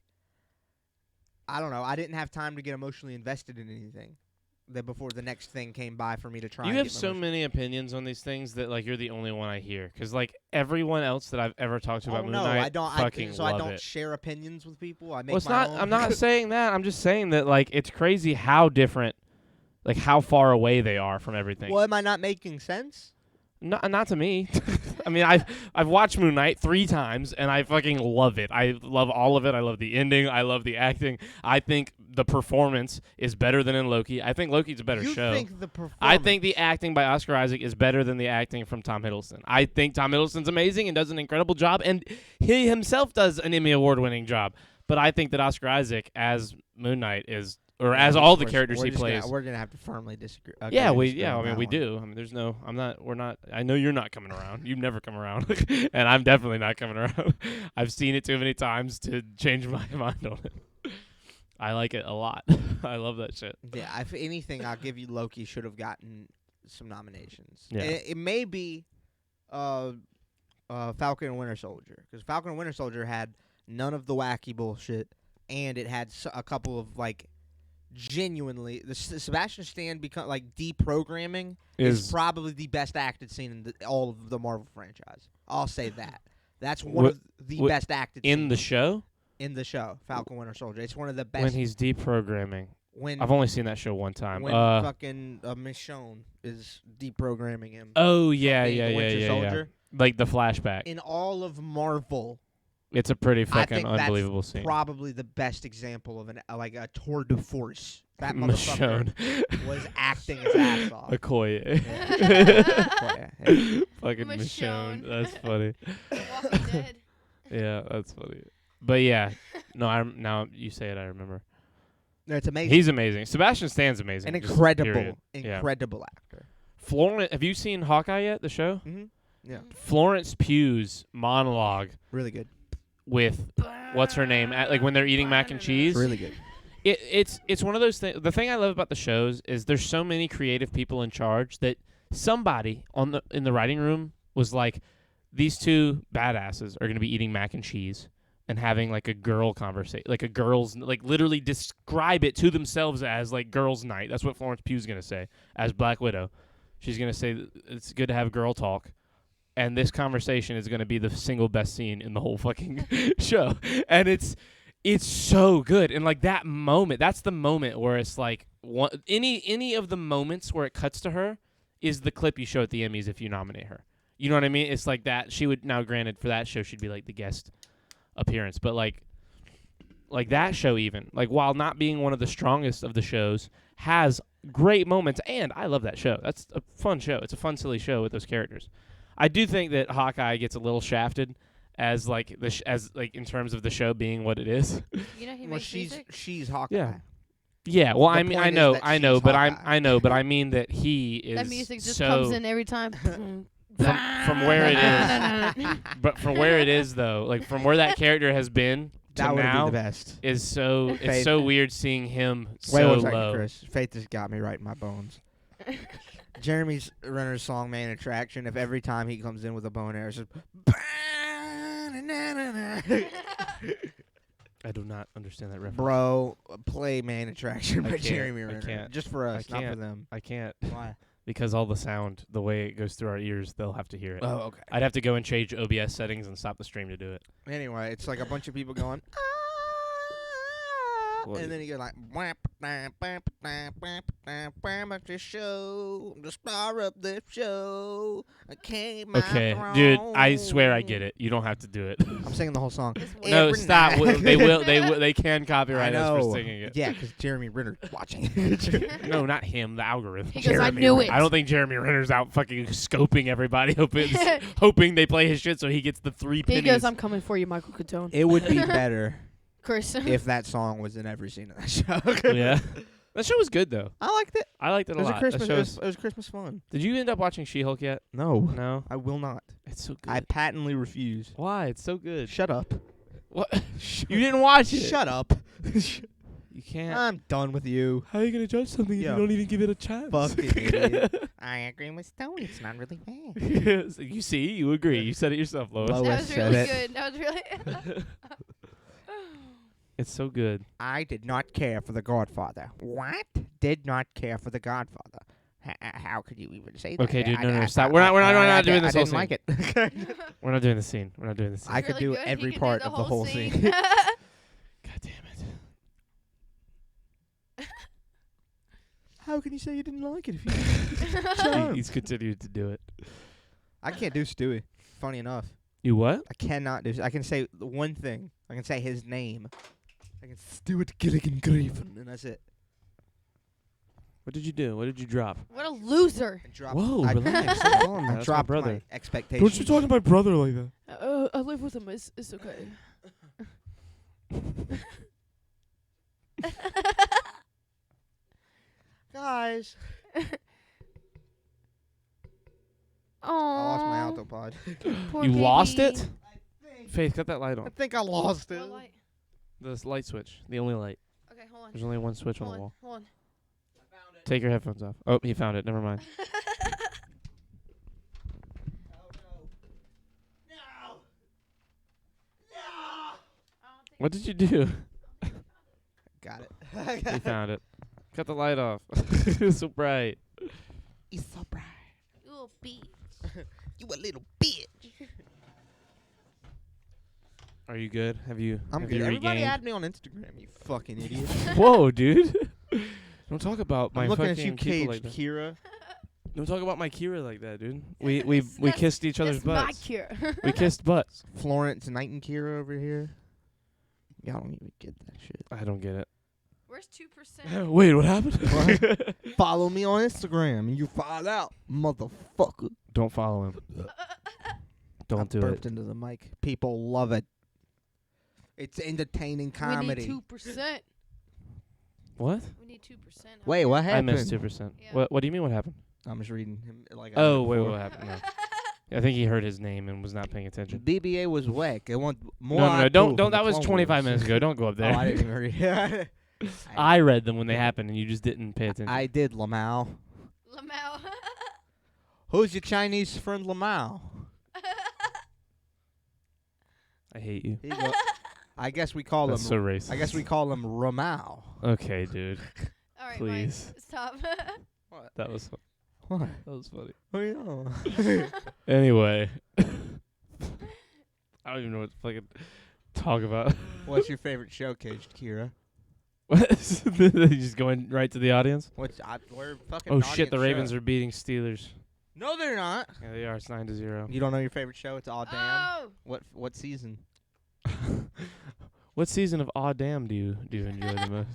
I don't know. I didn't have time to get emotionally invested in anything. That before the next thing came by for me to try. You have so many opinions on these things that like you're the only one I hear. Because like everyone else that I've ever talked to about Moon Knight, I don't. fucking So love I don't it. share opinions with people. I make Well, it's my not. own. I'm not saying that. I'm just saying that like it's crazy how different, like how far away they are from everything. Well, am I not making sense? Not to me. I mean, I've watched Moon Knight 3 times, and I fucking love it. I love all of it. I love the ending. I love the acting. I think the performance is better than in Loki. I think Loki's a better show. Think the performance? I think the acting by Oscar Isaac is better than the acting from Tom Hiddleston. I think Tom Hiddleston's amazing and does an incredible job, and he himself does an Emmy Award-winning job. But I think that Oscar Isaac as Moon Knight is... Or as all the characters he plays. We're gonna have to firmly disagree. I mean, we do. I mean, there's no. I'm not. We're not. I know you're not coming around. You've never come around, and I'm definitely not coming around. I've seen it too many times to change my mind on it. I like it a lot. I love that shit. Yeah. If anything, I'll give you Loki should have gotten some nominations. Yeah. It may be, Falcon and Winter Soldier, because Falcon and Winter Soldier had none of the wacky bullshit, and it had a couple of like. Genuinely, the Sebastian Stan deprogramming is probably the best acted scene in all of the Marvel franchise. I'll say that. That's one of the best acted in scenes the show. In the show, Falcon Winter Soldier, it's one of the best. When he's deprogramming, I've only seen that show one time. When fucking Michonne is deprogramming him. Oh yeah. Like the flashback in all of Marvel. It's a pretty fucking unbelievable scene. Probably the best example of a tour de force. That Michonne motherfucker was acting his ass off. Okoye. Yeah. Fucking Michonne. That's funny. Walking Dead. Yeah, that's funny. But yeah, no, now you say it, I remember. No, it's amazing. He's amazing. Sebastian Stan's amazing. An incredible actor. Florence, have you seen Hawkeye yet? The show? Mm-hmm. Yeah. Florence Pugh's monologue. Really good. With what's her name? Like when they're eating mac and cheese. Really good. It's one of those things. The thing I love about the shows is there's so many creative people in charge that somebody in the writing room was like, these 2 badasses are going to be eating mac and cheese and having like a girl conversation, like a girls, like literally describe it to themselves as like girls' night. That's what Florence Pugh's going to say as Black Widow. She's going to say it's good to have girl talk. And this conversation is going to be the single best scene in the whole fucking show. And it's so good. And like that moment, that's the moment where it's like any of the moments where it cuts to her is the clip you show at the Emmys if you nominate her. You know what I mean? It's like that. She would, now granted for that show, she'd be like the guest appearance. But like that show even, like while not being one of the strongest of the shows, has great moments. And I love that show. That's a fun show. It's a fun, silly show with those characters. I do think that Hawkeye gets a little shafted as like in terms of the show being what it is. You know he makes music? She's Hawkeye. Yeah. Yeah, well, I mean, I know, but I mean that he is. That music just so comes in every time. from where it is. But from where it is though, like from where that character has been to that would now, be the best. Is so it's so weird seeing him Wait so 1 second, low. Chris. Faith has got me right in my bones. Jeremy's Renner's song Main Attraction, if every time he comes in with a bow and arrow, it's just I do not understand that reference. bro, play Main Attraction by can't. Jeremy I Renner. can't. Just for us, I not for can't. them. I can't Why? because all the sound, the way it goes through our ears, they'll have to hear it. Oh, okay. I'd have to go and change OBS settings and stop the stream to do it. Anyway, it's like a bunch of people going, Well, and then he goes like, at the show, the star of the show. I came okay, dude, I swear I get it. You don't have to do it. I'm singing the whole song. It's one- No, Every stop. night. They will. They can I copyright us know. for singing it. Yeah, because Jeremy Renner's watching. No, not him. The algorithm. He goes, I knew it. I don't think Jeremy Renner's out fucking scoping everybody, hoping they play his shit so he gets the 3 He pennies. goes, I'm coming for you, Michael Catone. It would be better Chris. if that song was in every scene of that show. Yeah, that show was good though. I liked it. I liked it It a was lot. a Christmas. That It show's- was Christmas fun. Did you end up watching She-Hulk yet? No, No. I will not. It's so good. I patently refuse. Why? It's so good. Shut up. What? You didn't watch it. Shut up. You can't. I'm done with you. How are you gonna judge something Yeah. if you don't even give it a chance? Fucking idiot. I agree with Stone. It's not really bad. So you see, you agree. You said it yourself, Lois. Lois. That was said really it. good. That was really. It's so good. I did not care for The Godfather. What? Did not care for The Godfather. How could you even say that? Okay, dude, no, stop. We're not doing this I whole didn't like it. We're not doing the scene. We're not doing the scene. I could Really do good. every He could do part of the whole scene. God damn it. How can you say you didn't like it if you He's continued to do it. I can't do Stewie. Funny enough. You what? I cannot do. I can say the one thing. I can say his name. I can Stuart Gilligan Graven, and that's it. What did you do? What did you drop? What a loser. I dropped, Whoa, I, relax. I That's my dropped brother. my expectations. to my brother like that? I live with him. It's okay. Guys, Oh. I lost my autopod. Poor You lost baby. it? Faith, cut that light I on. think I lost it. What light? The light switch. The only light. Okay, hold on. There's only one switch on the Hold on. wall. Hold on. Take your headphones off. Oh, he found it. Never mind. What did you do? Got it. He found it. Cut the light off. It's so bright. He's so bright. You little bitch. You a little bitch. Are you good? Have you? I'm have good. You Everybody regained? add me on Instagram, you fucking idiot. Whoa, dude! Don't talk about my I'm looking fucking at you, people caged like that. Kira. Don't talk about my Kira like that, dude. We kissed each other's That's my butts. cure. We kissed butts. Florence Knight and Kira over here. Y'all don't even get that shit. I don't get it. Where's 2%? Wait, what happened? Follow me on Instagram and you find out, motherfucker. Don't follow him. Don't do burped it. into the mic. People love it. It's entertaining comedy. We need 2%. What? We need 2%. Wait, what I happened? missed 2%. Yeah. What do you mean? What happened? I'm just reading him like. I Oh, did wait, before. what happened? No. I think he heard his name and was not paying attention. BBA was whack. I want more. No, I don't. pull from That the was Clone 25 Wars. minutes ago. Don't go up Oh, there. I didn't even read it. I read them when they happened, and you just didn't pay attention. I did, Lamau. Lamau. Who's your Chinese friend, Lamau? I hate you. Here you go. I guess we call him. That's so racist. I guess we call him Ramau. Okay, dude. All right, Please. Mike, stop. That was What? that was funny. Oh yeah. Anyway, I don't even know what to fucking talk about. What's your favorite show, Caged Kira? What? Just going right to the audience. We're fucking. Oh shit! The Ravens are beating Steelers. No, they're not. Yeah, they are. It's 9-0. You don't know your favorite show? It's Aw Damn. Oh. What season? What season of Aw Damn do you enjoy the most?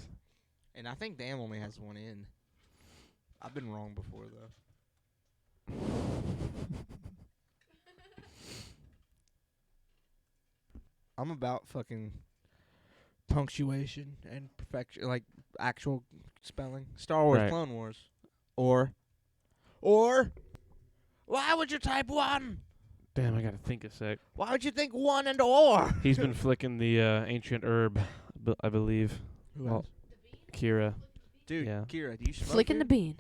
And I think Damn only has one in. I've been wrong before though. I'm about fucking punctuation and perfection, like actual spelling. Star Wars, Right. Clone Wars, or why would you type one? Damn, I gotta think a sec. Why would you think one and or? He's been flicking the ancient herb, I believe. Well, Kira. Dude, yeah. Kira, do you smoke? Flicking the dude? bean.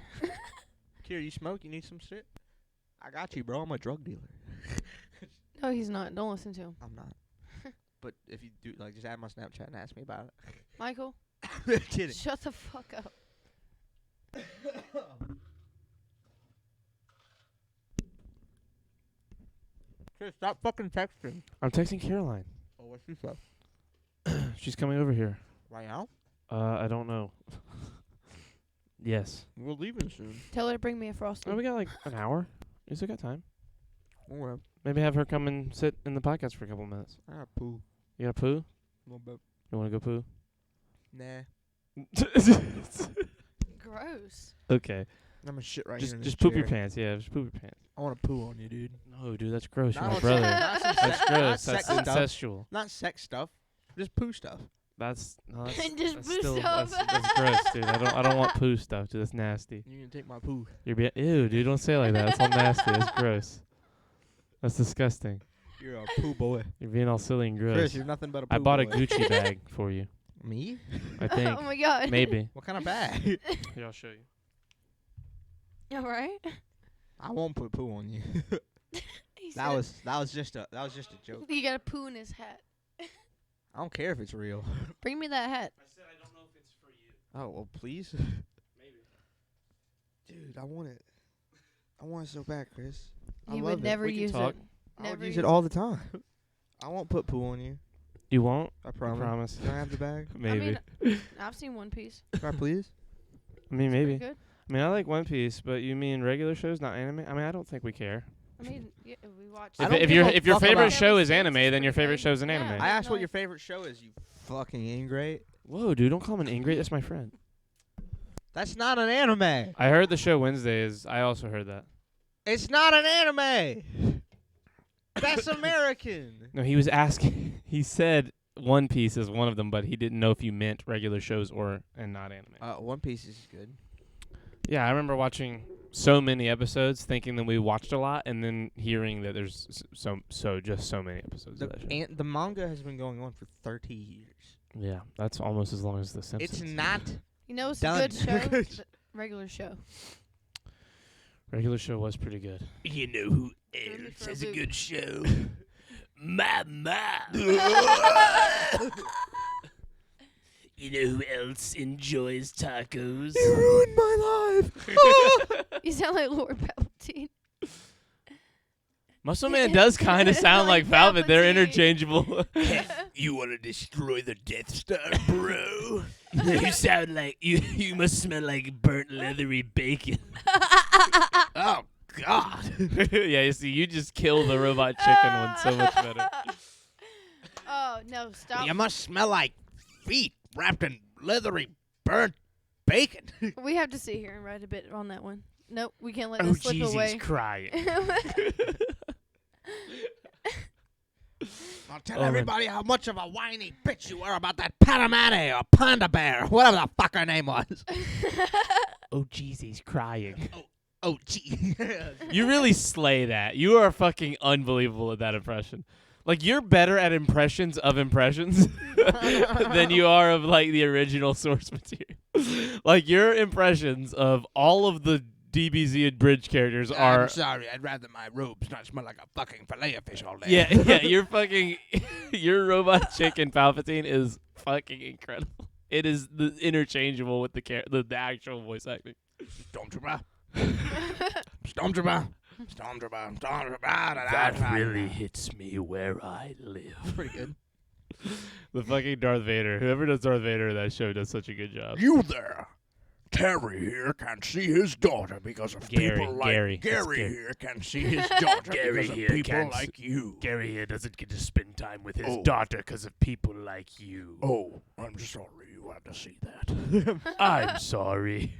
Kira, you smoke? You need some shit? I got you, bro. I'm a drug dealer. No, he's not. Don't listen to him. I'm not. But if you do, like, just add my Snapchat and ask me about it. Michael, I'm kidding. shut the fuck up. Chris, stop fucking texting. I'm texting Caroline. Oh, what's she say? She's coming over here. Right now? I don't know. Yes. We're leaving soon. Tell her to bring me a frosty. Oh, we got like an hour. We still got time. Okay. Maybe have her come and sit in the podcast for a couple minutes. I got poo. You got to poo? A little bit. You want to go poo? Nah. Gross. Okay. I'm gonna shit right here. in Just this poop your chair. pants. Yeah, just poop your pants. I want to poo on you, dude. No, dude, that's gross. You're Not my on brother. sex- not some That's sex- gross. not That's sex stuff. incestual. Not sex stuff. Just poo stuff. That's Just that's poo still stuff. that's gross, dude. I don't want poo stuff, dude. That's nasty. You can take my poo. Ew, dude. Don't say it like that. That's all nasty. That's gross. That's disgusting. You're a poo boy. You're being all silly and gross. Chris, you're nothing but a poo I bought boy. a Gucci bag for you. Me? I think Oh my god. maybe. What kind of bag? Here, I'll show you. All right. I won't put poo on you. He that said was just a joke. he got a poo in his hat. I don't care if it's real. Bring me that hat. I said I don't know if it's for you. Oh well, please. Maybe. Dude, I want it. I want it so bad, Chris. I He love would it. never We can use talk. it. I would Never use use it all the time. I won't put poo on you. You won't? I promise. I promise. Can I have the bag? Maybe. I've seen One Piece. Can I please? Maybe. Pretty good. I mean, I like One Piece, but you mean regular shows, not anime? I mean, I don't think we care. I mean, yeah, we watched. I If, don't if give your a if your fuck favorite about- show is It's anime, then your pretty favorite good. show is an Yeah. anime. I asked what no. your favorite show is, you fucking ingrate. Whoa, dude, don't call him an ingrate. That's my friend. That's not an anime. I heard the show Wednesday is. I also heard that. It's not an anime. That's American. No, he was asking. He said One Piece is one of them, but he didn't know if you meant regular shows and not anime. One Piece is good. Yeah, I remember watching so many episodes, thinking that we watched a lot, and then hearing that there's so many episodes of that show. The manga has been going on for 30 years. Yeah, that's almost as long as The Simpsons. It's not. You know, it's Done. a good show. The regular show. Regular show was pretty good. You know who Threw me else for a has a loop. good show? My mom. You know who else enjoys tacos? You ruined my life. You sound like Lord Palpatine. Muscle Man does kind of sound like Falcon. They're Palpatine. interchangeable. You want to destroy the Death Star, bro? You sound like you must smell like burnt leathery bacon. Oh God. Yeah, you see, you just kill the robot chicken one so much better. Oh no! Stop. You must smell like feet wrapped in leathery burnt bacon. We have to sit here and write a bit on that one. Nope, we can't let Oh, this slip Jesus away. crying. I'll tell Oh, man. everybody how much of a whiny bitch you are about that Panamane or Panda Bear, whatever the fuck her name was. Oh, jeez, he's crying. Oh, gee. You really slay that. You are fucking unbelievable at that impression. Like, you're better at impressions of impressions than you are of, like, the original source material. Like, your impressions of all of the DBZ and Bridge characters are... I'm sorry, I'd rather my robes not smell like a fucking fillet of fish all day. Yeah, you're fucking... Your robot chicken Palpatine is fucking incredible. It is interchangeable with the actual voice acting. Stormtrooper. Stormtrooper. Stormtrooper. Stormtrooper. That really hits me where I live. pretty good. The fucking Darth Vader. Whoever does Darth Vader in that show does such a good job. You there. Terry here can see his daughter because of Gary, people like Gary. It's Gary Gary. here can see his daughter Gary because of here people can't like you. Gary here doesn't get to spend time with his Oh. daughter because of people like you. Oh, I'm sorry you had to see that. I'm sorry.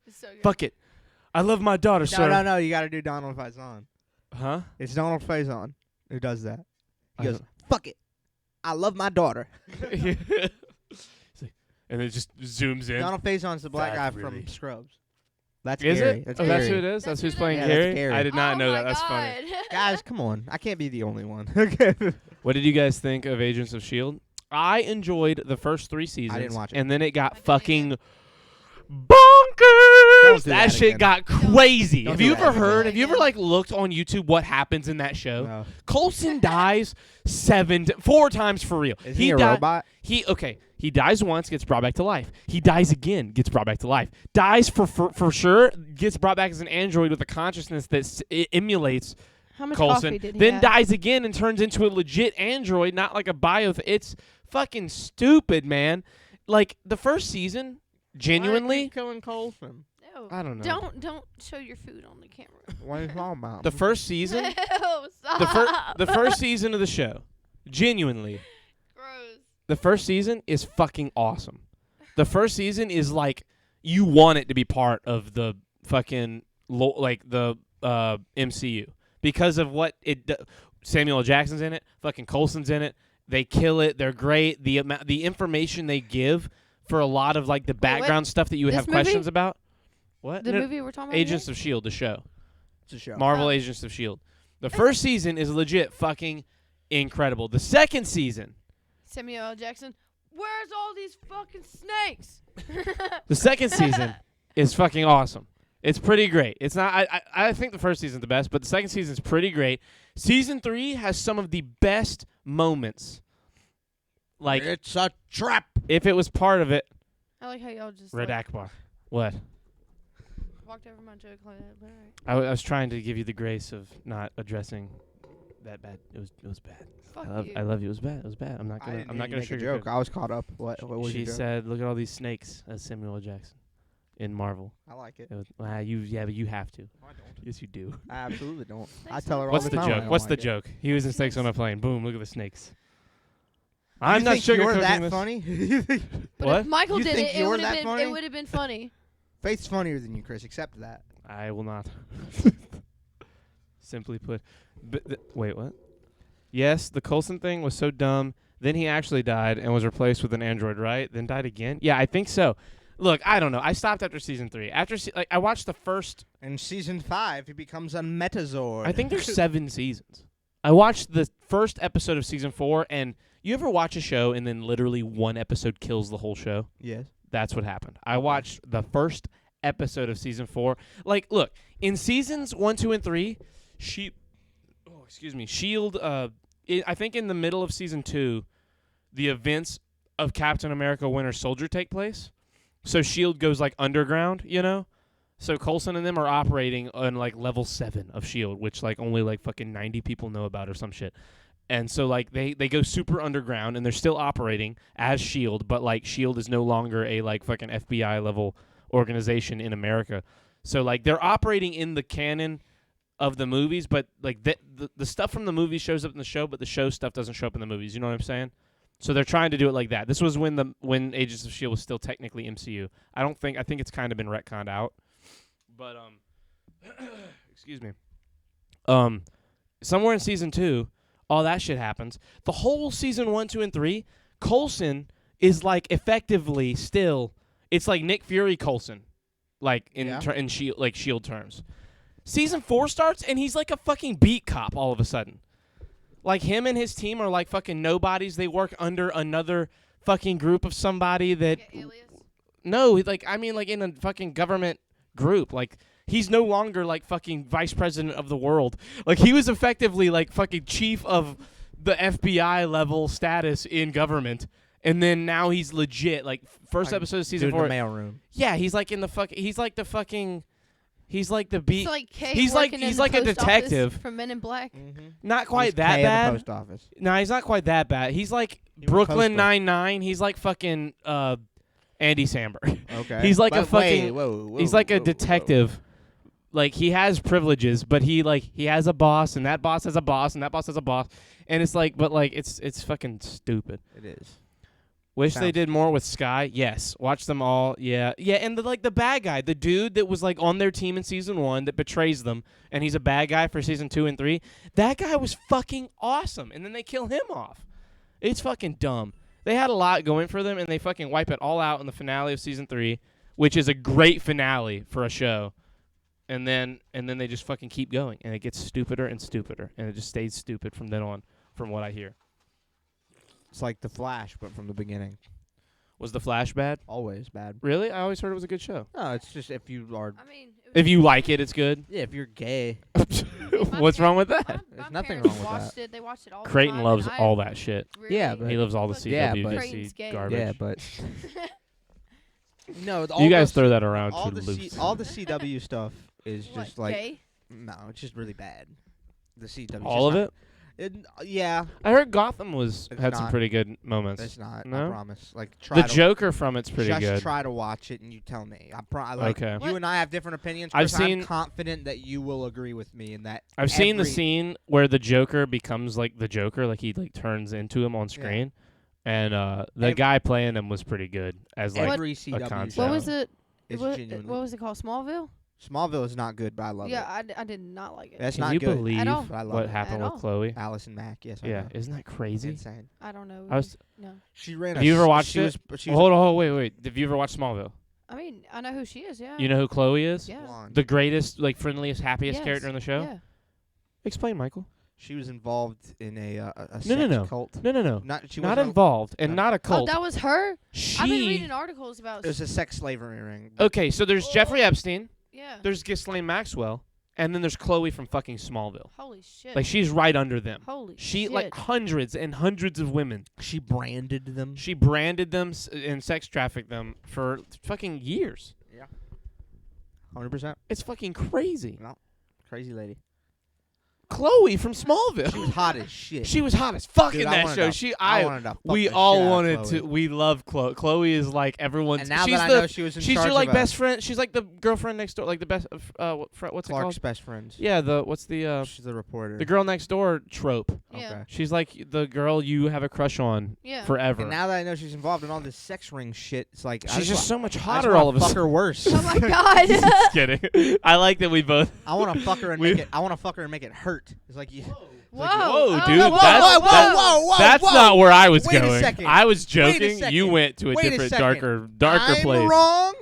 It's so good. Fuck it. I love my daughter, sir. No, you gotta do Donald Faison. Huh? It's Donald Faison who does that. He I goes, don't- fuck it. I love my daughter. It's like- and it just zooms in. Donald Faison's the black guy That from really- Scrubs. That's Is Gary. it? That's Oh, that's who Gary. it is? That's That's who's who playing it is. Yeah, that's Gary? Gary. I did not Oh know my that. That's funny. God. Guys, come on. I can't be the only one. Okay. What did you guys think of Agents of S.H.I.E.L.D.? I enjoyed the first 3 seasons. watch it. And then it got I didn't fucking either. bonkers. Don't do That that shit again. got crazy. Don't Have do you that ever again. heard? Have you ever Again. like looked on YouTube what happens in that show? No. Coulson dies 4 times for real. Is he a di- robot? He dies once, gets brought back to life. He dies again, gets brought back to life. Dies for sure, gets brought back as an android with a consciousness that emulates How much Coulson, coffee did he then have? dies again and turns into a legit android, not like a bio. It's fucking stupid, man. Like the first season, genuinely, killing Coulson. No. I don't know. Don't show your food on the camera. What are you talking about? The first season, Ew, stop. the first season of the show, genuinely, Gross. the first season is fucking awesome. The first season is like you want it to be part of the fucking the MCU because of what Samuel L. Jackson's in it, fucking Coulson's in it. They kill it. They're great. The information they give for a lot of like the background stuff that you would This have movie? questions about. What? The No, movie we're talking about. Agents of S.H.I.E.L.D., the show. It's a show. Marvel Oh. Agents of S.H.I.E.L.D. The first season is legit fucking incredible. The second season, Samuel L. Jackson. Where's all these fucking snakes? the second season is fucking awesome. It's pretty great. It's not. I think the first season's the best, but the second season's pretty great. Season 3 has some of the best moments. Like It's a trap. if it was part of it. I like how y'all just Red like, Akbar. What? walked over my joke like that. But all right. I was trying to give you the grace of not addressing that bad. It was bad. Fuck you. I love you. It was bad. It was bad. I'm not gonna. I'm not gonna make a sugarcoat joke. it. I was caught up. What was She your joke? said, "Look at all these snakes," as Samuel L. Jackson in Marvel. I like it. It was, but you have to. I don't. Yes, you do. I absolutely don't. I Snakes tell her all What's the the time I joke? don't What's the like it. joke? He was in Snakes on a Plane. Boom! Look at the snakes. I'm You not think you're sugarcoating that this. funny? But What? if Michael You did think it, it you're would have that been funny? it would have been funny. Faith's funnier than you, Chris. Accept that. I will not. Simply put. Wait, what? Yes, the Coulson thing was so dumb. Then he actually died and was replaced with an android, right? Then died again? Yeah, I think so. Look, I don't know. I stopped after season 3. I watched the first. In season 5, he becomes a Metazord. I think there's 7 seasons. I watched the first episode of season 4, and you ever watch a show and then literally one episode kills the whole show? Yes. That's what happened. I watched the first episode of season 4. Like, look, in seasons 1, 2, and 3, Shield. I think in the middle of season 2, the events of Captain America: Winter Soldier take place. So Shield goes like underground, you know. So Coulson and them are operating on like level 7 of Shield, which like only like fucking 90 people know about or some shit. And so like they go super underground and they're still operating as Shield, but like Shield is no longer a like fucking FBI level organization in America. So like they're operating in the canon of the movies, but like the stuff from the movies shows up in the show, but the show stuff doesn't show up in the movies. You know what I'm saying? So they're trying to do it like that. This was when Agents of S.H.I.E.L.D. was still technically MCU. I think it's kind of been retconned out. But excuse me. Somewhere in season 2, all that shit happens. The whole season 1, 2, and 3, Coulson is like effectively still. It's like Nick Fury Coulson, like in Shield terms. Season 4 starts and he's like a fucking beat cop all of a sudden. Like him and his team are like fucking nobodies. They work under another fucking group of somebody that. Like an alias? No, like I mean, like in a fucking government group. Like he's no longer like fucking vice president of the world. Like he was effectively like fucking chief of the FBI level status in government, and then now he's legit. Like first episode of season 4. In the mailroom. Yeah, he's like in the fuck. He's like the fucking. He's like the beat. It's like Kay he's like working in he's the like a post office detective. from Men in Black. Mm-hmm. Not quite that In the bad. post office. No, he's not quite that bad. He's like He was Brooklyn postal. 99. He's like fucking Andy Samberg. Okay. He's like a But fucking. whoa, He's like a whoa. detective. Like he has privileges, but he has a boss, and that boss has a boss, and that boss has a boss, and it's like, but like it's fucking stupid. It is. Wish they Sounds- did more with Sky. Yes, watch them all. Yeah, and the bad guy, the dude that was like on their team in season 1 that betrays them, and he's a bad guy for season 2 and 3. That guy was fucking awesome, and then they kill him off. It's fucking dumb. They had a lot going for them, and they fucking wipe it all out in the finale of season 3, which is a great finale for a show. And then they just fucking keep going, and it gets stupider and stupider, and it just stays stupid from then on, from what I hear. It's like The Flash, but from the beginning. Was The Flash bad? Always bad. Really? I always heard it was a good show. No, it's just if you are. I mean, it was If you like it, it's good. Yeah, if you're gay. What's wrong with that? My nothing parents wrong with watched that. it. They watched it all the Creighton time, loves and I all that shit. really- Yeah, but- He loves all the But- Yeah, CW but- Creighton's gay. garbage. Yeah, but no. You guys throw that around all too the loose. all the CW stuff is What, just like gay? no, it's just really bad. The CW. All of it? Yeah. I heard Gotham It's had some not. pretty good moments. It's not. No? I promise. Like try The to Joker from it's pretty just good. try to watch it and you tell me. Like, Okay. You and I have different opinions. I've Chris, I'm seen- confident that you will agree with me in that. I've seen the every- scene where the Joker becomes like the Joker, like he like turns into him on screen, and the Every- guy playing him was pretty good as like Every CW concept. show What was it? is What genuinely. was it called? Smallville? Smallville is not good, but I love Yeah, it. I did not like it. That's Can not you good. believe At all. But I love what it. happened At with all. Chloe? Allison Mack, yes. I Yeah, know. isn't that crazy? Insane. I don't know. I was. No. She ran. Have you ever watched she it? Was, she was Hold on, wait. Have you ever watched Smallville? I mean, I know who she is. Yeah. You know who Chloe is? Yeah. blonde. The greatest, like friendliest, happiest Yes. character in the show. Yeah. Explain, Michael. She was involved in a No. cult. No. Not she Not wasn't involved and Oh. not a Oh, cult. that was her. I've been She. reading articles about. It was a sex slavery ring. Okay, so there's Jeffrey Epstein. Yeah. There's Ghislaine Maxwell, and then there's Chloe from fucking Smallville. Holy shit. Like she's right under them. Holy She shit. like hundreds and hundreds of women. She branded them. She branded them and sex trafficked them for fucking years. 100%. It's fucking crazy. Crazy lady. Chloe from She Smallville. was hot as shit. She was hot as fuck Dude, in I that wanted show. to- I wanted to fuck We the all shit out of wanted Chloe. to. We love Chloe. Chloe is like everyone's. And now she's that I the. know she was in She's charge your like of best friend. She's like the girlfriend next door. Like the best. What's it Clark's called? best friends. Yeah. What's the She's the reporter. the girl next door trope. Yeah. Okay. She's like the girl you have a crush on Yeah. forever. And now that I know she's involved in all this sex ring shit, it's like She's just so much I just hotter wanna all of a fuck sudden. her worse. Oh my god. Just kidding. I like that we both. I want to fuck her and We- make it. I want to fuck her and make it hurt. It's like you. Whoa. Whoa, Oh, dude, whoa, that's- whoa, whoa, whoa, That's whoa. not where I was Wait a going. second. I was Wait a joking. second. You went to a Wait a different, second. darker I'm place. wrong.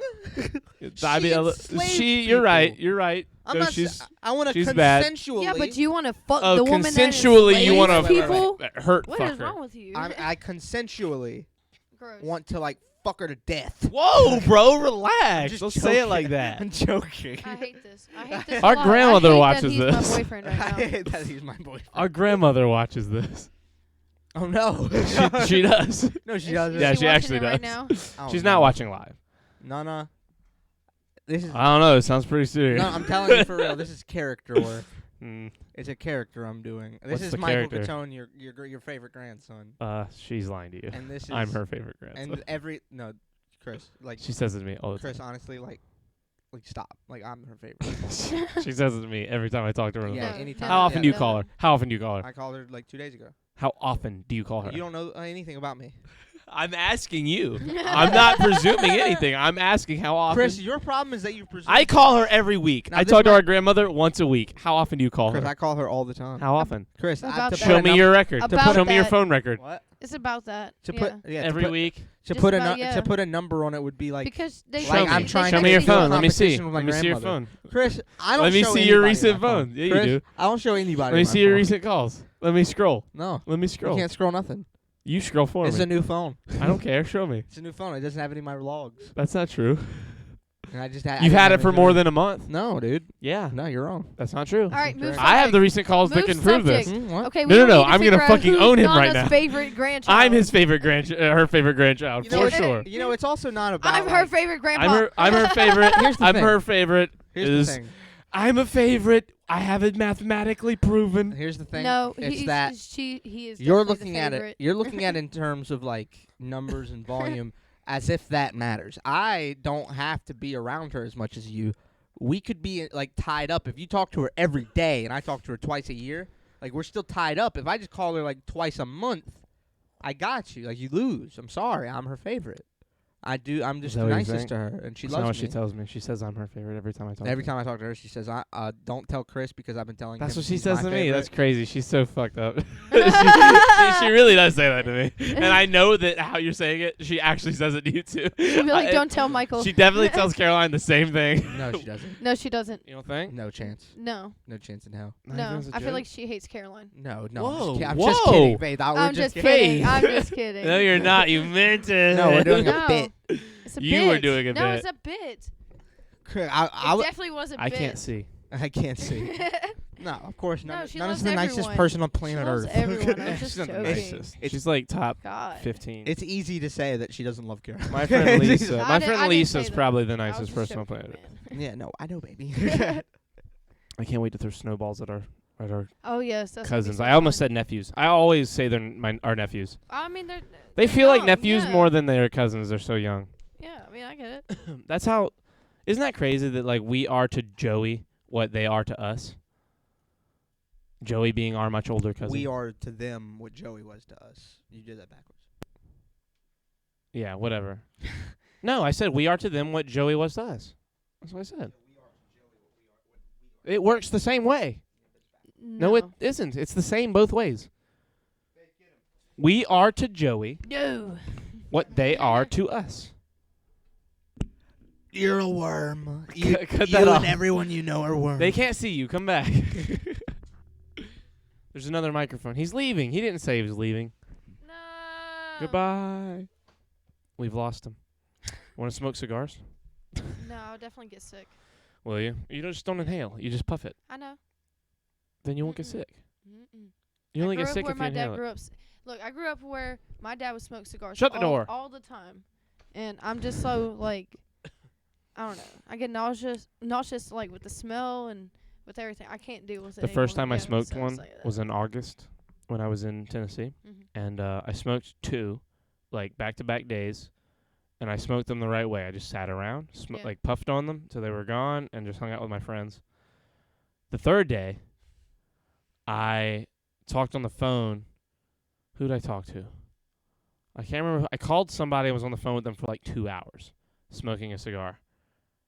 I mean, enslaved you're right. people. You're right. I'm No, not. she's I want to she's bad. consensually. Yeah, but do you want to fuck oh, the woman that consensually you want want to to people? hurt What fuck is her. wrong with you? I consensually Gross. want to like fuck her to death. Whoa, bro, relax. Just Don't say it joking. like that. I'm joking. I hate this. I hate this. Our a lot. grandmother I hate watches that he's this. my boyfriend right I now. hate that he's my boyfriend. Our grandmother watches this. Oh no. She does. No, she Is doesn't. Yeah, she watching actually it right does. now? Oh, She's no. not watching live. No. This is. I don't know. It sounds pretty serious. No, I'm telling you for real. This is character work. Mm, It's a character I'm doing. This What's is the Michael character? Catone, your favorite grandson, she's lying to you. and this is. I'm her favorite grandson. And every no, Chris, like She says it to me all the Chris, time. honestly, like stop. Like I'm her favorite. She says it to me every time I talk to her on the Yeah, phone. anytime. How often do you Yeah. call her? How often do you call her? I called her like 2 days ago. How often do you call her? You don't know anything about me, I'm asking you. I'm not presuming anything. I'm asking how often. Chris. Your problem is that you presume. I call her every week. Now I this talk to might- our grandmother once a week. How often do you call Chris, her? I call her all the time. How often? Chris, About to that. put Show a me num- your record. About Show me your that. phone record. What? It's about that. To yeah. put yeah, Every to put, week. to Just put a about, yeah. to put a number on it would be like Because they Show Like, me. I'm trying Show to me your do a phone. Let me see. competition with my Let me see your grandmother. phone. Chris. I don't Let me show see your anybody recent my phone. Yeah, you Chris, do. I don't show anybody. Let me my see your phone. recent calls. Let me scroll. No, Let me you scroll. can't scroll nothing. You scroll for It's me. a new phone. I don't care. Show me. It's a new phone. It doesn't have any of my logs. That's not true. And I just I You've didn't had have it for any more of than a month. No, dude. Yeah. No, you're wrong. That's not true. All right, move Correct. I have the subject. recent calls that Move can prove this. subject. What? Okay, No, we no, don't no, need to I'm gonna figure out fucking who's own him Donna's right now. favorite grandchild. I'm his favorite her favorite grandchild You for know what? sure. You know, it's also not about. I'm her like- favorite grandpa. I'm her favorite. Here's the I'm thing. her favorite. Here's is the thing. I'm a favorite. I have it mathematically proven. Here's the thing. No, it's that he is. you're definitely looking the at favorite. it. You're looking at it in terms of like numbers and volume, as if that matters. I don't have to be around her as much as you. We could be like tied up if you talk to her every day, and I talk to her twice a year. Like we're still tied up. If I just call her like twice a month, I got you. Like you lose. I'm sorry. I'm her favorite. I do. I'm just that the what you nicest think? to her, and she That's not what loves she me. tells me. She says I'm her favorite every time I talk. Every to her. time I talk to her, she says, "Don't tell Chris because I've been telling That's him." what she he's says my to me. favorite." That's crazy. She's so fucked up. she really does say that to me, and I know that how you're saying it. She actually says it to you too. She'll be like, I- "Don't tell Michael." She definitely tells Caroline the same thing. No, she doesn't. No, she doesn't. You don't think? No chance. No, No chance in hell. Not even no. as a I feel joke? like she hates Caroline. No, no. Whoa, I'm just whoa. kidding, Faith. We're I'm just kidding. kidding. Faith. I'm just kidding. No, you're not. You meant it. No, we're doing No. a bit. It's a You bit. were doing a no, bit. it's a bit. I It definitely was a bit. I can't see. I can't see. No, of course No, not. she None loves is the nicest everyone. person on She planet loves Earth. everyone. I'm She's just not the joking. nicest. It's- She's like top God. 15. It's easy to say that she doesn't love Caroline. My friend Lisa. I My didn't- friend I didn't Lisa's say that. probably the I was nicest just person on joking, planet Earth. man. Yeah, no, I know, baby. I can't wait to throw snowballs at our Right, our Oh yes, that's cousins. Gonna be I so almost fun. said nephews. I always say they're our nephews. I mean, They they're feel like young, nephews yeah. more than their cousins. They're so young. Yeah, I mean, I get it. That's how. Isn't that crazy that like we are to Joey what they are to us? Joey being our much older cousin. We are to them what Joey was to us. You did that backwards. Yeah, whatever. No, I said we are to them what Joey was to us. That's what I said. It works the same way. No, it isn't. It's the same both ways. We are to Joey No. what they are to us. You're a worm. Cut that off. And everyone you know are worms. They can't see you. Come back. There's another microphone. He's leaving. He didn't say he was leaving. No. Goodbye. We've lost him. Want to smoke cigars? No, I'll definitely get sick. Will you? You just don't inhale. You just puff it. I know. Then you won't get Mm-mm. sick. Mm-mm. You only I grew get up sick where if you my inhale dad it. grew up. Look, I grew up where my dad would smoke cigars. Shut the door. all the time, and I'm just so like, I don't know. I get nauseous like with the smell and with everything. I can't deal with it. The first anymore. time I Yeah, smoked so one it's like that. was in August when I was in Tennessee. Mhm. And I smoked 2, like back-to-back days, and I smoked them the right way. I just sat around, Yeah. like puffed on them till they were gone, and just hung out with my friends. The third day, I talked on the phone. Who did I talk to? I can't remember. I called somebody and was on the phone with them for like 2 hours, smoking a cigar.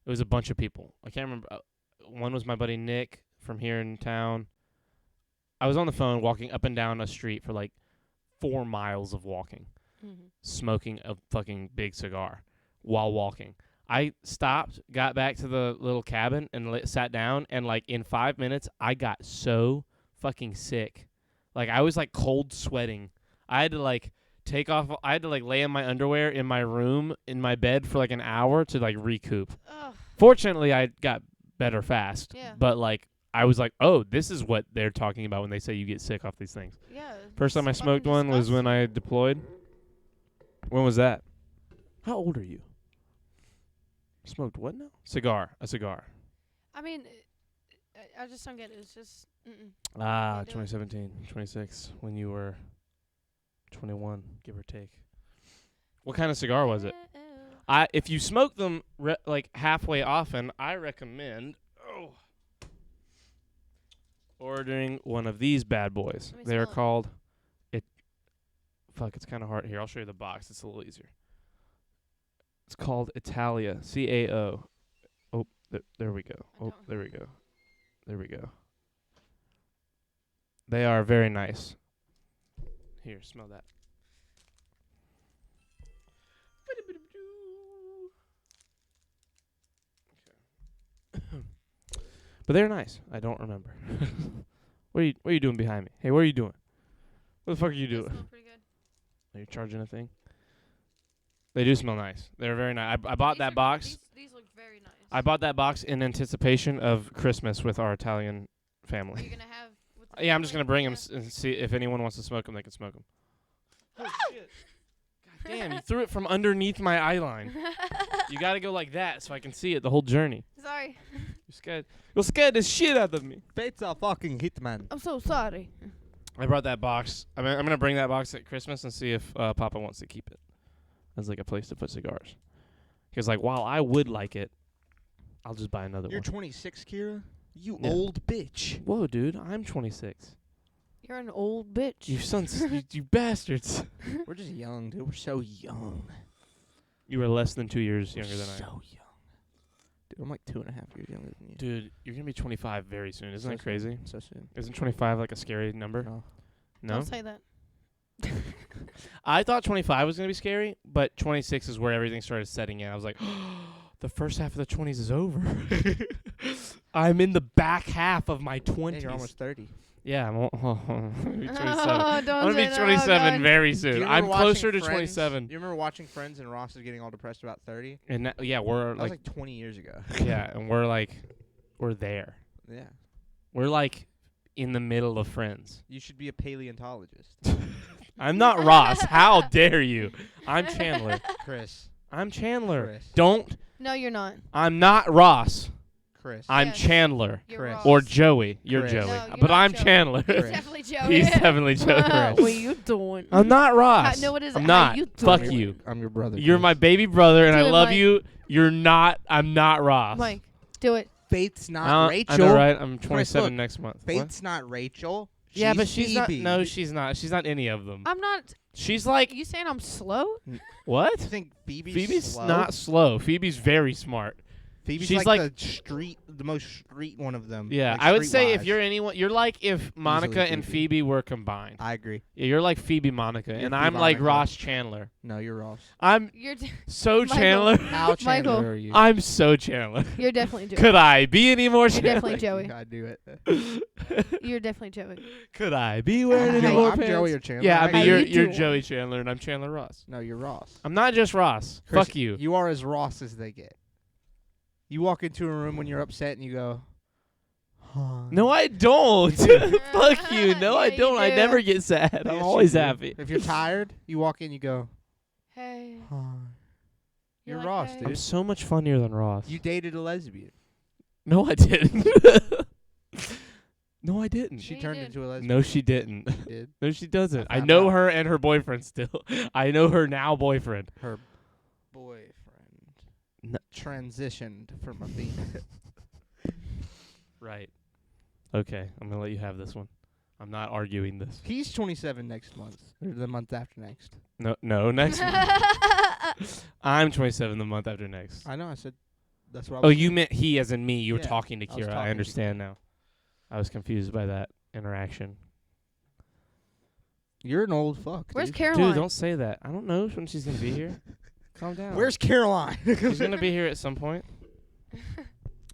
It was a bunch of people. I can't remember. One was my buddy Nick from here in town. I was on the phone walking up and down a street for like 4 miles of walking, smoking a fucking big cigar while walking. I stopped, got back to the little cabin, and sat down, and like in 5 minutes, I got so fucking sick. Like I was like cold sweating. I had to like I had to like lay in my underwear in my room, in my bed for like an hour to like recoup. Ugh. Fortunately, I got better fast. Yeah. But like I was like, oh, this is what they're talking about when they say you get sick off these things. Yeah. First time I it's smoked fucking one was when I disgusting. deployed. When was that? How old are you? Smoked what now? A cigar. I mean, I just don't get it. It's just. Mm-mm. Ah, Can't do it. 2017, 26, when you were 21, give or take. What kind of cigar was it? If you smoke them like halfway often, I recommend ordering one of these bad boys. Let me They are smell it. called it's kind of hard. Here, I'll show you the box. It's a little easier. It's called Italia, CAO. Oh, there we go. I Oh, don't- there we go. There we go. They are very nice. Here, smell that. But they're nice. I don't remember. What are you doing behind me? Hey, what are you doing? What the fuck are you They doing? smell pretty good. Are you charging a thing? They do smell nice. They're very nice. I bought These that are- box. These look very nice. I bought that box in anticipation of Christmas with our Italian Are you family. gonna have? With the Yeah, I'm just family? gonna bring them Yeah. and see if anyone wants to smoke them. They can smoke them. Oh shit! God damn, you threw it from underneath my eye line. You gotta go like that so I can see it the whole journey. Sorry. You're scared. You're scared the shit out of me. Fate's a fucking hitman. I'm so sorry. I brought that box. I'm gonna bring that box at Christmas and see if Papa wants to keep it as like a place to put cigars. Because like while I would like it, I'll just buy another You're one. 26, Kira? You Yeah. old bitch. Whoa, dude! I'm 26. You're an old bitch. You sons, you bastards! We're just young, dude. We're so young. You are less than 2 years We're younger than I am. so young. Dude, I'm like 2.5 years younger than you. Dude, you're gonna be 25 very soon. Isn't So that crazy? So soon. Isn't 25 like a scary number? No. No. Don't say that. I thought 25 was gonna be scary, but 26 is where everything started setting in. I was like, the first half of the 20s is over. I'm in the back half of my 20s. Yeah, you're almost 30. Yeah, I'm gonna be 27. Oh, don't I'm gonna say be that. 27 Oh, God. very Do soon. you I'm remember closer to watching Friends? 27. You remember watching Friends and Ross is getting all depressed about 30? And yeah, we're That was like, like 20 years ago. yeah, and we're there. Yeah. We're like in the middle of Friends. You should be a paleontologist. I'm not Ross. How dare you? I'm Chandler. Chris. I'm Chandler. Chris. Don't. No, you're not. I'm not Ross. Chris. I'm Yes. Chandler. You're Chris. Ross. Or Joey. You're Chris. Joey. No, you're But not I'm Joey. Chandler. He's Chris. definitely Joey. He's definitely Joey. Chris. What you doing? I'm not Ross. No, what is it? I'm How not. you Fuck doing? you. I'm your brother. You're Chris. my baby brother, and Do I it, love Mike. you. You're not. I'm not Ross. Mike, do it. Faith's I not don't- Rachel. I know, right? I'm 27 look, next month. What? Faith's not Rachel. Yeah, but she's not. Phoebe. No, she's not. She's not any of them. I'm not. She's like You saying I'm slow? what? You think Phoebe's Phoebe's slow? not slow. Phoebe's very smart. Phoebe's she's like the most street one of them. Yeah, like I would say if streetwise. you're anyone, you're like if Monica and Phoebe. Phoebe were combined. I agree. Yeah, you're like Phoebe Monica, You're and Phoebe I'm like Monica. Ross Chandler. No, you're Ross. I'm You're so Michael. Chandler. How Chandler Michael. are you? I'm so Chandler. you're definitely Joey. Could I be any more You're Chandler? definitely Joey. I do it. You're definitely Joey. Could I be wearing any Hey, more I'm pants? Joey or Chandler. Yeah, I How mean you you're doing? Joey Chandler, and I'm Chandler Ross. No, you're Ross. I'm not just Ross. Chris, Fuck you. You are as Ross as they get. You walk into a room when you're upset and you go, huh. No, I don't. Fuck you. No, Yeah, I you don't. I do. never get sad. Yes, I'm you always do. happy. If you're tired, you walk in, you go, Hey. huh. You're like, Ross, hey. dude. I'm so much funnier than Ross. You dated a lesbian. No, I didn't. No, I didn't. She Yeah, you turned did. into a lesbian. No, she didn't. She did. No, she doesn't. I found know out. her and her boyfriend still. I know her now boyfriend. Her boyfriend No. transitioned from a female. Right. Okay, I'm gonna let you have this one. I'm not arguing this. He's 27 next month, or the month after next. No, next month. I'm 27 the month after next. I know. I said that's what. I Oh, was you saying. meant he as in me. You were Yeah, talking to I was Kira. talking I to understand now. I was confused by that interaction. You're an old fuck. Where's dude. Caroline? Dude, don't say that. I don't know when she's gonna be here. Calm down. Where's Caroline? she's gonna be here at some point?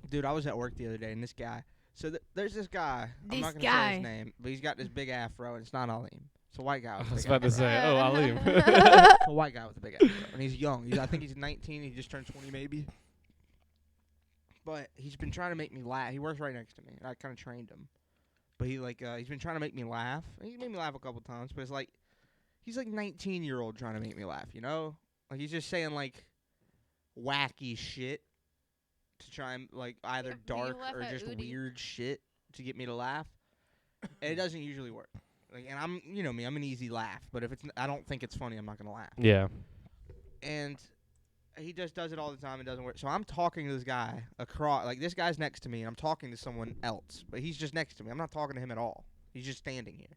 Dude, I was at work the other day, and this guy. So there's this guy. I'm This not gonna say guy. his name, but he's got this big afro, and it's not Aleem. It's a white guy. I With a was big about to afro. say, oh, Alim. A white guy with a big afro, and he's young. I think he's 19. He just turned 20, maybe. But he's been trying to make me laugh. He works right next to me. I kind of trained him, but he's been trying to make me laugh. He made me laugh a couple times, but it's like he's like 19-year-old trying to make me laugh. You know, like he's just saying like wacky shit to try and like either Do you dark laugh or at just Udi? weird shit to get me to laugh. And it doesn't usually work. Like, and I'm, you know me, I'm an easy laugh. But if I don't think it's funny, I'm not gonna laugh. Yeah. And he just does it all the time. It doesn't work. So I'm talking to this guy across. Like this guy's next to me, and I'm talking to someone else. But he's just next to me. I'm not talking to him at all. He's just standing here.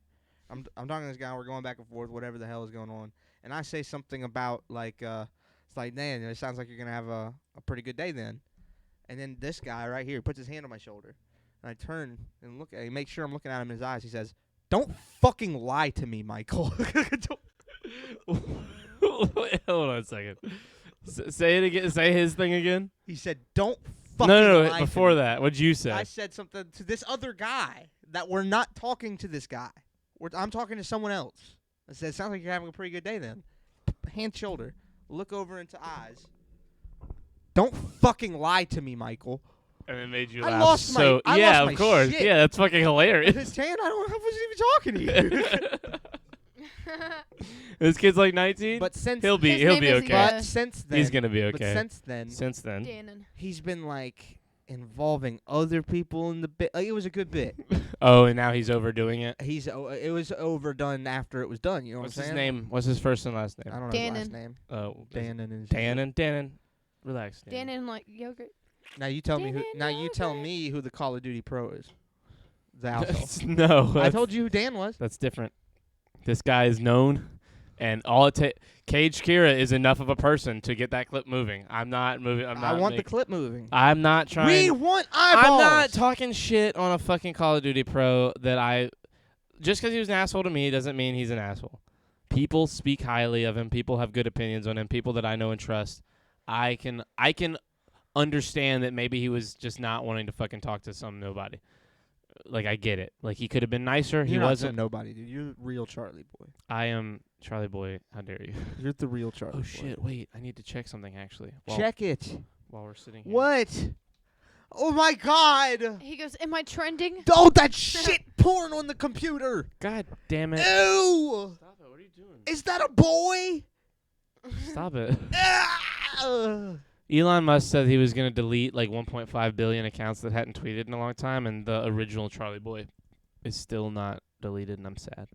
I'm talking to this guy. We're going back and forth, whatever the hell is going on. And I say something about like, it's like, man, it sounds like you're gonna have a pretty good day then. And then this guy right here puts his hand on my shoulder. And I turn and look at him, make sure I'm looking at him in his eyes. He says, "Don't fucking lie to me, Michael." Wait, hold on a second. Say it again. Say his thing again. He said, "Don't fucking No, lie to before me." that, what'd you say? I said something to this other guy that we're not talking to this guy. I'm talking to someone else. I said, "Sounds like you're having a pretty good day then." Hand, shoulder, look over into eyes. Don't fucking lie to me, Michael. And it made you I laugh. lost my- So I yeah, lost of my course. shit. Yeah, that's fucking hilarious. His hand, I wasn't even talking to you. This kid's like 19. But since he'll be His name is okay. Yeah. but since then, He's gonna be But okay. since then, Since then. Dannon. he's been like involving other people in the bit. Like, it was a good bit. Oh, and now he's overdoing it. It was overdone after it was done. You know What's what I'm his saying? name? What's his first and last I name? don't know his last Dannon. name. Oh, Dannon. Dannon. Relax. Dannon like yogurt. Now you tell me who. Dannon Now you tell yogurt. me who the Call of Duty Pro is. Zalso. No, I that's- told you who Dan was. That's different. This guy is known, and all it takes. Cage Kira is enough of a person to get that clip moving. I'm not moving. I want the clip moving. I'm not trying. We want eyeballs. I'm not talking shit on a fucking Call of Duty pro that I. Just because he was an asshole to me doesn't mean he's an asshole. People speak highly of him. People have good opinions on him. People that I know and trust. I can understand that maybe he was just not wanting to fucking talk to some nobody. Like, I get it. Like, he could have been nicer. He You're not wasn't. some nobody, dude. You're the real Charlie boy. I am Charlie Boy. How dare you? You're the real Charlie. Oh boy. shit! Wait, I need to check something actually. Check it. While we're sitting here. What? Oh my God! He goes, "Am I trending?" Oh, that shit porn on the computer. God damn it! Ew! Stop it! What are you doing? Is that a boy? Stop it! Ah! Elon Musk said he was going to delete like 1.5 billion accounts that hadn't tweeted in a long time, and the original Charlie Boy is still not deleted, and I'm sad.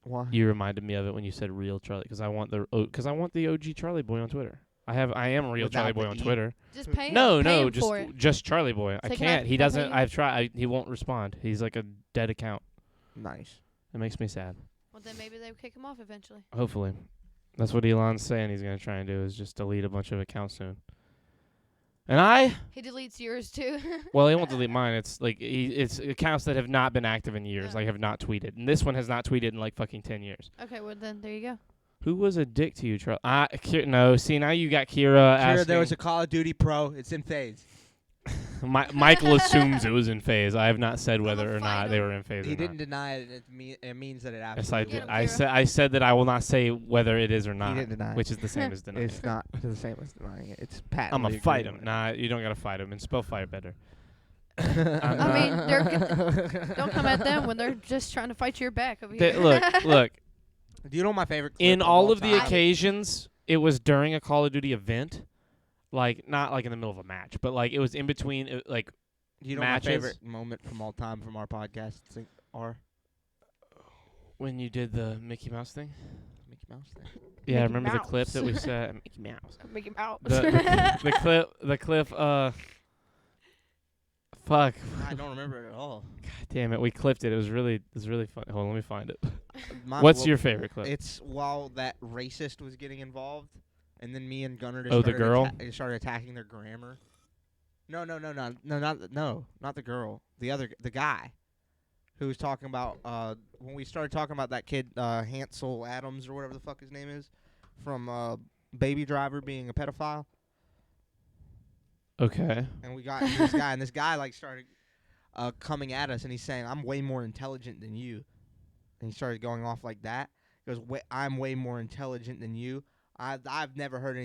Why? You reminded me of it when you said real Charlie, because I want the OG Charlie Boy on Twitter. I am a real Without Charlie Boy the on E? Twitter. Just pay No, him. Pay no, him for it. just Charlie Boy. I So can't. He can I pay doesn't. you? I've tried. He won't respond. He's like a dead account. Nice. It makes me sad. Well, then maybe they would kick him off eventually. Hopefully, that's what Elon's saying. He's gonna try and do is just delete a bunch of accounts soon. And He deletes yours too. well, he won't delete mine. It's like it's accounts that have not been active in years, Oh. like have not tweeted. And this one has not tweeted in like fucking 10 years. Okay, well then there you go. Who was a dick to you, Charlie? No, see now you got Kira asking. There was a Call of Duty Pro. It's in phase. Michael assumes it was in phase. I have not said whether or fight not they him. were in phase. He or didn't not. deny it. It means that it Yes, I absolutely. did. him, I Kira. said. I said that I will not say whether it is or not. He didn't deny. Which is the same as denying. It's not the same as denying it. It's patently. I'm gonna fight agreed him. on Nah, you don't gotta fight him. And spell fight better. it. I mean, don't come at them when they're just trying to fight your back over here. Look. Do you know my favorite? In clip all of the time? occasions, it was during a Call of Duty event, like not like in the middle of a match, but like it was in between, like Do you know matches. my favorite moment from all time from our podcast? when you did the Mickey Mouse thing. Mickey Mouse thing. Yeah, I Mickey remember the Mouse. clip that we said. Mickey Mouse. Make him out. The clip. Fuck. I don't remember it at all. God damn it, we clipped it. It was really fun. Hold on, let me find it. Well, your favorite clip? It's while that racist was getting involved, and then me and Gunnar just Oh, the started girl? started attacking their grammar. No, not the girl. The guy, who was talking about when we started talking about that kid Hansel Adams or whatever the fuck his name is, from Baby Driver being a pedophile, Okay. and we got into this guy, and this guy like started coming at us, and he's saying, "I'm way more intelligent than you." And he started going off like that. He goes, "I'm way more intelligent than you." I've never heard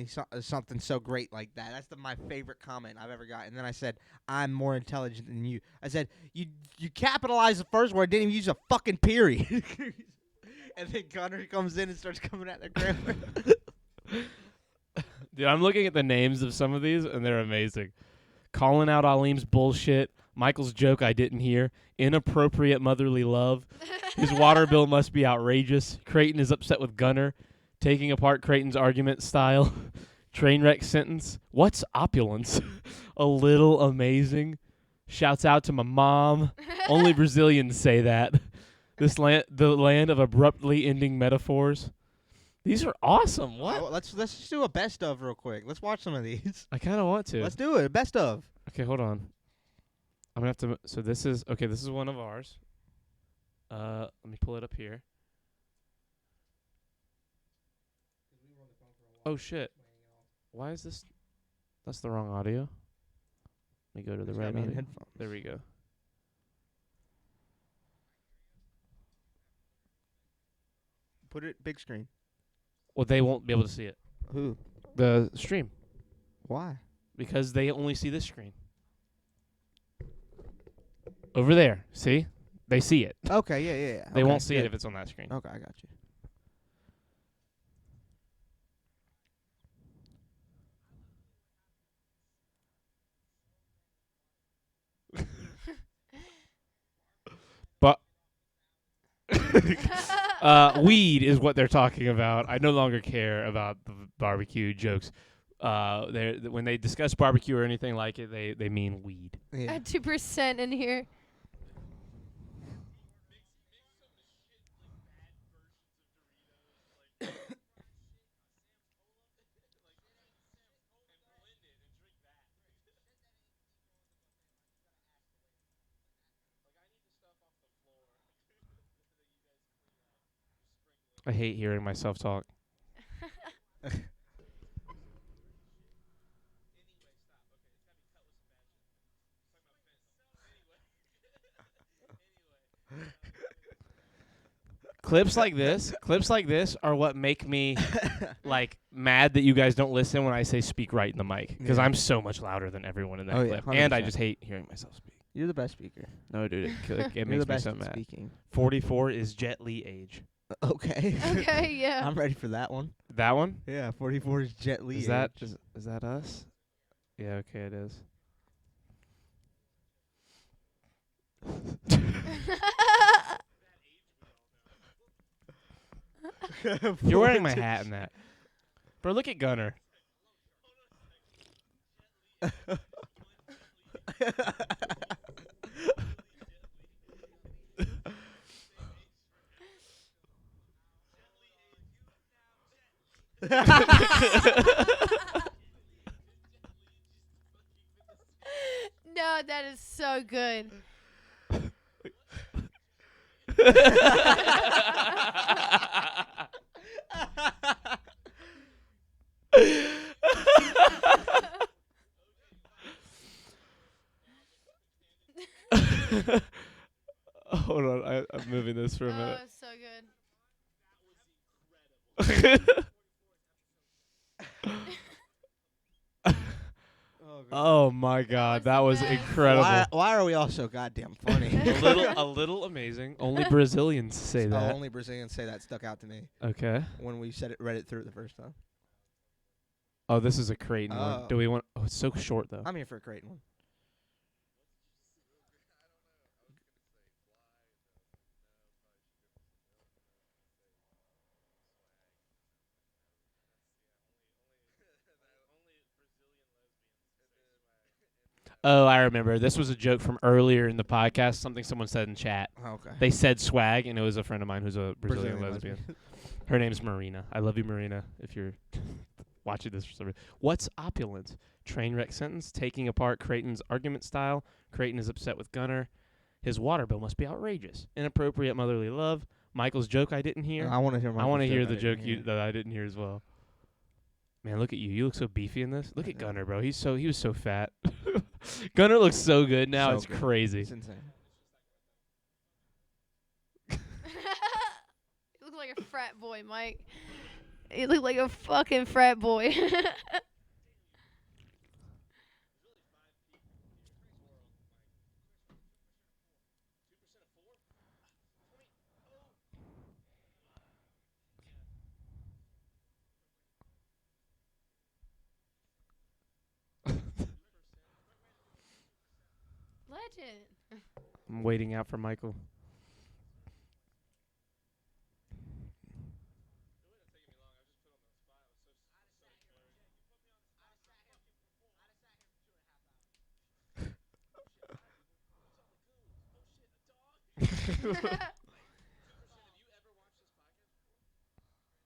something so great like that. That's my favorite comment I've ever got. And then I said, "I'm more intelligent than you." I said, "You capitalized the first word, didn't even use a fucking period." And then Gunnar comes in and starts coming at their grammar. Dude, I'm looking at the names of some of these, and they're amazing. Calling out Alim's bullshit. Michael's joke I didn't hear. Inappropriate motherly love. His water bill must be outrageous. Creighton is upset with Gunnar. Taking apart Creighton's argument style. Trainwreck sentence. What's opulence? A little amazing. Shouts out to my mom. Only Brazilians say that. The land of abruptly ending metaphors. These are awesome. What? Let's just do a best of real quick. Let's watch some of these. I kind of want to. Let's do it. Best of. Okay, hold on. I'm gonna have to. So this is okay. This is one of ours. Let me pull it up here. Oh shit! Why is this? That's the wrong audio. Let me go to the It's right gotta be in audio. headphones. There we go. Put it big screen. Well, they won't be able to see it. Who? The stream, Why? because they only see this screen. Over there, see? They see it. Okay, yeah. They Okay, won't see it good. if it's on that screen. Okay, I got you. Weed is what they're talking about. I no longer care about the barbecue jokes. When they discuss barbecue or anything like it, they mean weed. Yeah. At 2% in here. I hate hearing myself talk. Clips like this are what make me like mad that you guys don't listen when I say speak right in the mic, because Yeah. I'm so much louder than everyone in that Oh, yeah, clip, and I 100%. just hate hearing myself speak. You're the best speaker. No, dude, it You're makes the me best so at mad. speaking. 44 is Jet Li age. Okay. Okay, yeah. I'm ready for that one. That one? Yeah, 44 is Jet Li. Is that age. is that us? Yeah, okay, it is. You're wearing my hat in that. Bro, look at Gunner. No, that is so good. Hold on, I'm moving this for a Oh, minute. it's so good. Oh my God, that was the best. incredible. Why are we all so goddamn funny? a little amazing. Only Brazilians say that. Only Brazilians say that stuck out to me Okay. when we read it through it the first time. Oh, this is a Creighton one. Oh. Do we want? Oh, it's so short though. I'm here for a Creighton one. Oh, I remember. This was a joke from earlier in the podcast. Something someone said in chat. Okay. They said swag, and it was a friend of mine who's a Brazilian lesbian. lesbian. Her name's Marina. I love you, Marina, if you're watching this for some reason. What's opulence? Train wreck sentence. Taking apart Creighton's argument style. Creighton is upset with Gunner. His water bill must be outrageous. Inappropriate motherly love. Michael's joke I didn't hear. I want to hear. I want to hear the I didn't joke hear. that I didn't hear as well. Man, look at you. You look so beefy in this. Look at Gunner, bro. He was so fat. Gunner looks so good now. So it's good. crazy. It's insane. You look like a frat boy, Mike. You look like a fucking frat boy. Legend. I'm waiting out for Michael.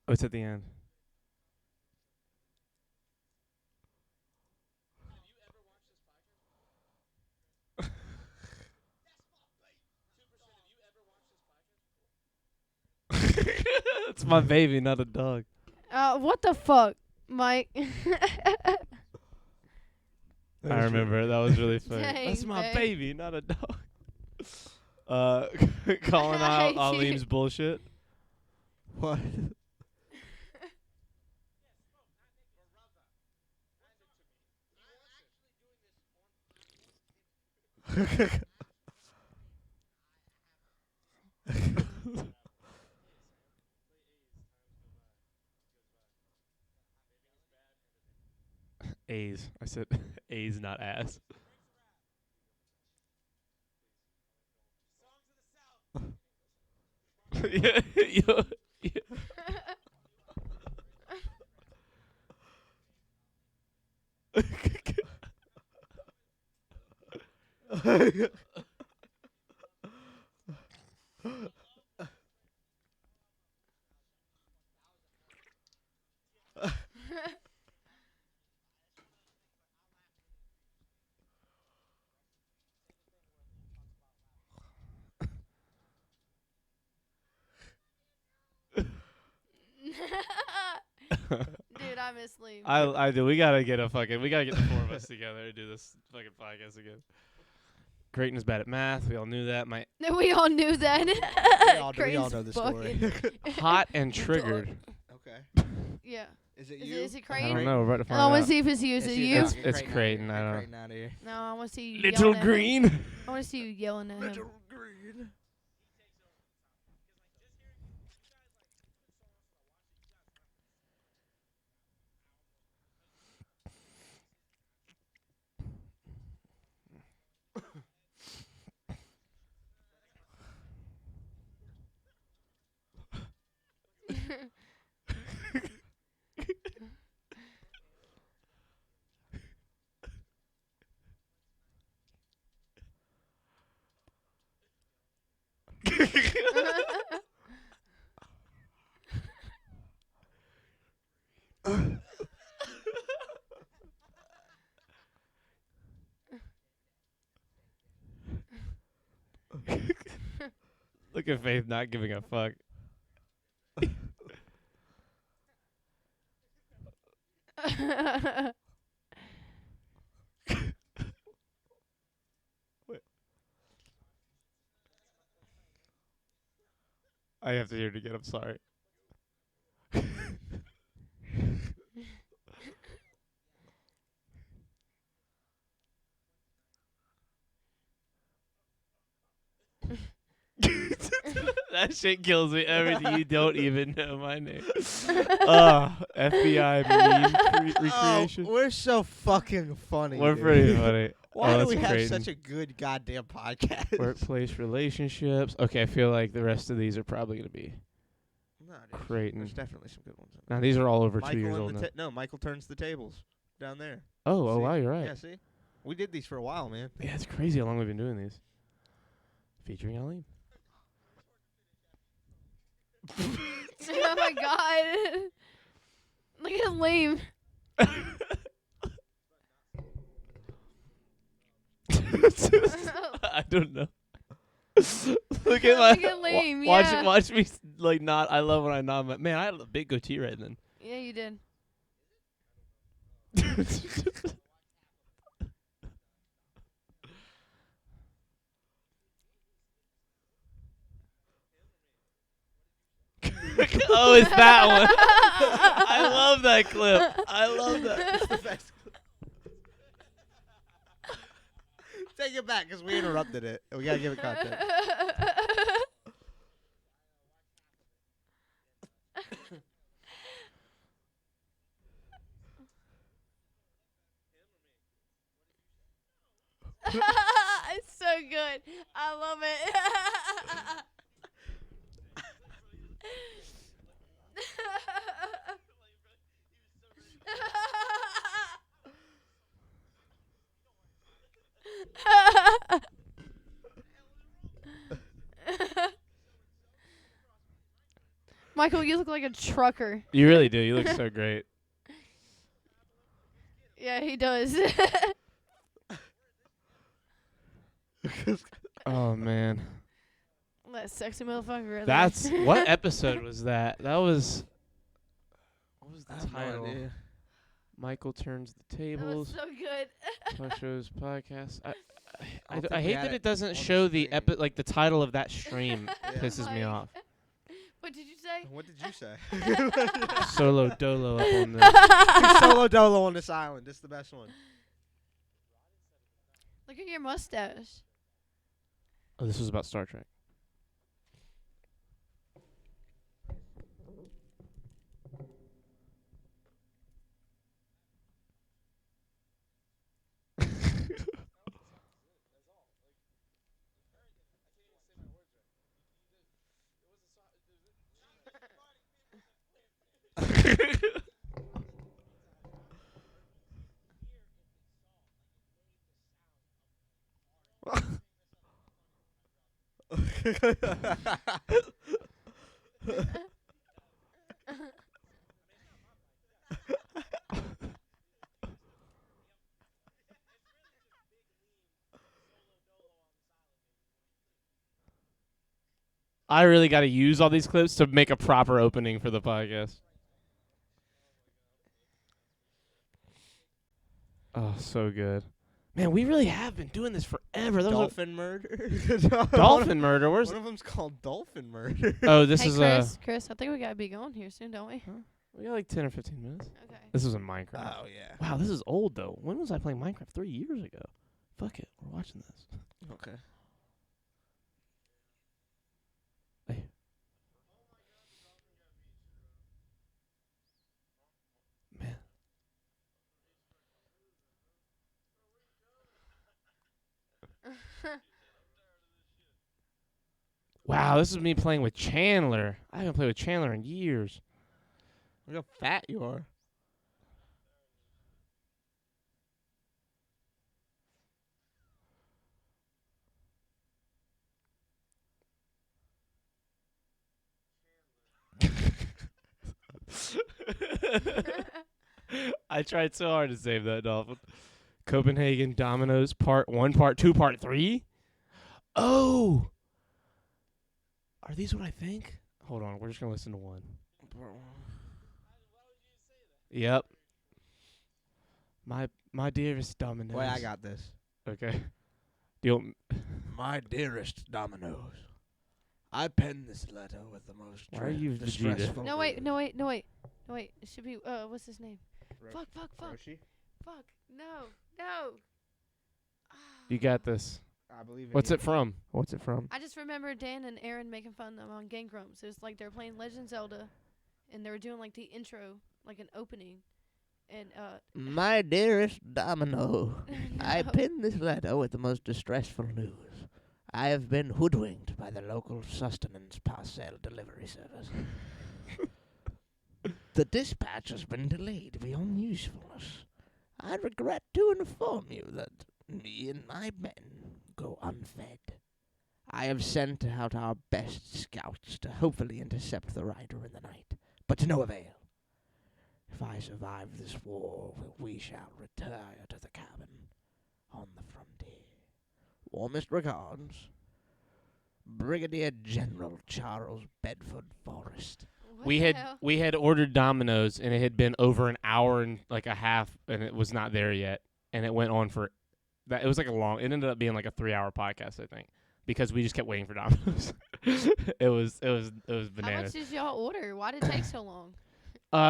Oh, it's at the end. It's my baby, not a dog. What the fuck, Mike? I remember. That was really funny. Dang, That's my babe. baby, not a dog. Calling I out hate Aleem's you. bullshit. What? A's. I said A's, not ass. Yeah, yeah. Dude, I miss Liam. I do. We gotta get the four of us together and do this fucking podcast again. Creighton is bad at math. We all knew that. My We all knew that. We all Crane's know the fucking- story. hot and triggered. Okay. Yeah. Is it Is you? it I Crane? don't know. We're about to find I want out. to see if it's you. Is it you? It's Creighton, I don't know. Creighton out of here. No, I want to see you. Little yelling at him. green. I want to see you yelling at him. Green. Look at Faith not giving a fuck. I have to hear it again. I'm sorry. That shit kills me. Everything. You don't even know my name. FBI meme recreation. Oh, we're so fucking funny. We're dude. pretty funny. Why do that's we have Creighton. such a good goddamn podcast? Workplace relationships. Okay, I feel like the rest of these are probably going to be No, dude, Creighton. There's definitely some good ones. In Now, these are all over 2 Michael years and old now. no, Michael turns the tables down there. Oh, See? wow, you're right. Yeah, see? We did these for a while, man. Yeah, it's crazy how long we've been doing these. Featuring Aline. Oh my god. Look at him lame. I don't know. Look at my Look at lame, watch yeah. watch me like nod. I love when I nod. Man, I had a big goatee right then. Yeah, you did. Oh, it's that one. I love that clip. I love that. Take it back because we interrupted it. We gotta give it content. It's so good. I love it. Michael, you look like a trucker. You really do. You look so great. Yeah, he does. Oh man, That sexy motherfucker. Right that's there. what episode was that? That was. What was the I have no title? idea. Michael turns the That was tables. so good. Talk shows podcast. I don't I think we hate had that it it doesn't on the show the screen. like the title of that stream Yeah. pisses me Like- off. What did you say? What did you say? Solo dolo up on the. Solo dolo on this island. This is the best one. Look at your mustache. Oh, this was about Star Trek. I really got to use all these clips to make a proper opening for the podcast. Oh, so good. Man, we really have been doing this forever. Those Dolphin murder. Dolphin murder. Where's? One of them's called dolphin murder. Oh, this Hey, is Chris, I think we gotta be going here soon, don't we? we got like 10 or 15 minutes. Okay. This was in Minecraft. Oh yeah. Wow, this is old though. When was I playing Minecraft? 3 years ago. Fuck it, we're watching this. Okay. Hey. Man. Wow, this is me playing with Chandler. I haven't played with Chandler in years. Look how fat you are. I tried so hard to save that, Dolphin. Copenhagen Dominoes Part 1, Part 2, Part 3? Oh! Are these what I think? Hold on, we're just going to listen to one. Yep. My dearest Dominoes. Boy, I got this. Okay. Do My dearest Dominoes, I pen this letter with the most Why are you Vegeta? distressful. No wait. It should be what's his name? Fuck. Roshi? Fuck. No. You got this. I believe in What's you. it from? What's it from? I just remember Dan and Aaron making fun of them on Game Grumps. It was like they were playing Legend of Zelda, and they were doing like the intro, like an opening, and My dearest Domino, I no. pen this letter with the most distressful news. I have been hoodwinked by the local sustenance parcel delivery service. The dispatch has been delayed beyond usefulness. I regret to inform you that me and my men go unfed. I have sent out our best scouts to hopefully intercept the rider in the night, but to no avail. If I survive this war, we shall retire to the cabin on the frontier. Warmest regards, Brigadier General Charles Bedford Forrest. What We the had hell? we had ordered Domino's, and it had been over an hour and like a half, and it was not there yet. And it went on for that. It was like a long. It ended up being like a 3-hour podcast, I think, because we just kept waiting for Domino's. it was How much bananas. did y'all order? Why did it take so long?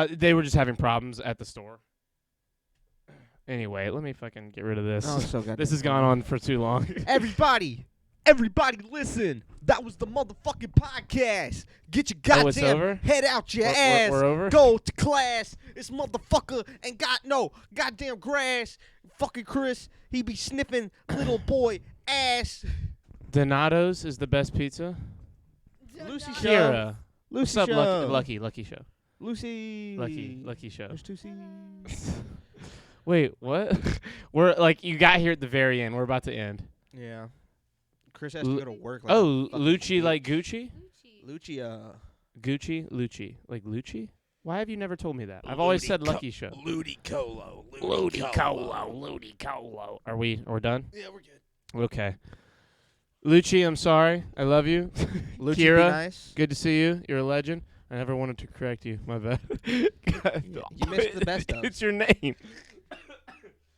They were just having problems at the store. Anyway, let me fucking get rid of this. Oh, so goddamn This has gone on for too long. Everybody listen. That was the motherfucking podcast. Get your Oh, it's goddamn over? head out your We're- ass. we're over? Go to class. This motherfucker ain't got no goddamn grass. Fucking Chris, he be sniffing little boy ass. Donato's is the best pizza. Lucy No. Show. Kira, what's Lucy up, Show. Lucky Show. Lucy. Lucky Show. There's 2 C's. Wait, what? We're like you got here at the very end. We're about to end. Yeah. Chris has to go to work. Like Oh, a fucking Lucci idiot. like Gucci? Lucia. Gucci, Lucci. Like Lucci? Why have you never told me that? I've always said Lucky Show. Ludicolo. Ludicolo. Are we done? Yeah, we're good. Okay. Lucci, I'm sorry. I love you. Lucia Kira, be nice. good to see you. You're a legend. I never wanted to correct you. My bad. You missed the best of. It's your name.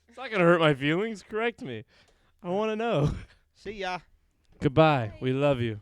It's not going to hurt my feelings. Correct me. I want to know. See ya. Goodbye. We love you.